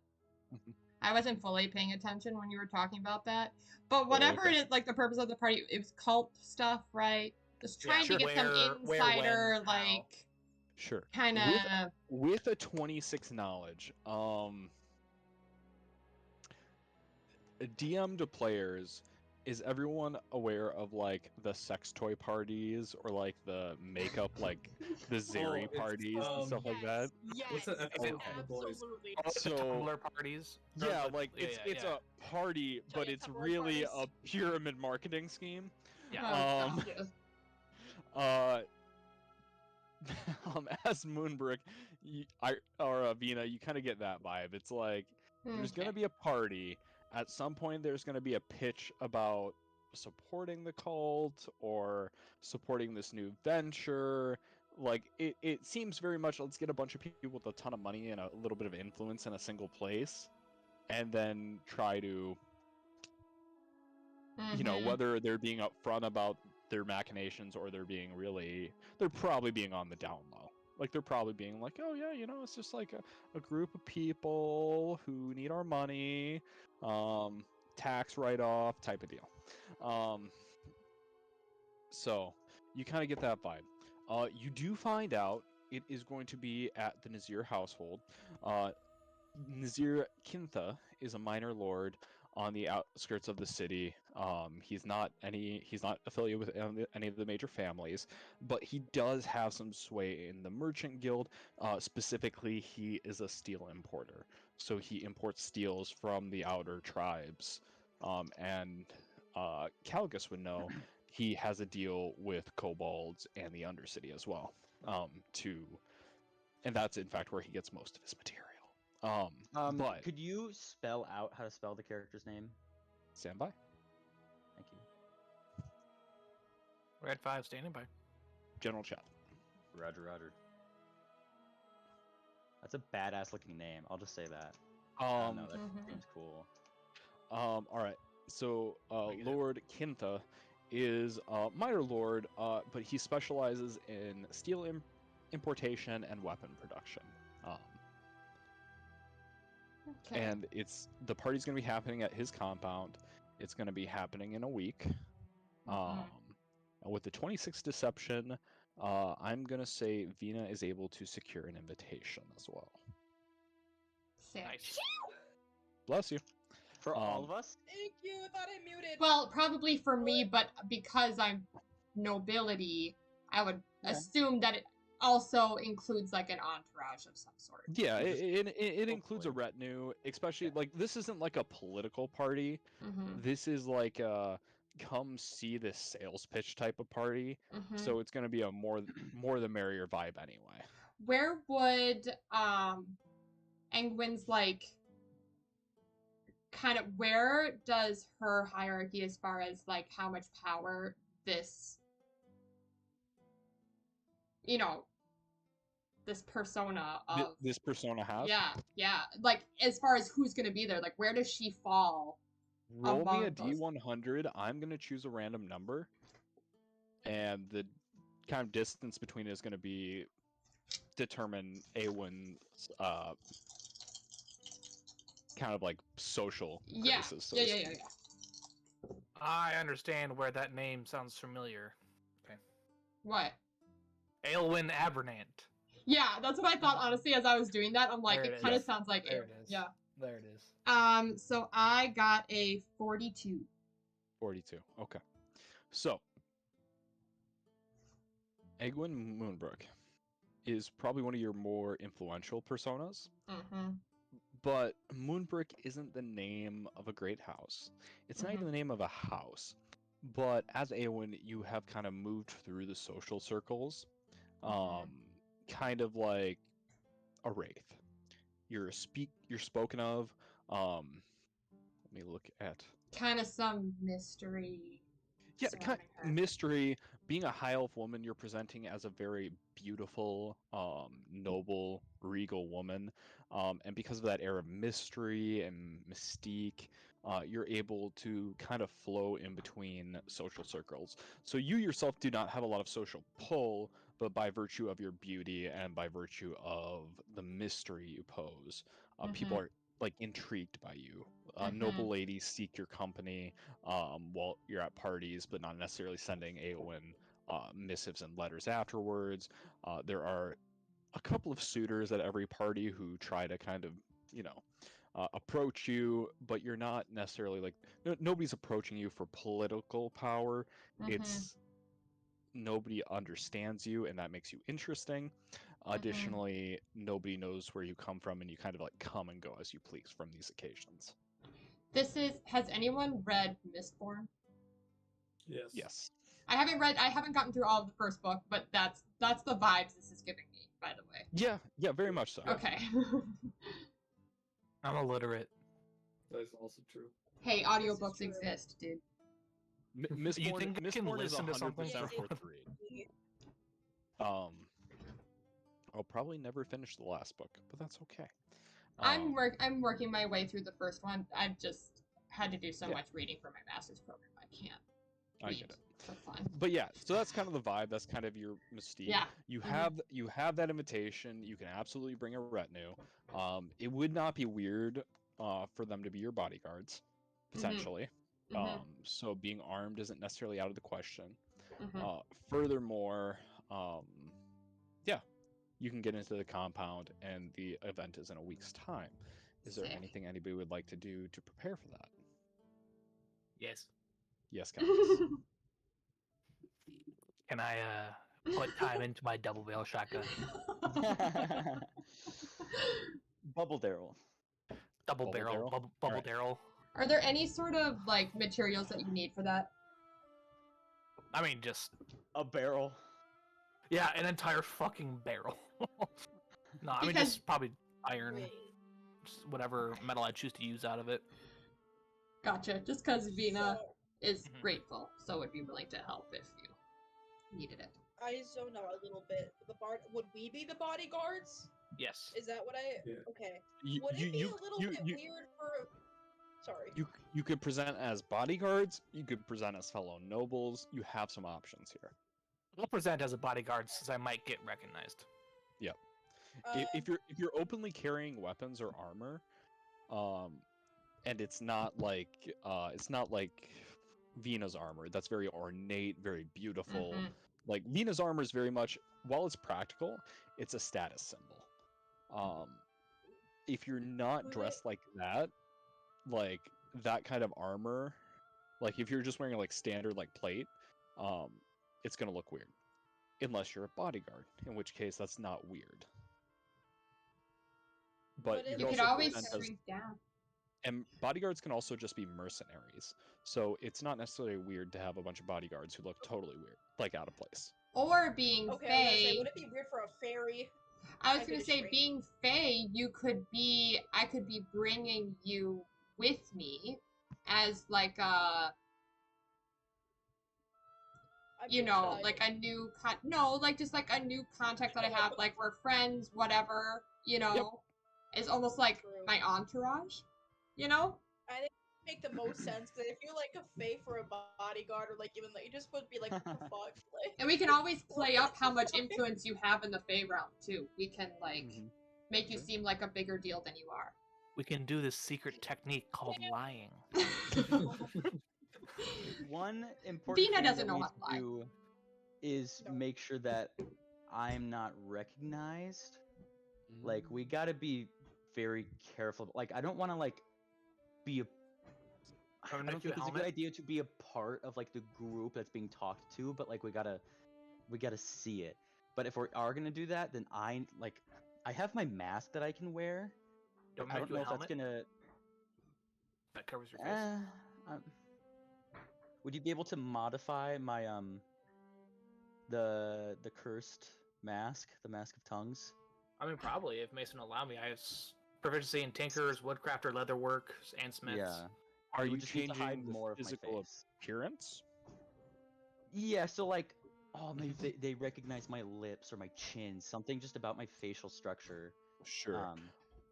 I wasn't fully paying attention when you were talking about that. But whatever it is, like the purpose of the party, it was cult stuff, right? Just trying to get some insider, when, how. like, Sure. kind of. With a 26 knowledge, DM to players, is everyone aware of like the sex toy parties or like the makeup, like the Zeri it's, parties and stuff like that? Yes, What's that episode from The Boys? absolutely. Oh, So- the Tumblr parties. Or Yeah, the- like it's a party, but Giant it's Tumblr really parties. a pyramid marketing scheme. Yeah. Oh, Um, gosh. As Moonbrook, Vina, you kind of get that vibe. It's like there's Okay. gonna be a party. At some point, there's gonna be a pitch about supporting the cult or supporting this new venture. Like it seems very much let's get a bunch of people with a ton of money and a little bit of influence in a single place, and then try to, you know, Mhm. whether they're being upfront about their machinations or they're probably being on the down low. Like they're probably being like, oh yeah, you know, it's just like a group of people who need our money, tax write-off type of deal. So you kind of get that vibe. You do find out it is going to be at the Nazir household. Nazir Kintha is a minor lord on the outskirts of the city. He's not affiliated with any of the major families, but he does have some sway in the merchant guild. Specifically, he is a steel importer, so he imports steels from the outer tribes. And Calgus would know he has a deal with kobolds and the Undercity as well. And that's in fact where he gets most of his material. But Could you spell out how to spell the character's name? stand by. Thank you. Red 5 standing by. General chat. Roger, Roger. That's a badass looking name. I'll just say that. Um, no, that Mhm. seems cool. All right. So, Lord Kintha is a minor lord, but he specializes in steel importation and weapon production. Okay. And the party's going to be happening at his compound. It's going to be happening in a week. With the 26 deception, I'm going to say Vina is able to secure an invitation as well. Sick. Nice. Bless you. For all of us? Thank you. I thought I muted. Well, probably for me, but because I'm nobility, I would assume that it also includes like an entourage of some sort. Yeah, it includes a Hopefully. retinue, especially like this isn't like a political party. Mm-hmm. This is like a come see this sales pitch type of party. Mm-hmm. So it's going to be a more the merrier vibe anyway. Where would Engwyn's like kind of where does her hierarchy as far as like how much power this this persona of This persona has. yeah like as far as who's gonna be there, like where does she fall? Roll me among a those? D100. I'm going to choose a random number. And the kind of distance between it is going to determine Awen's kind of like social graces, so to speak. Yeah. I understand where that name sounds familiar. What? Aelwyn Abernant. Yeah, that's what I thought, honestly, as I was doing that. I'm like, There it it kind of is. sounds like There it. it is. Yeah. There it is. So I got a 42. 42. Okay. So, Egwin Moonbrook is probably one of your more influential personas, Mm-hmm. but Moonbrook isn't the name of a great house. It's not even the name of a house. But as Eowyn, you have kind of moved through the social circles, kind of like a wraith. You're spoken of. Let me look at. Kind of some mystery. Yeah, surrounding her. mystery. Being a high elf woman, you're presenting as a very beautiful, noble, regal woman, and because of that air of mystery and mystique, you're able to kind of flow in between social circles. So you yourself do not have a lot of social pull, but by virtue of your beauty and by virtue of the mystery you pose, people like intrigued by you. Mhm. Noble ladies seek your company while you're at parties, but not necessarily sending Eowyn missives and letters afterwards. There are a couple of suitors at every party who try to kind of, you know, approach you, but you're not necessarily like nobody's approaching you for political power. Mhm. It's nobody understands you, and that makes you interesting. Mhm. Additionally, nobody knows where you come from, and you kind of like come and go as you please from these occasions. Has anyone read Mistborn? Yes. Yes. I haven't gotten through all of the first book, but that's the vibes this is giving me, by the way. Yeah, very much so. Okay. I'm illiterate. That is also true. Hey, audiobooks true. exist, dude. Mistborn, think I can Mistborn is listen to something 100% for- worth the read. I'll probably never finish the last book, but that's okay. I'm working my way through the first one. I've just had to do so Yeah. much reading for my master's program. I can't I read get it. for fun. But yeah, so that's kind of the vibe. That's kind of your mystique. Yeah. You Mhm. have that invitation. You can absolutely bring a retinue. It would not be weird for them to be your bodyguards, potentially. Mhm. So being armed isn't necessarily out of the question. Mhm. Furthermore, yeah, you can get into the compound, and the event is in a week's time. Is there Sick. anything anybody would like to do to prepare for that? Yes. Yes, Countess. Can I put time into my double barrel shotgun? Bubble Daryl. Double Bubble barrel, barrel? bubble Alright. barrel. Are there any sort of like materials that you need for that? I mean, just A barrel. yeah, an entire fucking barrel. No, I mean Because- just probably iron, Wait. just whatever metal I choose to use out of it. Gotcha. Just because Vina So, is Mhm. grateful, so would be willing to help if you needed it. I zone out a little bit. Would we be the bodyguards? Yes. Is that what I? Yeah. Okay. You, Would you, it be you, a little you, bit you, weird for? Sorry. you could present as bodyguards. You could present as fellow nobles. You have some options here. I'll present as a bodyguard since I might get recognized. If you're openly carrying weapons or armor, and it's not like Vina's armor. That's very ornate, very beautiful. Mhm. Like Vina's armor is very much, while it's practical, it's a status symbol. If you're not Would dressed like that kind of armor, like if you're just wearing like standard like plate, it's gonna look weird. Unless you're a bodyguard, in which case that's not weird. But But You It could also always presents shrink down. and bodyguards can also just be mercenaries. So it's not necessarily weird to have a bunch of bodyguards who look totally weird, like out of place. Or being Okay, I was gonna say, Fae. would it be weird for a fairy? I was I gonna could say, shrink. being Fae, I could be bringing you with me as like a, I'm you being know, shy. like a new just like a new contact that I have, like we're friends, whatever, you know. It's almost like True. my entourage, you know? I think it would make the most sense because if you're like a fae for a bodyguard or like even like you just would be like what the fuck like. And we can always play up how much influence you have in the Fae realm too. We can like make you seem like a bigger deal than you are. We can do this secret technique called lying. One important Vina thing doesn't that know we how need to lie. to do is No. make sure that I'm not recognized. Like we gotta be very careful. Like I don't want to like be a. I Wanna don't make you think a it's a good helmet? idea to be a part of like the group that's being talked to, but like we gotta see it. But if we are gonna do that, then I have my mask that I can wear. Don't I make don't you know a if that's helmet gonna. that covers your face. Would you be able to modify my the cursed mask, the mask of tongues? I mean, probably if Mason will allow me. I have proficiency in tinkers, woodcrafter, leatherwork, and smiths. Yeah. Are It would you just need to hide changing the more of my physical face. appearance? Yeah, so like, oh, maybe they recognize my lips or my chin, something just about my facial structure. Sure.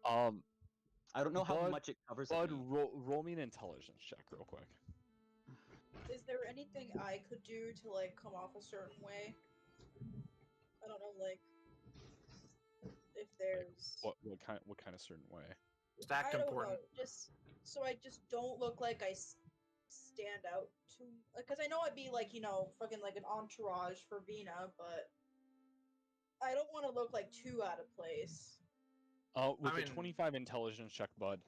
I don't know how Bud- much it covers Bud, of me. roll me an intelligence check real quick. Is there anything I could do to like come off a certain way? I don't know, like if there's What kind of certain way? Stacked I don't important. know, just so I just don't look like I stand out too. Because I know I'd be like, fucking like an entourage for Vina, but I don't want to look like too out of place. With I the mean- 25 intelligence check, Bud,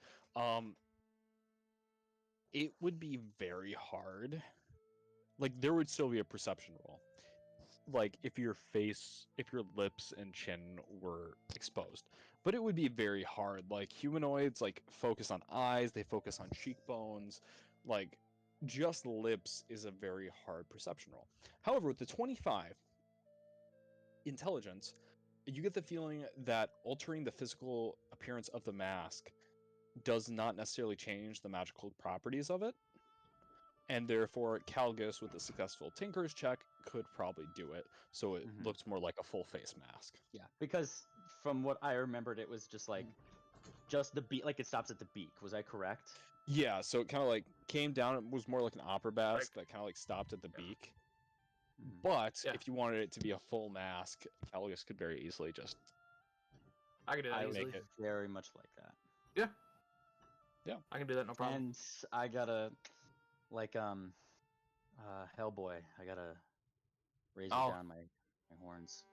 it would be very hard. Like, there would still be a perception roll. Like, if your lips and chin were exposed. But it would be very hard. Like, humanoids, like, focus on eyes, they focus on cheekbones. Like, just lips is a very hard perception roll. However, with the 25 intelligence, you get the feeling that altering the physical appearance of the mask does not necessarily change the magical properties of it. And therefore, Calgus, with a successful Tinker's check, could probably do it, so it looks more like a full face mask. Yeah, because from what I remembered, it was just like, just the beak, like it stops at the beak. Was I correct? Yeah, so it kind of like came down. It was more like an opera mask that kind of like stopped at the beak. But if you wanted it to be a full mask, Calgus could very easily just. I can do that I would easily. very much like that. Yeah. Yeah. I can do that, no problem. And I gotta, like, Hellboy, I gotta raise down my horns.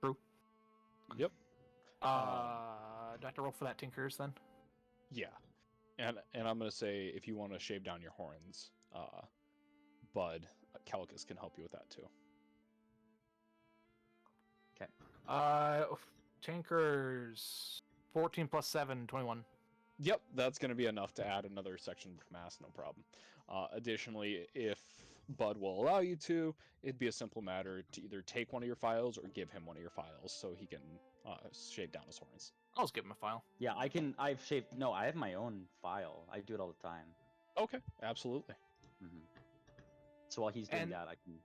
True. Yep. Do I have to roll for that Tinkers then? Yeah, and I'm gonna say if you want to shave down your horns, Bud, Calgus can help you with that too. Okay. Tinkers 14 plus 7, 21. Yep, that's going to be enough to add another section of mask, no problem. Additionally, if Bud will allow you to, it'd be a simple matter to either take one of your files or give him one of your files so he can shave down his horns. I'll just give him a file. Yeah, I have my own file. I do it all the time. Okay, absolutely. So while he's doing that, I can...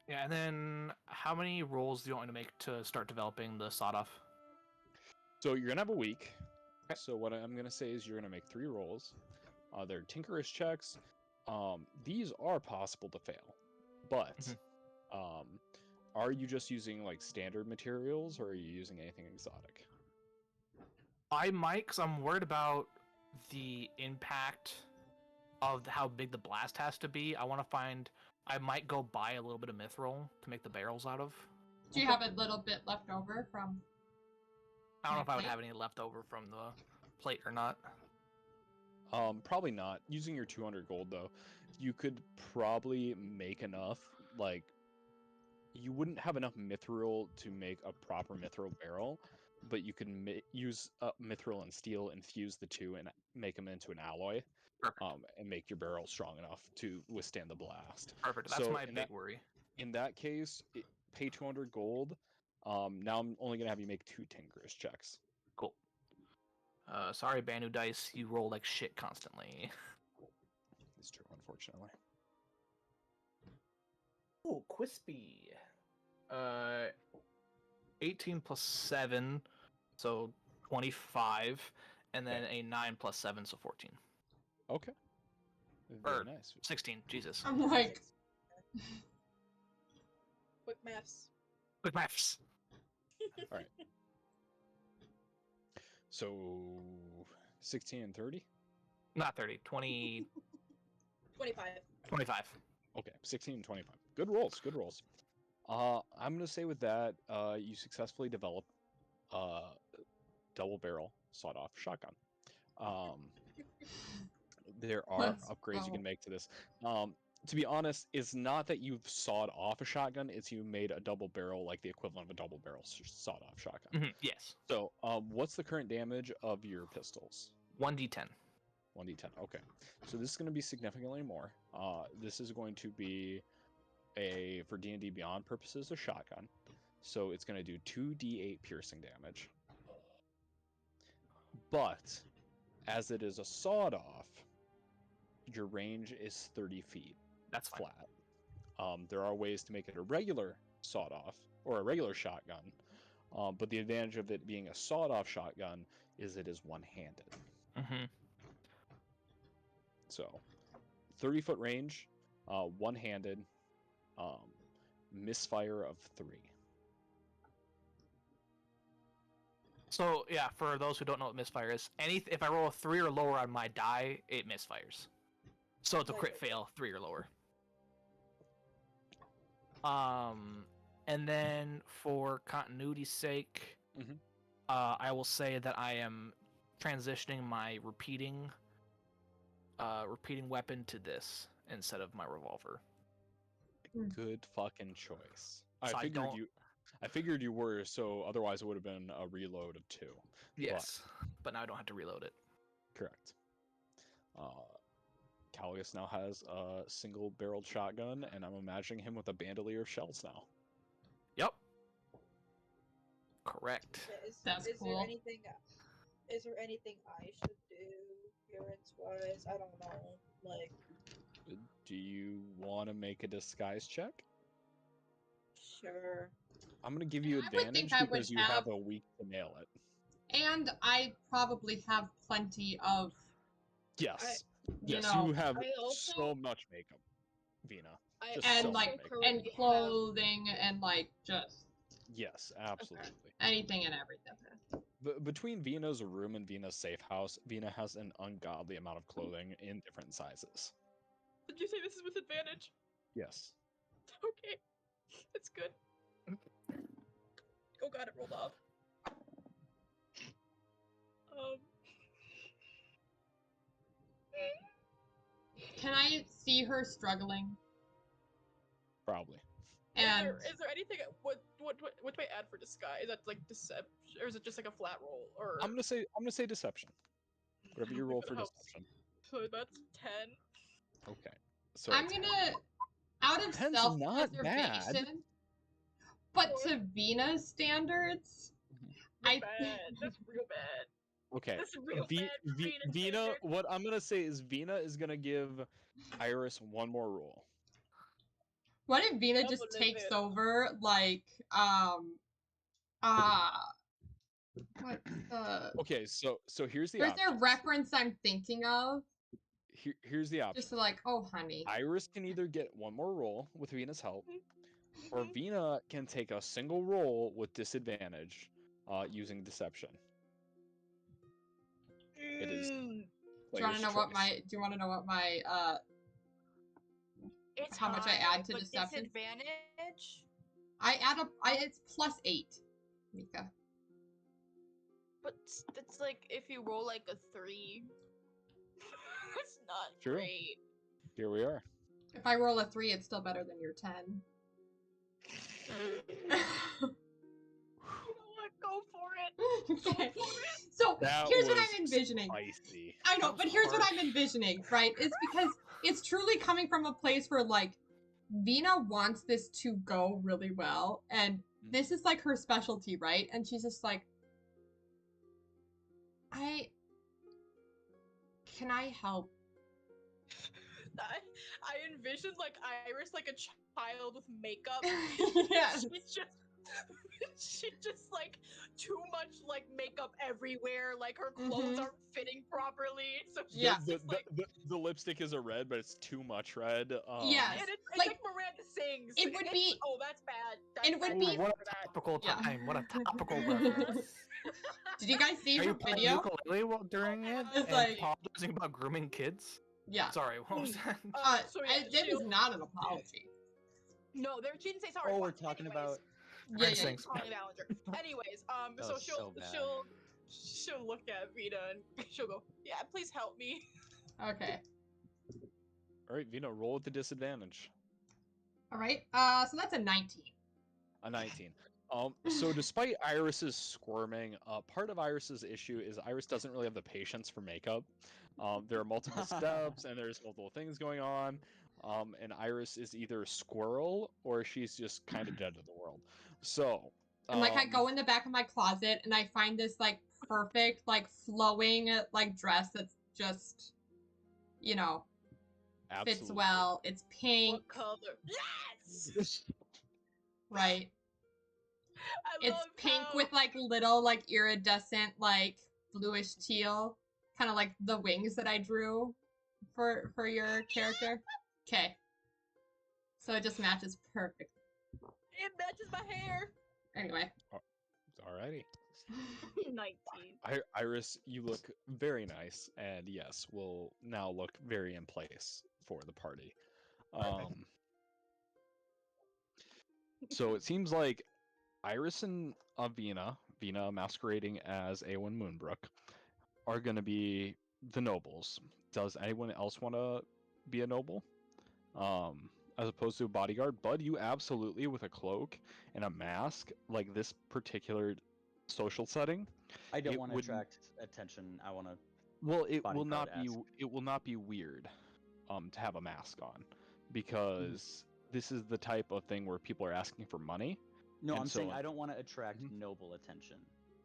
Yeah, and then how many rolls do you want me to make to start developing the sawed off? So you're going to have a week. So what I'm going to say is you're going to make 3 rolls. They're Tinkerous checks. These are possible to fail. But are you just using like standard materials or are you using anything exotic? I might, because I'm worried about the impact of how big the blast has to be. I might go buy a little bit of mithril to make the barrels out of. Do you have a little bit left over from? I don't know if I would have any left over from the plate or not. Probably not. Using your 200 gold though, you could probably make enough. Like, you wouldn't have enough mithril to make a proper mithril barrel, but you can use mithril and steel, infuse the two, and make them into an alloy. And make your barrel strong enough to withstand the blast. Perfect. That's my big worry. In that case, pay 200 gold. Now I'm only gonna have you make 2 Tinkerous checks. Cool. Sorry, Banu Dice, you roll like shit constantly. It's true, unfortunately. Oh, Quispy. 18 plus 7, so 25, and then a 9 plus 7, so 14. Okay. Very nice. 16, Jesus. I'm like... Quick maths. Quick maths. All right. So 16 and 30? Not 30, 20... 25. 25. Okay, 16 and 25. Good rolls, good rolls. I'm going to say with that, you successfully develop a double barrel sawed-off shotgun. There are upgrades you can make to this. To be honest, it's not that you've sawed off a shotgun, it's you made a double barrel, like the equivalent of a double barrel sawed off shotgun. Yes. So, what's the current damage of your pistols? 1d10. 1d10, okay. So this is going to be significantly more. This is going to be for D&D Beyond purposes, a shotgun. So it's going to do 2d8 piercing damage. But, as it is a sawed off, your range is 30 feet. That's fine. Flat. There are ways to make it a regular sawed-off or a regular shotgun, but the advantage of it being a sawed-off shotgun is it is one-handed. So, 30-foot range, one-handed, misfire of 3. So yeah, for those who don't know what misfire is, if I roll a 3 or lower on my die, it misfires. So it's a crit fail, 3 or lower. And then for continuity's sake, Mhm. I will say that I am transitioning my repeating weapon to this instead of my revolver. Good fucking choice. So I don't- I figured you were, so otherwise it would have been a reload of 2. Yes, but now I don't have to reload it. Correct. Callius now has a single-barreled shotgun, and I'm imagining him with a bandolier of shells now. Yep. Correct. That's is cool. Is there anything I should do appearance-wise? I don't know. Like, Do you want to make a disguise check? sure. I'm gonna give you I would think advantage I would because you have a week to nail it. And I probably have plenty of, Yes. you Yes, know, you have I also- so much makeup, Vina. I Just and so like, much makeup. and currently clothing, and like just Yes, absolutely. anything and everything. Between Vina's room and Vina's safe house, Vina has an ungodly amount of clothing in different sizes. Did you say this is with advantage? Yes. Okay, that's good. Oh god, it rolled off. Can I see her struggling? Probably. And Is there anything? What do I add for disguise? Is that like deception, or is it just like a flat roll? Or I'm gonna say deception. Whatever you roll for helps. deception. So that's 10. Okay. So I'm 10. gonna, out of 10's not self-preservation, but to Vina's standards, I Bad. That's real bad. Okay. That's real bad for Vina's Vina, standards. what I'm gonna say is Vina is gonna give Iris one more roll. what if Vina just Double takes it. over, like, what, Okay, so here's the there's a options. reference I'm thinking of, Here's the option. just like, oh, honey. Iris can either get one more roll with Vina's help, or Vina can take a single roll with disadvantage using deception. It is Do you player's want to know choice. do you want to know what my, It's how much I high, add to but deception? Disadvantage. It's plus 8, Mika. But it's like if you roll like a 3. It's not True. great. Here we are. If I roll a 3, it's still better than your 10. You know what? Go for it. Okay. So That here's what was I'm envisioning. Spicy. I know, That but was here's what harsh. I'm envisioning, right? It's because it's truly coming from a place where, like, Vina wants this to go really well, and this is like her specialty, right? And she's just like, can I help? I envisioned like Iris like a child with makeup. Yes. She just like too much like makeup everywhere. Like her clothes aren't fitting properly. So she's Yeah. just like, The lipstick is a red, but it's too much red. Yes. and it's Like, like Miranda sings. it would be- Oh, that's bad. it would bad be- What for a that. topical Yeah. time. What a topical reference. Did you guys see Are her you playing video? ukulele during it? It's And like- apologizing about grooming kids? Yeah. Sorry, what was that? So yeah, That is not an apology. No, she didn't say sorry. Oh, we're once. talking Anyways. about. Yeah, Prince yeah. sings. Connie Ballinger. Anyways, That so was so bad. she'll look at Vina and she'll go, "Yeah, please help me." Okay. All right, Vina, roll with the disadvantage. All right. So that's a 19. A 19. So despite Iris's squirming, part of Iris's issue is Iris doesn't really have the patience for makeup. There are multiple steps and there's multiple things going on. And Iris is either a squirrel or she's just kind of dead to the world. So, And like I go in the back of my closet and I find this like perfect, like flowing like dress that's just, you know, fits absolutely. well. It's pink, What color? Yes. right? I It's love pink how- with like little like iridescent like bluish teal, kind of like the wings that I drew for your character. Okay. So it just matches perfect. it matches my hair. Anyway. Alrighty. 19. Iris, you look very nice, and yes, will now look very in place for the party. So it seems like Iris and Vina masquerading as Awen Moonbrook, are going to be the nobles. Does anyone else want to be a noble? As opposed to a bodyguard? Bud, you absolutely, with a cloak and a mask, like this particular social setting. I don't it want to would- attract attention. I want to. Well, it will not be. bodyguard-esque. It will not be weird, to have a mask on, because this is the type of thing where people are asking for money. No, And I'm so, saying like- I don't want to attract Mhm. noble attention.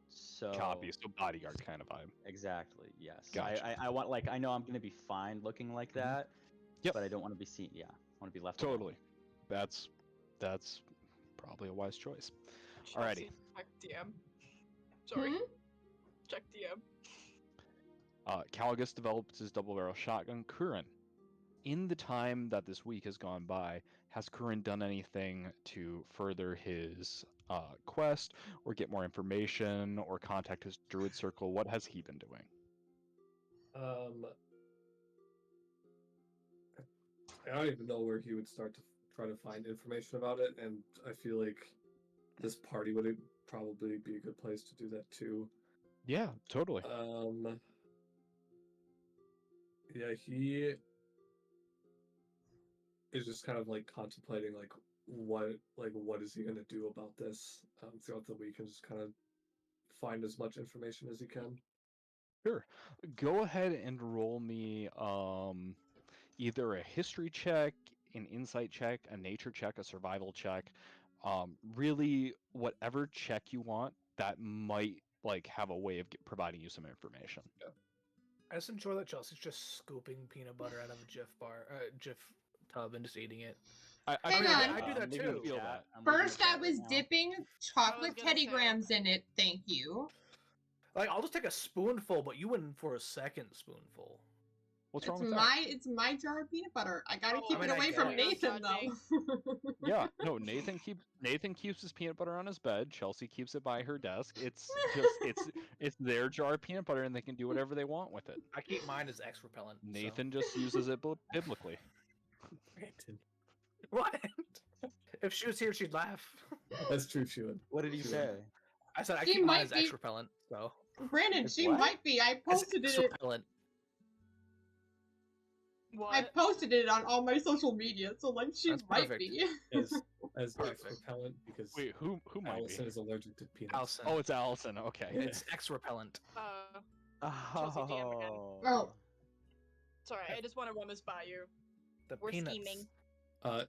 So Copy, so bodyguard kind of vibe. exactly, yes. Gotcha. I want, like, I know I'm gonna be fine looking like that. Yep. But I don't want to be seen. Yeah, I want to be left alone. Totally. That's probably a wise choice. Alrighty. Chelsea, check DM. Sorry. Hmm? Check DM. Caligus develops his double barrel shotgun. Kurin, in the time that this week has gone by, has Kurin done anything to further his quest, or get more information, or contact his druid circle? What has he been doing? I don't even know where he would start to try to find information about it, and I feel like this party would probably be a good place to do that too. Yeah, totally. Yeah, he is just kind of like contemplating what is he gonna do about this throughout the week, and just kind of find as much information as he can. Sure. Go ahead and roll me either a history check, an insight check, a nature check, a survival check. Really, whatever check you want that might like have a way of providing you some information. I just enjoy that Chelsea's just scooping peanut butter out of a Jif tub and just eating it. Hang mean, on. I do that too. Feel that. First, I was dipping chocolate gonna Teddy say- Grahams in it. Thank you. Like, I'll just take a spoonful, but you went for a second spoonful. What's wrong with that? It's my jar of peanut butter. I gotta Oh, keep I mean, it I away get from it. Nathan though. Yeah, no. Nathan keeps his peanut butter on his bed. Chelsea keeps it by her desk. It's just it's their jar of peanut butter, and they can do whatever they want with it. I keep mine as X repellent. so- Nathan just uses it biblically. What? If she was here, she'd laugh. That's true, she would. What did he Sure. say? I said I She keep mine might as X be- repellent. So Brandon, It's she what? might be. I as posted X it. repellent. What? I posted it on all my social media, so like she That's might perfect. be. As Perfect. repellent because Wait, who might Allison be? is allergic to peanuts. Allison. Oh, it's Allison. Okay. It's X repellent. Chelsea DM again. Oh. Sorry, I just want to run this by you. The We're peanuts. scheming.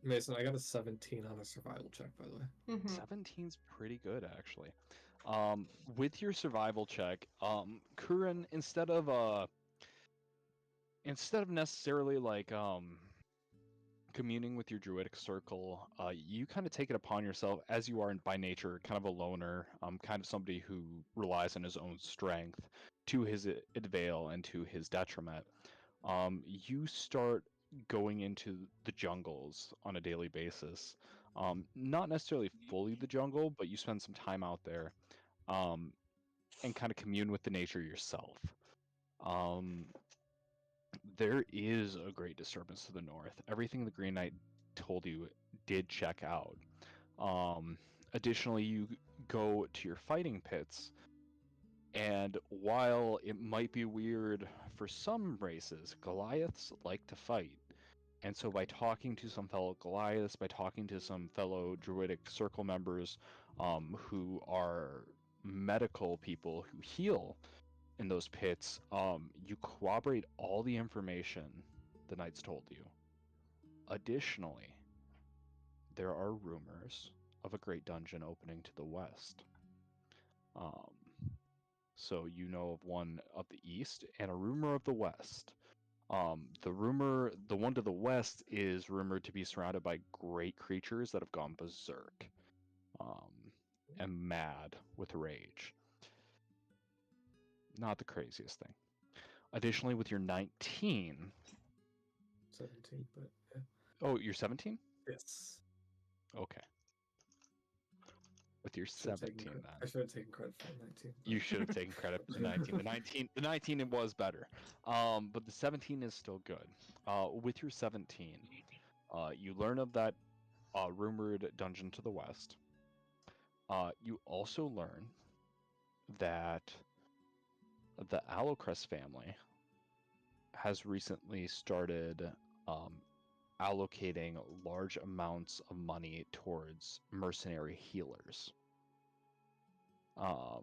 Mason, I got a 17 on a survival check, by the way. Mhm. 17's pretty good, actually. With your survival check, Kurin, instead of necessarily like communing with your druidic circle, you kind of take it upon yourself, as you are by nature kind of a loner, kind of somebody who relies on his own strength to his avail and to his detriment. You start going into the jungles on a daily basis. Not necessarily fully the jungle, but you spend some time out there, and kind of commune with the nature yourself. There is a great disturbance to the north. Everything the Green Knight told you did check out. Additionally, you go to your fighting pits, and while it might be weird for some races, Goliaths like to fight. And so by talking to some fellow Goliaths, by talking to some fellow Druidic Circle members who are medical people who heal in those pits, you corroborate all the information the Knights told you. Additionally, there are rumors of a great dungeon opening to the west. So you know of one of the east and a rumor of the west. The one to the west is rumored to be surrounded by great creatures that have gone berserk, and mad with rage. Not the craziest thing. Additionally, with your 19, 17, but yeah. oh, you're 17? Yes. Okay. with your Should've 17 taken then. I should have taken credit for the 19. You should have taken credit for the 19. The 19 it was better. But the 17 is still good. With your 17, you learn of that rumored dungeon to the west. You also learn that the Allocrest family has recently started allocating large amounts of money towards mercenary healers. Oh,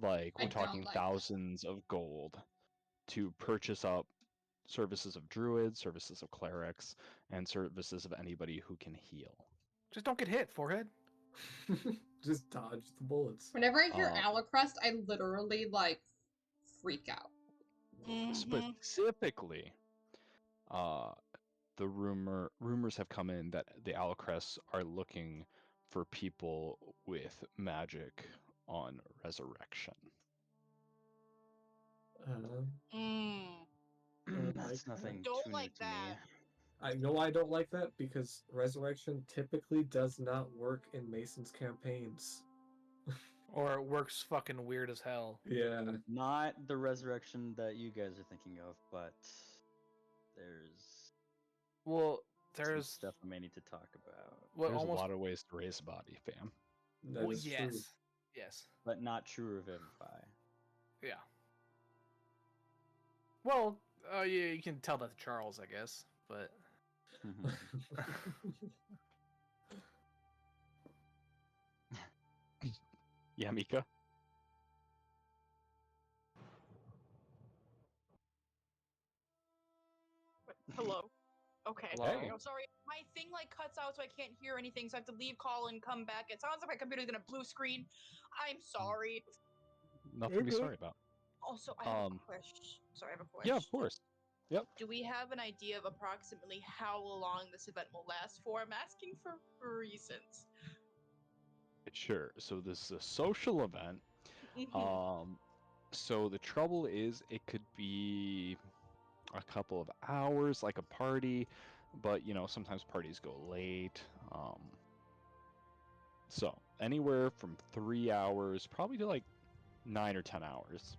Like I we're don't talking like that. thousands of gold to purchase up services of druids, services of clerics, and services of anybody who can heal. Just don't get hit, forehead. just dodge the bullets. Whenever I hear Uh, Allocrest, I literally like freak out. Specifically, the rumors have come in that the Allocrests are looking for people with magic on resurrection. That's nothing Don't too like new to me. that. I know I don't like that because resurrection typically does not work in Mason's campaigns. Or it works fucking weird as hell. Yeah. Not the resurrection that you guys are thinking of, but there's Well, some there's stuff we may need to talk about, what There's almost. a lot of ways to raise a body, fam. That Well, is yes, true. yes, but not true revivify. yeah. Well, yeah, you can tell that to Charles, I guess, but Yeah, Mika? Hello. Okay. Hello? Hey. I'm sorry. My thing like cuts out, so I can't hear anything. So I have to leave call and come back. It sounds like my computer's gonna blue screen. I'm sorry. Nothing to be sorry about. Also, I have a Um, question. Sorry, I have a question. Yeah, of course. Yep. Do we have an idea of approximately how long this event will last for? I'm asking for reasons. Sure. So this is a social event. So the trouble is it could be a couple of hours, like a party, but sometimes parties go late. So anywhere from 3 hours, probably to like 9 or 10 hours.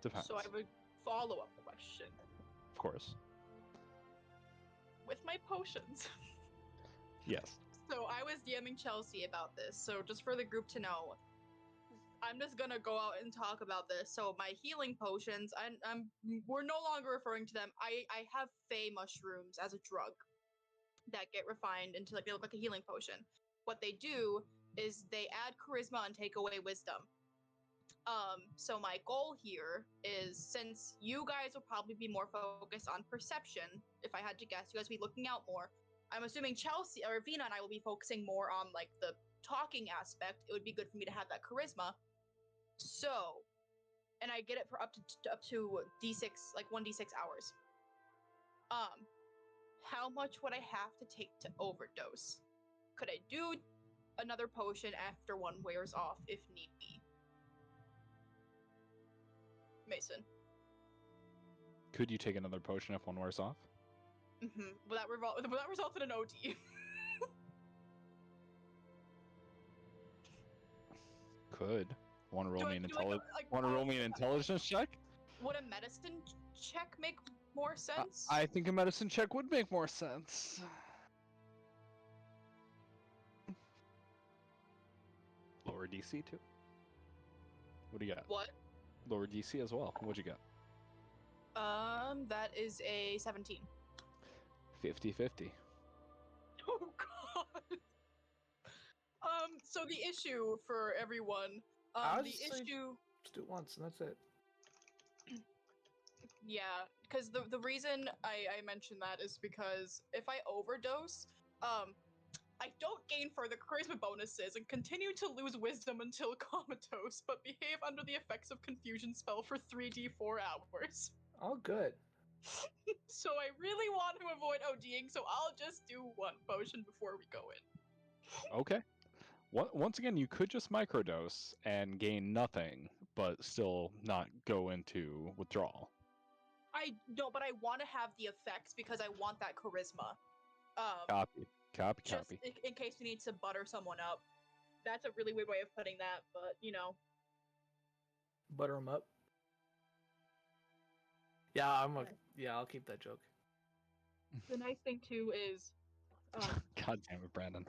Depends. So I have a follow-up question. Of course. With my potions. Yes. So I was DMing Chelsea about this. So just for the group to know, I'm just gonna go out and talk about this. So my healing potions, we're no longer referring to them. I have Fey mushrooms as a drug that get refined into they look like a healing potion. What they do is they add charisma and take away wisdom. So my goal here is, since you guys will probably be more focused on perception, if I had to guess, you guys will be looking out more. I'm assuming Chelsea or Vina and I will be focusing more on like the talking aspect. It would be good for me to have that charisma. So, and I get it for up to D6, like 1d6 hours. How much would I have to take to overdose? Could I do another potion after one wears off if need be? Mason. Could you take another potion if one wears off? Will that result in an OD? Could. Want to roll me an like, intelligence check? Would a medicine check make more sense? I think a medicine check would make more sense. Lower DC too. What do you got? What? Lower DC as well. What'd you got? That is a 17. 50-50. Oh god. So the issue for everyone, the issue. Just do it once, and that's it. Yeah, because the reason I mention that is because if I overdose, I don't gain further charisma bonuses and continue to lose wisdom until comatose, but behave under the effects of confusion spell for 3d4 hours. Oh, good. So I really want to avoid ODing, so I'll just do one potion before we go in. Okay. Once again, you could just microdose and gain nothing, but still not go into withdrawal. I know, but I want to have the effects because I want that charisma. Copy. Copy, Just copy. in case we need to butter someone up. That's a really weird way of putting that, but you know. Butter them up. Yeah, I'll keep that joke. The nice thing too is, God damn it, Brandon.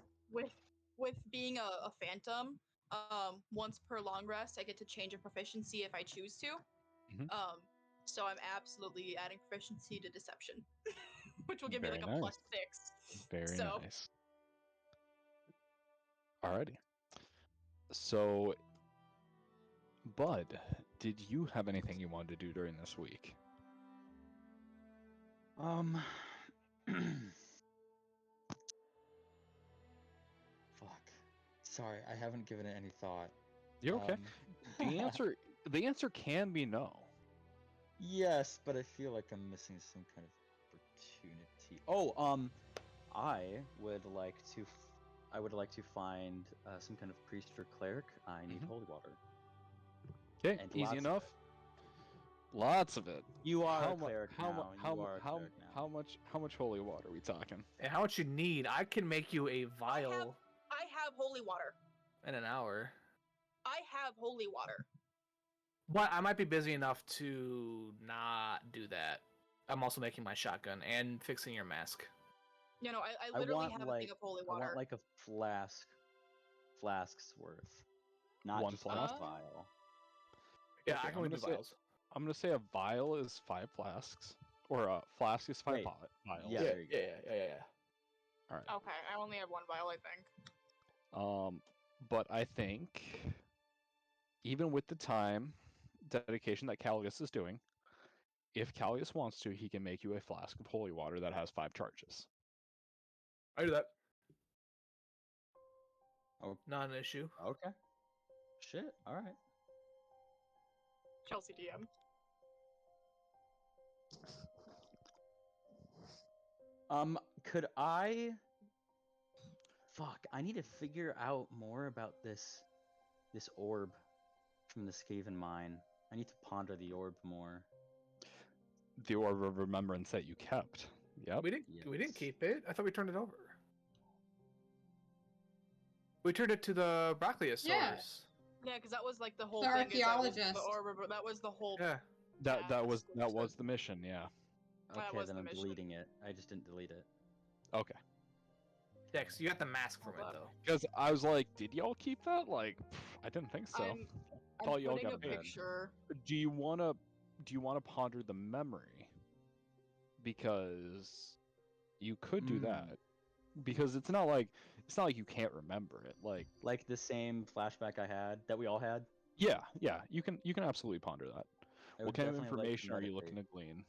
with being a phantom, once per long rest, I get to change a proficiency if I choose to. Mhm. So I'm absolutely adding proficiency to deception, which will give me Very like a nice. +6. Very So nice. Alrighty. So, Bud, did you have anything you wanted to do during this week? Fuck. Sorry, I haven't given it any thought. You're okay. The answer can be no. Yes, but I feel like I'm missing some kind of opportunity. Oh, I would like to find some kind of priest or cleric. I need Mhm. holy water. Okay, And easy lots of enough. it. Lots of it. You are How a cleric now. You are a cleric now. how much holy water are we talking? And how much you need? I can make you a vial I have holy water. in an hour. I have holy water. But I might be busy enough to not do that. I'm also making my shotgun and fixing your mask. No, I literally have a thing of holy I water. want like a flask's worth, not One just flask? a vial. Yeah, Okay, I can only do vials. I'm gonna say a vial is 5 flasks, or a flask is 5 Wait, vials. yeah, there you go. Yeah. All right. Okay, I only have 1 vial, I think. But I think even with the time dedication that Callius is doing, if Callius wants to, he can make you a flask of holy water that has 5 charges. I do that. Oh, Not an issue. okay. Shit. All right. Chelsea DM. Could I? Fuck, I need to figure out more about this orb from the Skaven mine. I need to ponder the orb more. The orb of remembrance that you kept. Yep. We didn't Yes. keep it. I thought we turned it over. We turned it to the Brockliosaurus. Yeah. Yeah, because that was like the whole The thing. is that was archaeologist. that was the whole. Yeah. That was task. the mission, yeah. That Okay, was then the I'm mission. deleting it. I just didn't delete it. Okay. Yeah, 'cause you got the mask from Hold it up. though. Because I was like, did y'all keep that? Like, I didn't think so. I'm Thought y'all putting got a a bed. picture. Do you wanna ponder the memory? Because you could do that. Because it's not like you can't remember it. Like the same flashback I had that we all had. Yeah, you can absolutely ponder that. I What would kind of definitely like to information are you looking meditate. to glean?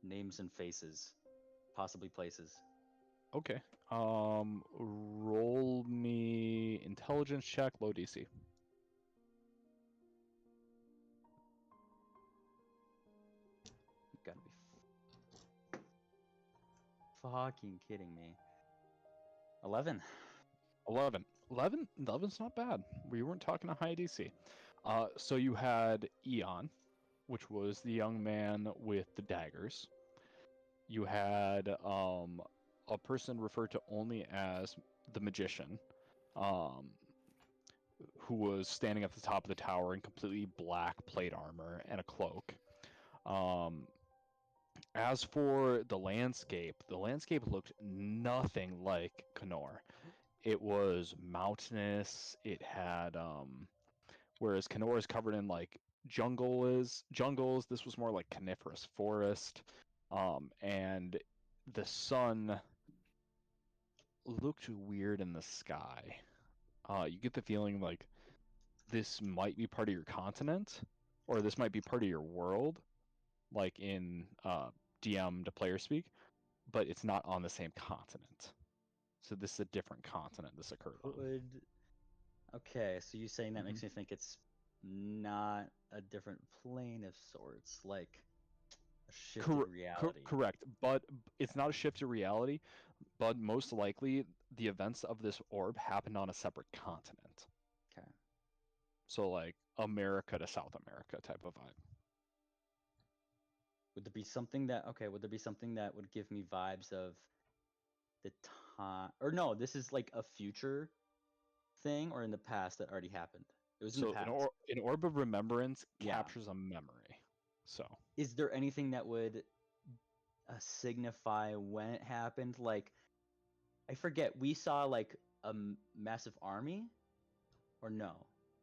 Names and faces, possibly places. Okay. Roll me intelligence check, low DC. You gotta be fucking kidding me. 11. 11's not bad. We weren't talking a high DC. So you had Eon, which was the young man with the daggers. You had a person referred to only as the magician, who was standing at the top of the tower in completely black plate armor and a cloak. As for the landscape looked nothing like Kenor. It was mountainous. It had whereas Kenor is covered in like jungles, this was more like coniferous forest. And the sun looked weird in the sky. You get the feeling like this might be part of your continent, or this might be part of your world, like in DM to player speak, but it's not on the same continent. So this is a different continent this occurred on. Okay, so you saying that makes me think it's not a different plane of sorts, like a shift in reality. Correct, but it's not a shift in reality, but most likely the events of this orb happened on a separate continent. Okay. So like America to South America type of vibe. Would there be something that would there be something that would give me vibes of the time, or no, this is like a future thing or in the past that already happened? It was in the So past. an orb of remembrance Yeah. captures a memory. So Is there anything that would signify when it happened? Like, I forget, we saw like a massive army, or no?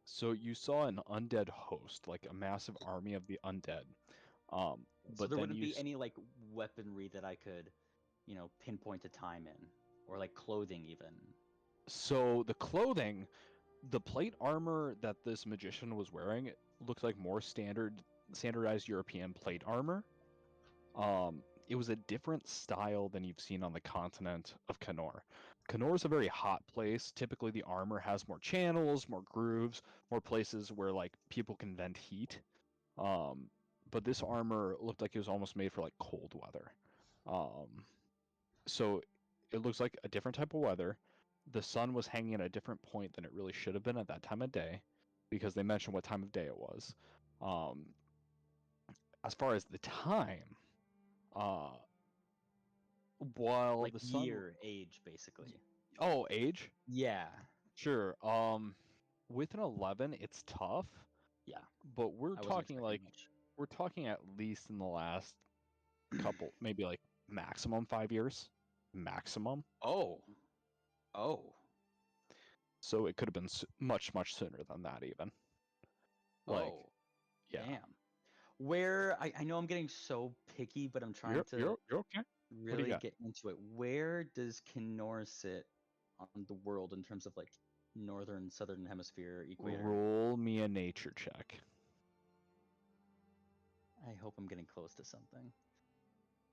so you saw an undead host, like a massive army of the undead. So But there then wouldn't you be any like weaponry that I could, pinpoint a time in, or like clothing even. so the clothing, the plate armor that this magician was wearing looked like more standardized European plate armor. It was a different style than you've seen on the continent of Canor. Canor is a very hot place. Typically, the armor has more channels, more grooves, more places where like people can vent heat. But this armor looked like it was almost made for like cold weather. So it looks like a different type of weather. The sun was hanging at a different point than it really should have been at that time of day, because they mentioned what time of day it was. As far as the time, while Like the sun, age, basically. oh, age, Yeah. sure. With an 11, it's tough. Yeah. But we're I wasn't talking expecting like much. we're talking at least in the last couple, maybe like maximum 5 years, maximum. Oh. So it could have been much sooner than that even. Like, Oh. yeah, Damn. Where I know I'm getting so picky, but I'm trying to you're okay. really got? get into it. Where does Kenor sit on the world in terms of like northern, southern hemisphere, equator? Roll me a nature check. I hope I'm getting close to something.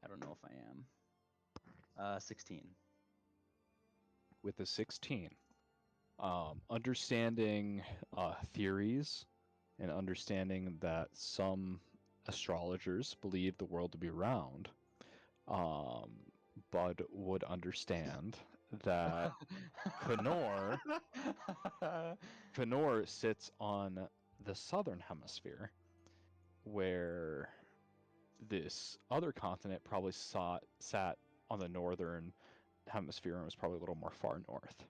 I don't know if I am. 16. With a 16, understanding theories and understanding that some astrologers believe the world to be round, Bud would understand that Canor sits on the southern hemisphere, where this other continent probably sat on the northern hemisphere and was probably a little more far north.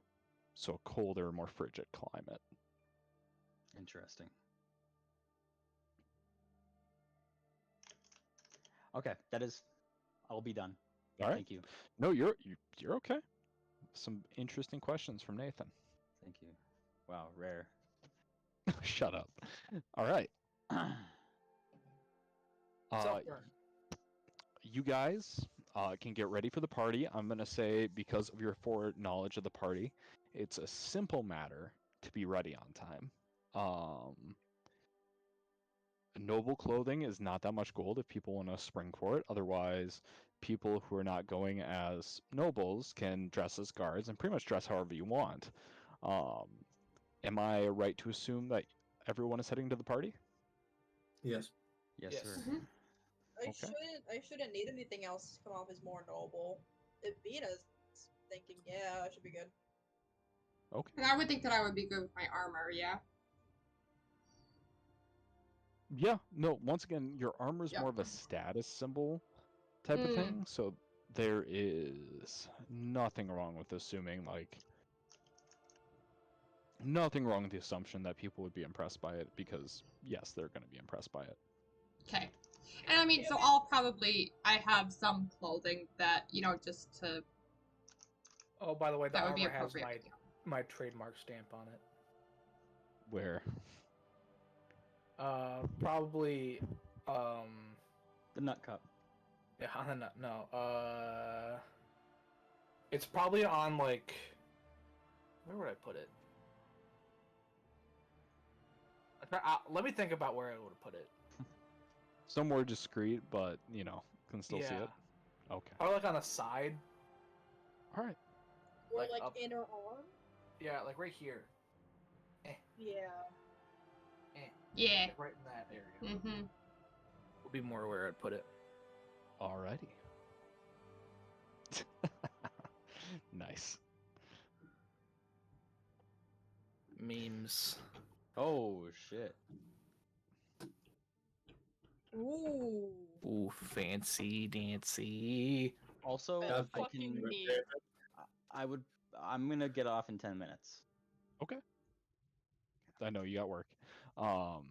So a colder, more frigid climate. Interesting. Okay, I'll be done. All right. Thank you. No, you're okay. Some interesting questions from Nathan. Thank you. Wow, rare. Shut up. All right. Self-burn. You guys can get ready for the party. I'm going to say, because of your foreknowledge of the party, it's a simple matter to be ready on time. Noble clothing is not that much gold if people want to spring for it. Otherwise, people who are not going as nobles can dress as guards and pretty much dress however you want. Am I right to assume that everyone is heading to the party? Yes. Yes, Yes. sir. Mhm. I shouldn't need anything else to come off as more noble. If Vina's thinking, yeah, I should be good. Okay. And I would think that I would be good with my armor, yeah. Yeah, no, once again, your armor is Yeah. more of a status symbol type of thing, so there is nothing wrong with assuming, like, nothing wrong with the assumption that people would be impressed by it, because, yes, they're going to be impressed by it. Okay. And I mean, so I have some clothing that, just to, Oh, by the way, the that would be armor has appropriate. my trademark stamp on it. Where? Probably, The nut cup. yeah, on the nut. No, it's probably on like, where would I put it? Let me think about where I would put it. Somewhere discreet, but, can still see Yeah. it. Okay. Or like on the side. All right. Or Like like up. inner arm. Yeah, like right here. Yeah. Yeah. Like right in that area. Mm-hmm. Would be more where I'd put it. Alrighty. Nice. Memes. Oh shit. Ooh. Ooh, fancy dancy. Also, That's I fucking can. neat. I'm gonna get off in 10 minutes. Okay. I know you got work. Um,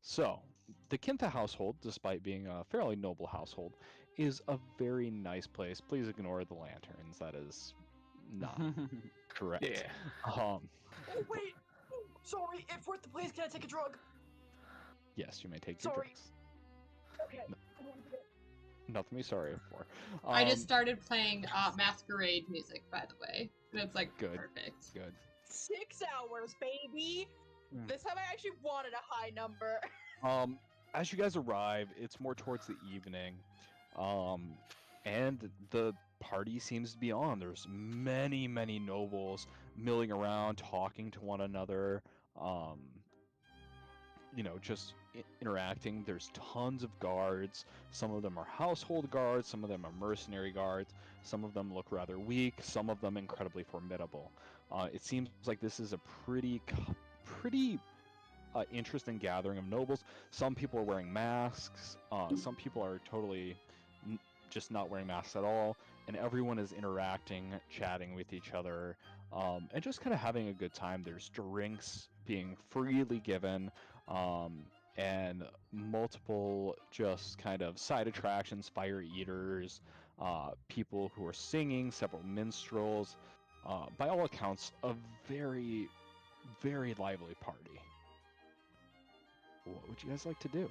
so, the Kintha household, despite being a fairly noble household, is a very nice place. Please ignore the lanterns. That is not correct. Yeah. Oh wait, sorry. If we're at the place, can I take a drug? Yes, you may take your Sorry. drugs. Okay. Nothing to be sorry for. I just started playing Masquerade music, by the way. And it's like Good. perfect. Good. 6 hours, baby. Mm. This time I actually wanted a high number. As you guys arrive, it's more towards the evening, and the party seems to be on. There's many, many nobles milling around, talking to one another. Just interacting. There's tons of guards. Some of them are household guards. Some of them are mercenary guards. Some of them look rather weak. Some of them incredibly formidable. It seems like this is a pretty interesting gathering of nobles. Some people are wearing masks. Some people are totally just not wearing masks at all. And everyone is interacting, chatting with each other, and just kind of having a good time. There's drinks being freely given, and multiple just kind of side attractions, fire eaters, people who are singing, several minstrels. By all accounts, a very, very lively party. What would you guys like to do?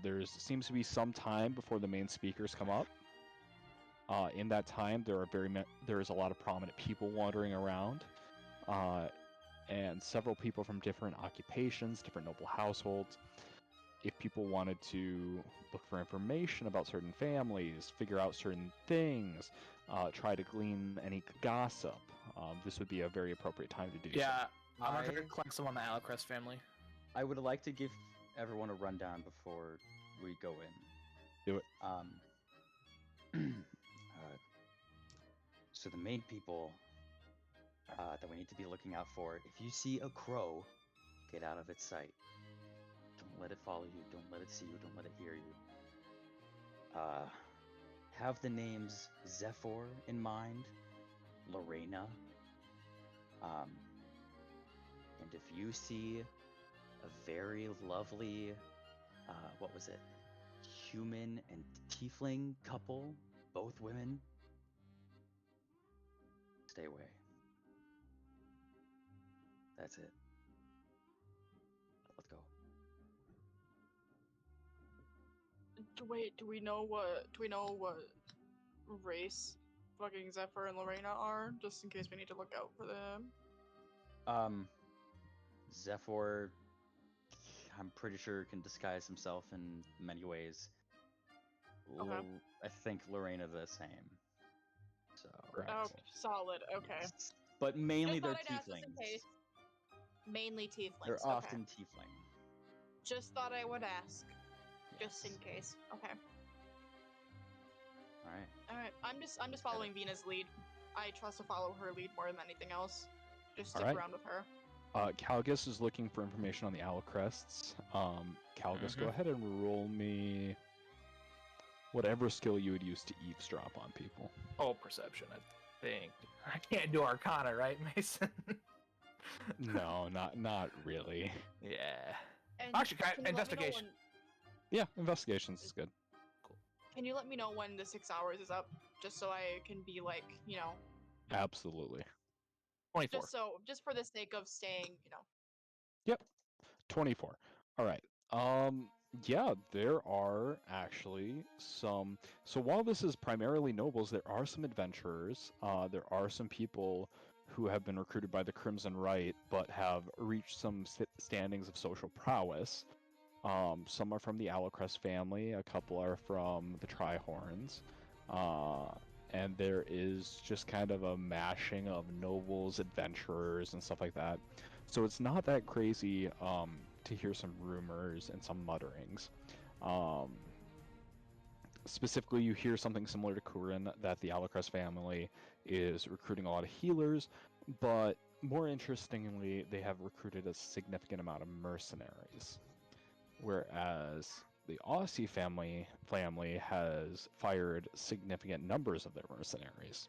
There seems to be some time before the main speakers come up. In that time, there is a lot of prominent people wandering around, and several people from different occupations, different noble households. If people wanted to look for information about certain families, figure out certain things, try to glean any gossip, this would be a very appropriate time to do Yeah, so. I'm gonna collect some on the Alucrest family. I would like to give everyone a rundown before we go in. Do it. So the main people that we need to be looking out for. If you see a crow, get out of its sight. Don't let it follow you. Don't let it see you. Don't let it hear you. Have the names Zephyr in mind, Lorena. And if you see a very lovely, what was it? Human and tiefling couple, both women, stay away. That's it. Let's go. Wait, do we know what race fucking Zephyr and Lorena are? Just in case we need to look out for them. Zephyr, I'm pretty sure can disguise himself in many ways. Okay. I think Lorena the same. So. Oh, solid. Okay. But mainly Just they're thought I'd ask just in tieflings. case. Mainly tieflings. They're okay. often tiefling. Just thought I would ask, just in Yes. case. Okay. All right. All right. I'm just following Vina's lead. I trust to follow her lead more than anything else. Just stick Alright. around with her. Calgus is looking for information on the Alucrests. Calgus, go ahead and roll me whatever skill you would use to eavesdrop on people. Oh, perception, I think. I can't do Arcana, right, Mason? No, not really. Yeah. And Actually, can you let me know investigation. Yeah, investigations is good. Can you let me know when the 6 hours is up, just so I can be like, Absolutely. 24. just for the sake of staying, Yep. 24. All right. Yeah, there are actually some. So while this is primarily nobles, there are some adventurers. There are some people who have been recruited by the Crimson Rite, but have reached some standings of social prowess. Some are from the Alucrest family. A couple are from the Trihorns. And there is just kind of a mashing of nobles, adventurers, and stuff like that. So it's not that crazy to hear some rumors and some mutterings. Specifically, you hear something similar to Kurin, that the Alucrest family is recruiting a lot of healers, but more interestingly, they have recruited a significant amount of mercenaries. Whereas the Aussie family has fired significant numbers of their mercenaries.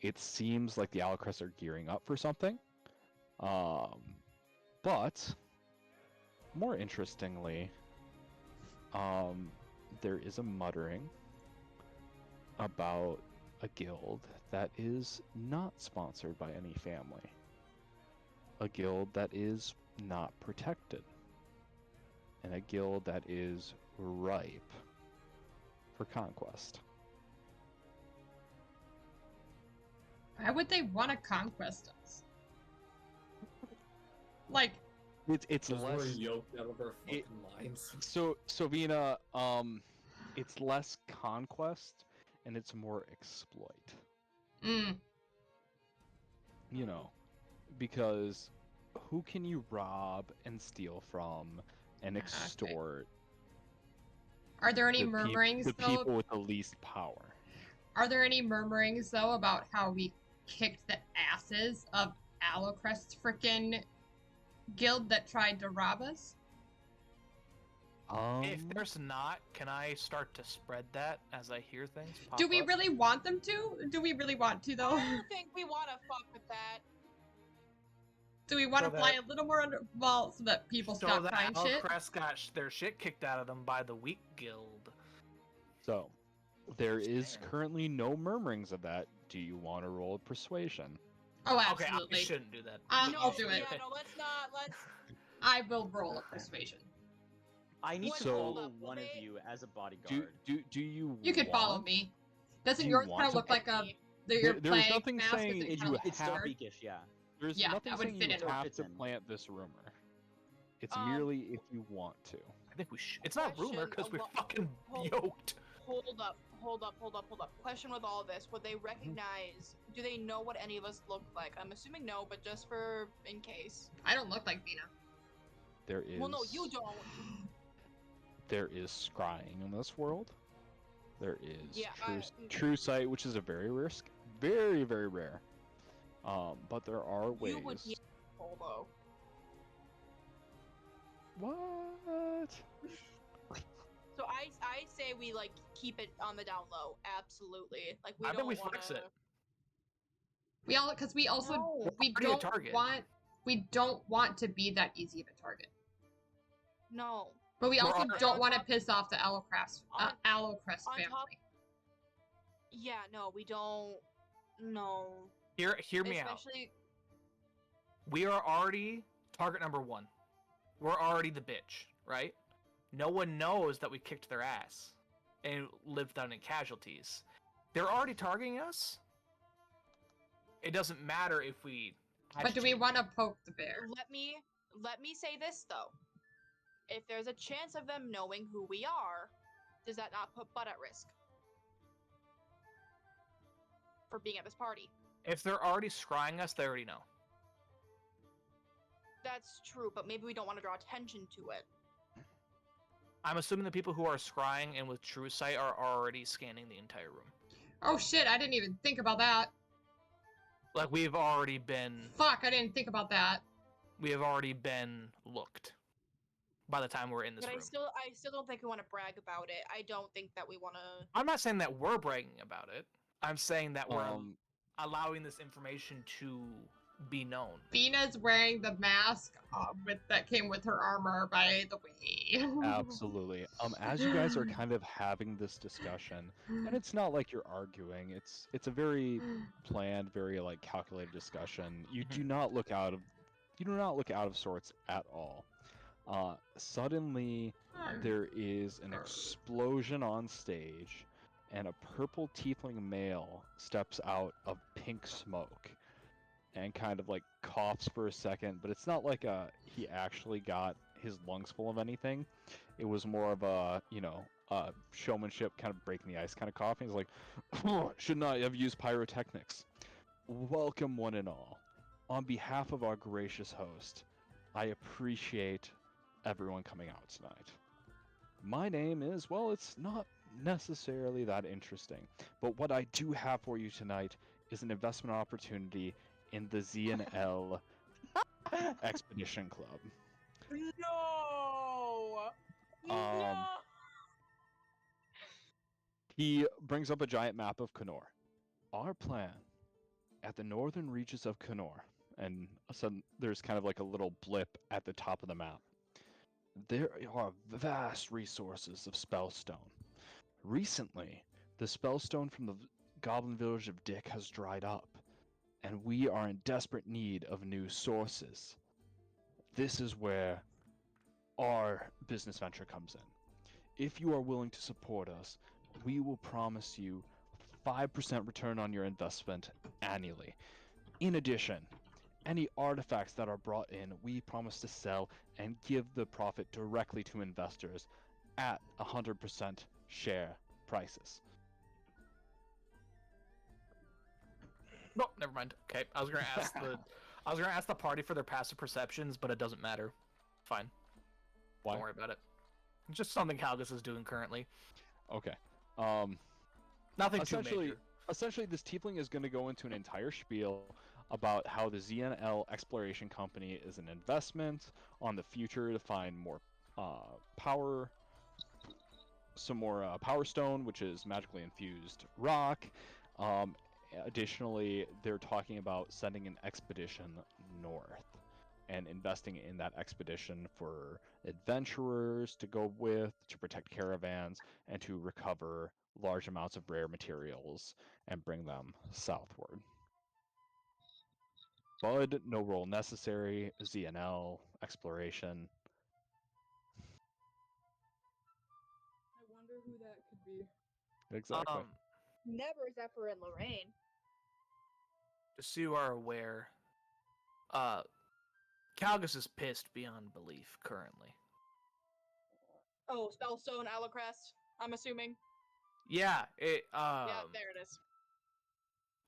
It seems like the Alacrest are gearing up for something. But more interestingly, there is a muttering about a guild that is not sponsored by any family. A guild that is not protected. And a guild that is ripe for conquest. Why would they want to conquest us? Like, It's Because we're less yoked out of our fucking minds. so Vina, it's less conquest and it's more exploit. You know, because who can you rob and steal from and extort? Are there any The murmurings the though? people with the least power. Are there any murmurings though about how we kicked the asses of Alacrest's frickin' guild that tried to rob us? If there's not, can I start to spread that as I hear things pop Do we up? really want them to? Do we really want to though? I don't think we want to fuck with that. Do we want to So fly that- a little more under well so that people So stop that trying shit? Alacrest got their shit kicked out of them by the weak guild. So, there is currently no murmurings of that. Do you want to roll persuasion? Oh, Okay, absolutely. I shouldn't do that. I'll do it. Yeah, no, let's not. Let's. I will roll a persuasion. I need What- to hold follow up, will one of they- you as a bodyguard. Do you You can follow want- me. Doesn't do you yours want kind of to look like a me. your There's plague nothing mask? saying Does it you kinda look It's still hard? beakish, yeah. There's Yeah, nothing that would saying fit you in. have Fits to in. plant this rumor. It's Um, merely if you want to. I think we should. It's not rumor Question, because we're alo- fucking hold- yoked. Hold up. Question with all this: would they recognize? Do they know what any of us look like? I'm assuming no, but just for in case. I don't look like Vina. There is. Well, no, you don't. There is scrying in this world. There is Yeah, true sight, which is a very rare, very rare. But there are ways. You would be Polo. What? So I say we like keep it on the down low. Absolutely. Like we I don't think we wanna... flex it. Because we also No. we Already a don't target. want to be that easy of a target. No. But we We're also on- don't want to piss off the Alacrest On- Alacrest on family. top- Yeah, no, we don't. No. Hear me out. Especially. We are already target number 1. We're already the bitch, right? No one knows that we kicked their ass and lived down in casualties. They're already targeting us. It doesn't matter if we. But do we want to poke the bear? Let me say this though. If there's a chance of them knowing who we are, does that not put Bud at risk for being at this party? If they're already scrying us, they already know. That's true, but maybe we don't want to draw attention to it. I'm assuming the people who are scrying and with true sight are already scanning the entire room. Oh shit! I didn't even think about that. Like we've already been, Fuck! I didn't think about that. we have already been looked. By the time we're in this But room, I still don't think we want to brag about it. I don't think that we want to. I'm not saying that we're bragging about it. I'm saying that we're Um, allowing this information to be known. Vina's wearing the mask that came with her armor, by the way. absolutely. As you guys are kind of having this discussion, and it's not like you're arguing. It's a very planned, very like calculated discussion. You do not look out of sorts at all. Suddenly, there is an explosion on stage, and a purple tiefling male steps out of pink smoke, and kind of like coughs for a second. But it's not like he actually got his lungs full of anything. It was more of a showmanship, kind of breaking the ice kind of coughing. He's like, should not have used pyrotechnics. Welcome one and all. On behalf of our gracious host, I appreciate everyone coming out tonight. My name is, well, it's not necessarily that interesting, but what I do have for you tonight is an investment opportunity in the Z&L Expedition Club. No. Um, He brings up a giant map of Kenor. Our plan at the northern reaches of Kenor, and there's kind of like a little blip at the top of the map. There are vast resources of spellstone. Recently, the spellstone from the goblin village of Dick has dried up, and we are in desperate need of new sources. This is where our business venture comes in. If you are willing to support us, we will promise you 5% return on your investment annually. In addition, any artifacts that are brought in, we promise to sell and give the profit directly to investors at 100% share prices. No, never mind. Okay, I was gonna ask the party for their passive perceptions, but it doesn't matter. Fine. Why? Don't worry about it. It's just something Calgus is doing currently. Okay. Nothing too essentially, major. essentially, this tiefling is going to go into an entire spiel about how the ZNL Exploration Company is an investment on the future to find more power, some more power stone, which is magically infused rock. Additionally, they're talking about sending an expedition north and investing in that expedition for adventurers to go with, to protect caravans, and to recover large amounts of rare materials and bring them southward. Bud, no role necessary. ZNL, exploration. I wonder who that could be. Exactly. Never Zephyr and Lorraine. Just so you are aware, Calgus is pissed beyond belief currently. Oh, Spellstone, Alacrest, I'm assuming. Yeah, it Yeah, there it is.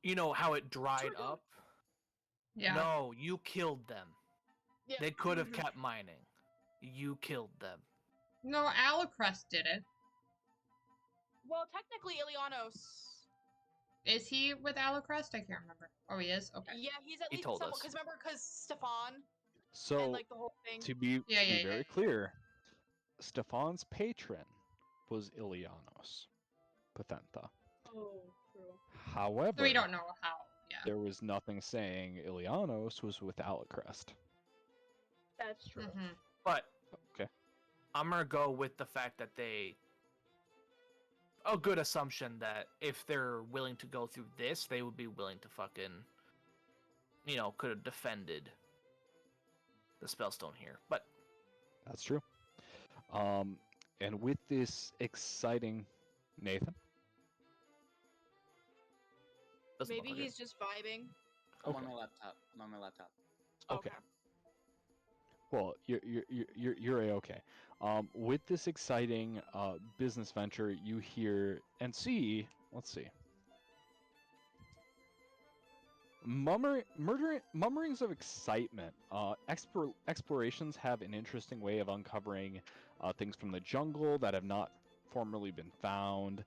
you know how it dried up? Yeah. No, you killed them. Yeah. They could have kept mining. You killed them. No, Alacrest did it. Well, technically, Ilianos. Is he with Alacrest? I can't remember. Oh, he is? Okay. Yeah, he's at He least told someone. us. Because remember, Stefan So, and like the whole thing. to be Yeah. very clear, Stefan's patron was Ilianos Pathenta. Oh, true. However, So we don't know how. Yeah. there was nothing saying Ilianos was with Alacrest. That's true. Mm-hmm. But Okay. I'm gonna go with the fact that a good assumption that if they're willing to go through this, they would be willing to fucking, could have defended the spellstone here. But That's true. And with this exciting, Nathan. doesn't look Maybe like he's just vibing. I'm Okay. on my laptop. Okay. Well, you're a-okay. With this exciting business venture, you hear and see. Let's see. Murmurings of excitement. Explorations have an interesting way of uncovering things from the jungle that have not formerly been found.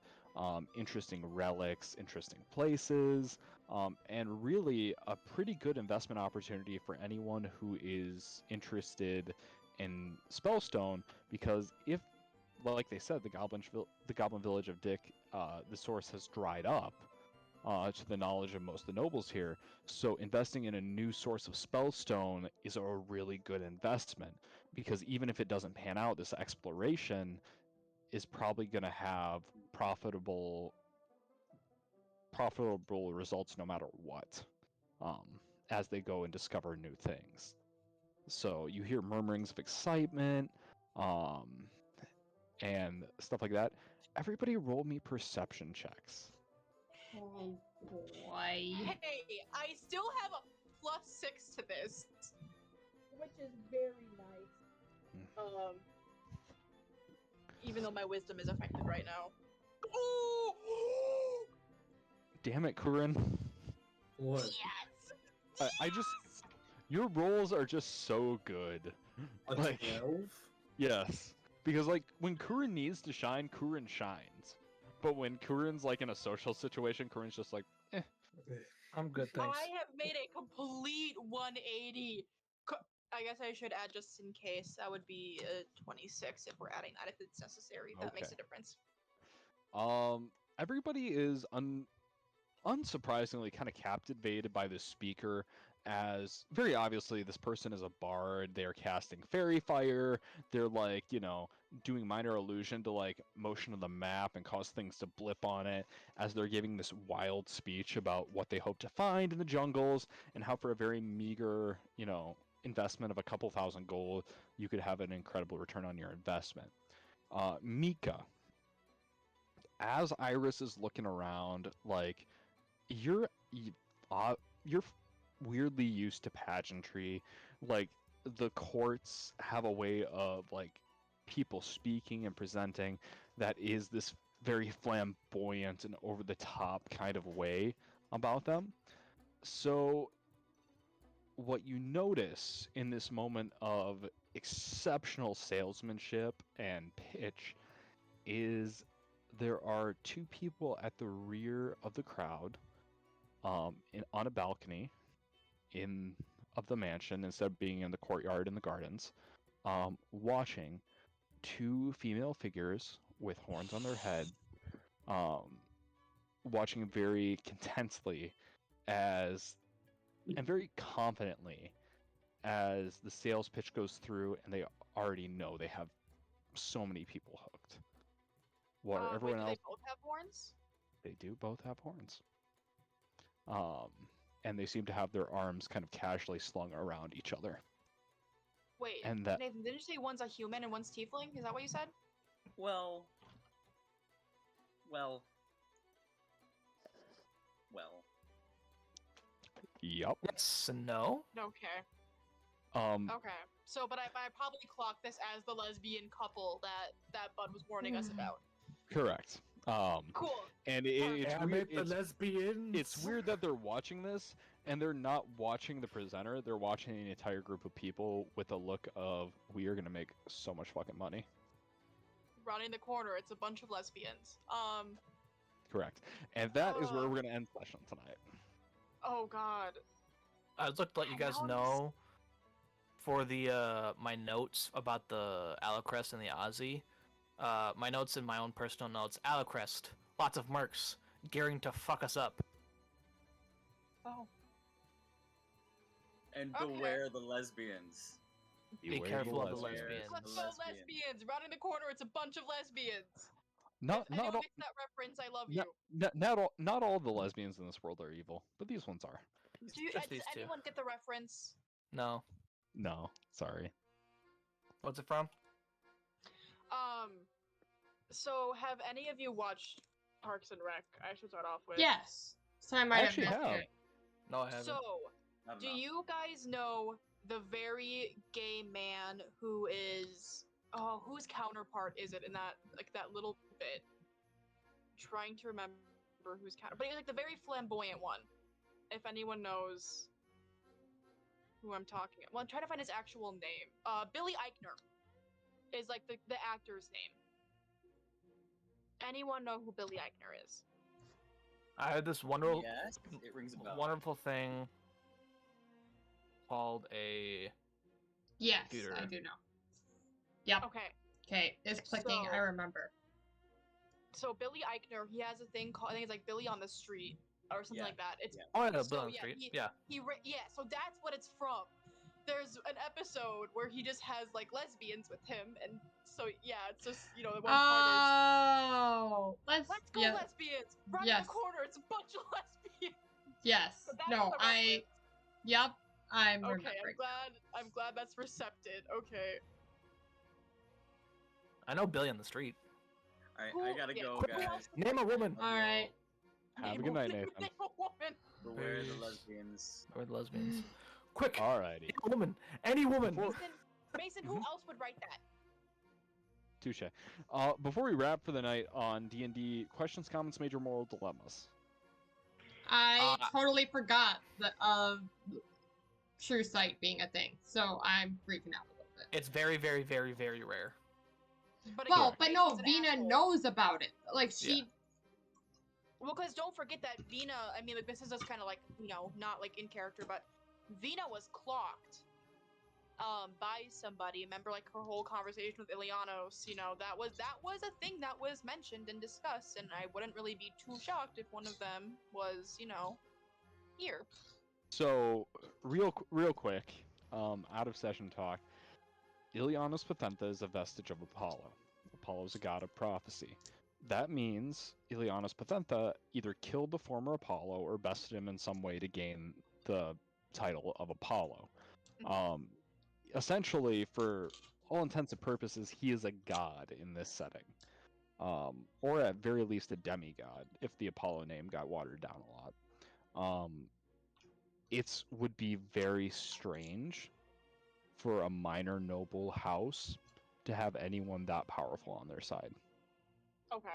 Interesting relics, interesting places, and really a pretty good investment opportunity for anyone who is interested in Spellstone. Because if, like they said, the Goblin Village of Dick, the source has dried up. To the knowledge of most of the nobles here. So investing in a new source of Spellstone is a really good investment, because even if it doesn't pan out, this exploration is probably going to have profitable results no matter what, as they go and discover new things. So you hear murmurings of excitement, and stuff like that. Everybody roll me perception checks. Oh boy. Hey, I still have a +6 to this, which is very nice. Even though my wisdom is affected right now. Oh! Damn it, Kurin. What? Yes! I just, your rolls are just so good. A Like, 12? yes, because like when Kurin needs to shine, Kurin shines. But when Kurin's like in a social situation, Kurin's just like, I'm good, thanks. I have made a complete 180. I guess I should add just in case. That would be 26 if we're adding that, if it's necessary. That makes a Okay. difference. Everybody is unsurprisingly kind of captivated by this speaker, as very obviously this person is a bard. They're casting fairy fire. They're like, doing minor allusion to like motion of the map and cause things to blip on it as they're giving this wild speech about what they hope to find in the jungles and how for a very meager, investment of a couple thousand gold, you could have an incredible return on your investment. Mika, as Iris is looking around, like you're weirdly used to pageantry. Like the courts have a way of like people speaking and presenting that is this very flamboyant and over the top kind of way about them. So what you notice in this moment of exceptional salesmanship and pitch is there are two people at the rear of the crowd, on a balcony of the mansion instead of being in the courtyard in the gardens, watching two female figures with horns on their head, watching very contently and very confidently as the sales pitch goes through, and they already know they have so many people hooked. While everyone do else, they both have horns? they do both have horns. And they seem to have their arms kind of casually slung around each other. Wait, And that Nathan, didn't you say one's a human and one's tiefling? Is that what you said? Well. Yup. Yes and no. Okay. Um, Okay. So, but I probably clocked this as the lesbian couple that Bud was warning us about. correct. Cool. And it's Damn weird. it, the lesbians. It's weird that they're watching this and they're not watching the presenter. They're watching an entire group of people with a look of, we are gonna make so much fucking money. Running the corner, it's a bunch of lesbians. Correct. And that is where we're gonna end session tonight. Oh God. I would like to let you guys know for the my notes about the Alacrest and the Aussie. My notes in my own personal notes: Alacrest, lots of mercs, gearing to fuck us up. Oh. And Okay. beware the lesbians. Be Beware careful of the lesbians. lesbians. Let's go lesbians! Rounding the corner, it's a bunch of lesbians. Not If anyone not all, gets that reference, I love you. not all the lesbians in this world are evil, but these ones are. Does Just these two. anyone get the reference? No. No, sorry. What's it from? So have any of you watched Parks and Rec? I should start off with. Yes. So I might have actually missed have. it. No, I haven't. So, Not do enough. you guys know the very gay man who is? Oh, whose counterpart is it in that that little bit? Trying to remember whose counter, but he's like the very flamboyant one. If anyone knows who I'm talking about. Well, I'm trying to find his actual name. Billy Eichner is like the actor's name. Anyone know who Billy Eichner is? I had this wonderful, Yes, it rings a bell. wonderful thing called a. Yes, Computer. I do know. Yep. Okay, Okay, it's clicking. I So- remember. so Billy Eichner, he has a thing called, I think it's like Billy on the Street or something Yeah, like that. It's yeah. Oh, yeah, So, Bill on the yeah, Street. he- Yeah. yeah, so that's what it's from. There's an episode where he just has like lesbians with him, and so yeah, it's just the one part Oh, is let's go yeah, lesbians, run in Yes. the corner, it's a bunch of lesbians. yes. So that's No, the reference. Yep, I'm Okay, remembering. I'm glad that's recepted. Okay. I know Billy on the Street. Alright, Who- I gotta yeah, go, who guys. else- Name a woman. All right. Have a Name good night, name Nathan. a woman. Beware the Peace. lesbians. Or the lesbians. Quick. Alrighty. Any woman. Any woman. Before- Mason, who else would write that? Touche. Before we wrap for the night on D&D, questions, comments, major moral dilemmas. I totally forgot of True Sight being a thing, so I'm freaking out a little bit. It's very, very, very, very rare. But Well, again, but no, Mason's an Vina asshole. knows about it. Like she. Well, because don't forget that Vina, I mean, like, this is just kind of like, not like in character, but Vina was clocked by somebody. Remember, like her whole conversation with Ilianos. You know, that was a thing that was mentioned and discussed, and I wouldn't really be too shocked if one of them was, you know, here. So, real quick, out of session talk. Ilianos Patenta is a vestige of Apollo. Apollo is a god of prophecy. That means Ilianos Patenta either killed the former Apollo or bested him in some way to gain the title of Apollo. Essentially, for all intents and purposes, he is a god in this setting. Or at very least a demigod, if the Apollo name got watered down a lot. It would be very strange for a minor noble house to have anyone that powerful on their side. Okay.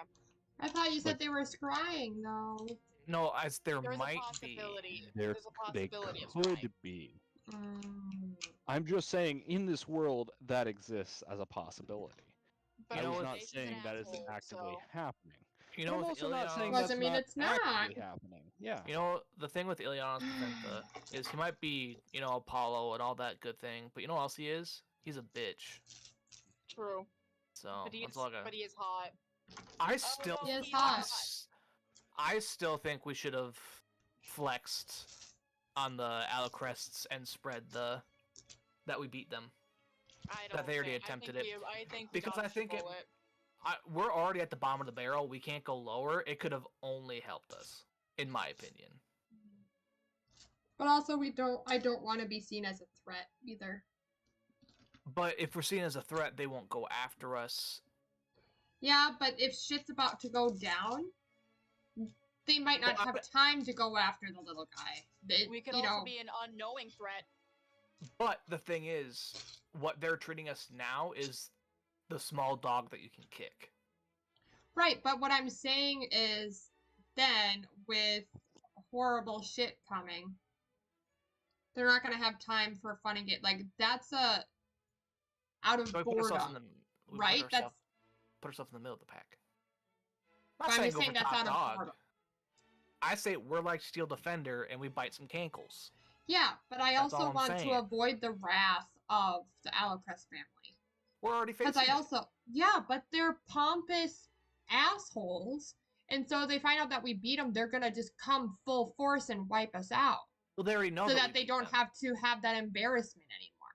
I thought you said Like- they were scrying, though. No, as there There's might a possibility. be. There, There's a they possibility of could trying. be. Mm. I'm just saying, in this world, that exists as a possibility. But You I know, was it's- not Jace's saying an that it's asshole, actively so- happening. You But know, I'm with also not saying Ilianos- Doesn't that's mean not it's not. actively happening. Yeah. You know, the thing with Ilianos Patenta is he might be, you know, Apollo and all that good thing, but you know what else he is? He's a bitch. True. So But he that's is, all I got. but he is hot. I still, He is he's hot. I still think we should have flexed on the Alacrests and spread that we beat them. I don't they already think, attempted I it. think I think Because we I think dodged it- a bullet. We're already at the bottom of the barrel. We can't go lower. It could have only helped us, in my opinion. But also, I don't want to be seen as a threat either. But if we're seen as a threat, they won't go after us. Yeah, but if shit's about to go down, they might not Well, have time to go after the little guy. We could you also know, be an unknowing threat. But the thing is, what they're treating us now is the small dog that you can kick. right, but what I'm saying is then with horrible shit coming, they're not gonna have time for fun and get like that's a out of So we put ourselves in boredom. the we right? put ourselves in the middle of the pack. But I'm just saying that's out of boredom. I say we're like Steel Defender and we bite some cankles. Yeah, but I That's all also I'm want saying. to avoid the wrath of the Alacrest family. We're already facing Because I it. also, yeah, but they're pompous assholes. And so they find out that we beat them, they're going to just come full force and wipe us out. Well, they already know so that that we they beat don't them. have to have that embarrassment anymore.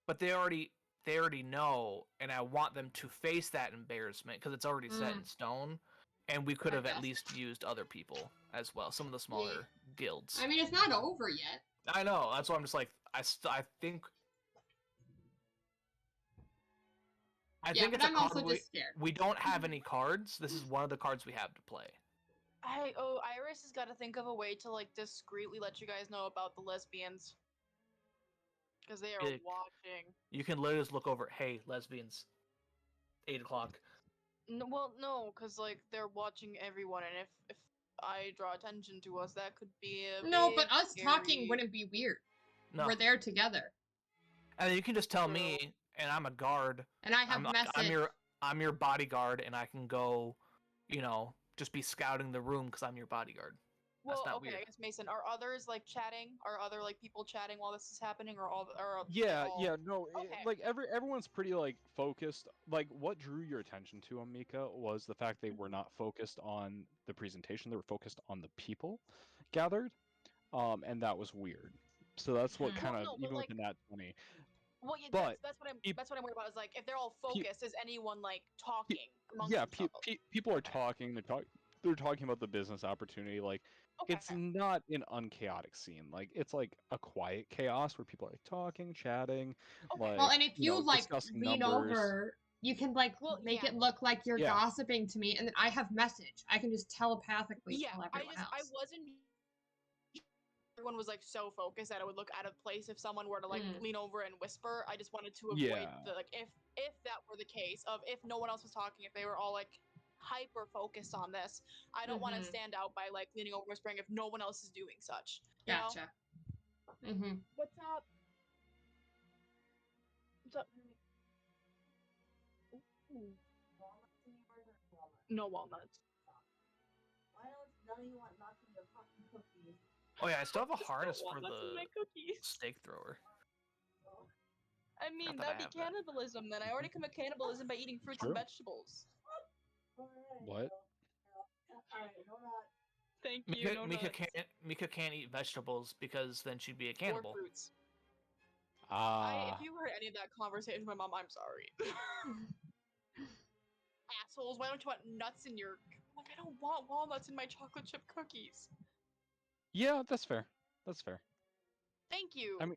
But they already know, and I want them to face that embarrassment because it's already set in stone, and we could I have at guess. least used other people as well, some of the smaller guilds. I mean, it's not over yet. I know. That's why I'm just like I think. I Yeah, think but it's a I'm card also just scared. we don't have any cards. This is one of the cards we have to play. Iris has got to think of a way to like discreetly let you guys know about the lesbians. Because they are Ick. watching. You can literally just look over. Hey, lesbians. 8 o'clock. No, because like they're watching everyone, and if I draw attention to us, that could be a No, big, but us talking scary- wouldn't be weird. No. We're there together. And then you can just tell True. me, and I'm a guard. And I have message. I'm your bodyguard, and I can go, you know, just be scouting the room because I'm your bodyguard. Well, That's not okay, weird. I guess Mason. Are others like chatting? Are other like people chatting while this is happening, or all? Or Yeah, all... yeah, no, Okay. like everyone's pretty like focused. Like what drew your attention to them, Mika, was the fact they were not focused on the presentation; they were focused on the people gathered, and that was weird. So that's what Mhm. kind of Well, no, but, even like- with the nat 20. Well, yeah, But that's what I'm. peop- That's what I'm worried about. Is like if they're all focused, is anyone like talking amongst Yeah, themselves? people are talking. They're talking about the business opportunity. Like Okay. it's not an unchaotic scene. Like it's like a quiet chaos where people are like talking, chatting. Okay. Like, Well, and if you know, like discussing lean numbers. over, you can like Well, make yeah. it look like you're Yeah. gossiping to me, and then I have message. I can just telepathically Yeah, tell I everyone else. I wasn't. Everyone was like so focused that it would look out of place if someone were to like Mm. lean over and whisper. I just wanted to avoid Yeah. the like if that were the case of if no one else was talking, if they were all like hyper focused on this, I don't want to Mhm. stand out by like leaning over whispering if no one else is doing such. You know? Gotcha. Mm-hmm. What's up? What's up? Ooh. No walnuts. Oh yeah, I still have a harness Still for walnuts in the my cookies. stake thrower. I mean, that I that'd be have that. cannibalism then. I already commit cannibalism by eating fruits True. and vegetables. What? Thank you. No nuts. Mika can't eat vegetables because then she'd be a Or cannibal. fruits. Ah. If you heard any of that conversation with my mom, I'm sorry. Assholes, why don't you want nuts in your... Like, I don't want walnuts in my chocolate chip cookies. Yeah, that's fair. That's fair. Thank you. I mean,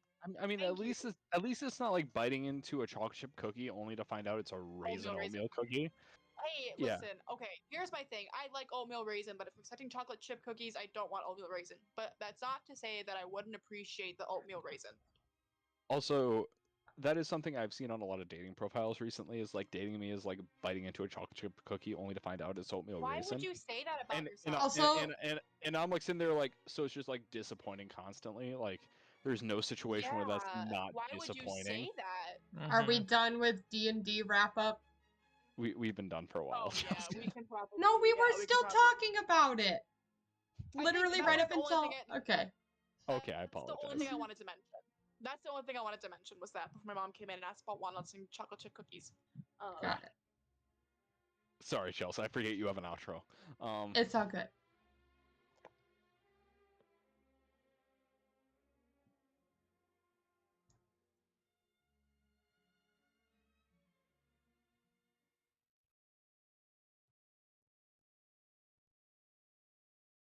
Thank at least it's not like biting into a chocolate chip cookie only to find out it's a raisin raisin. oatmeal cookie. Hey, Yeah. listen. Okay, here's my thing. I like oatmeal raisin, but if I'm expecting chocolate chip cookies, I don't want oatmeal raisin. But that's not to say that I wouldn't appreciate the oatmeal raisin. Also, that is something I've seen on a lot of dating profiles recently. Is like dating me is like biting into a chocolate chip cookie only to find out it's oatmeal Why raisin. would you say that about And yourself? Also- and I'm like sitting there like, so it's just like disappointing constantly. Like there's no situation where that's not Why would you disappointing. say that? Are we done with D&D wrap up? We've been done for a while. Oh yeah, we can probably. No, we yeah, were can still probably- talking about it. I think Literally that right was up the only until thing okay. Okay, I That's the only apologize. thing I wanted to mention. That's the only thing I wanted to mention was that before my mom came in and asked about walnuts and chocolate chip cookies. Got it. Sorry, Chelsea. I forget you have an outro. It's all good.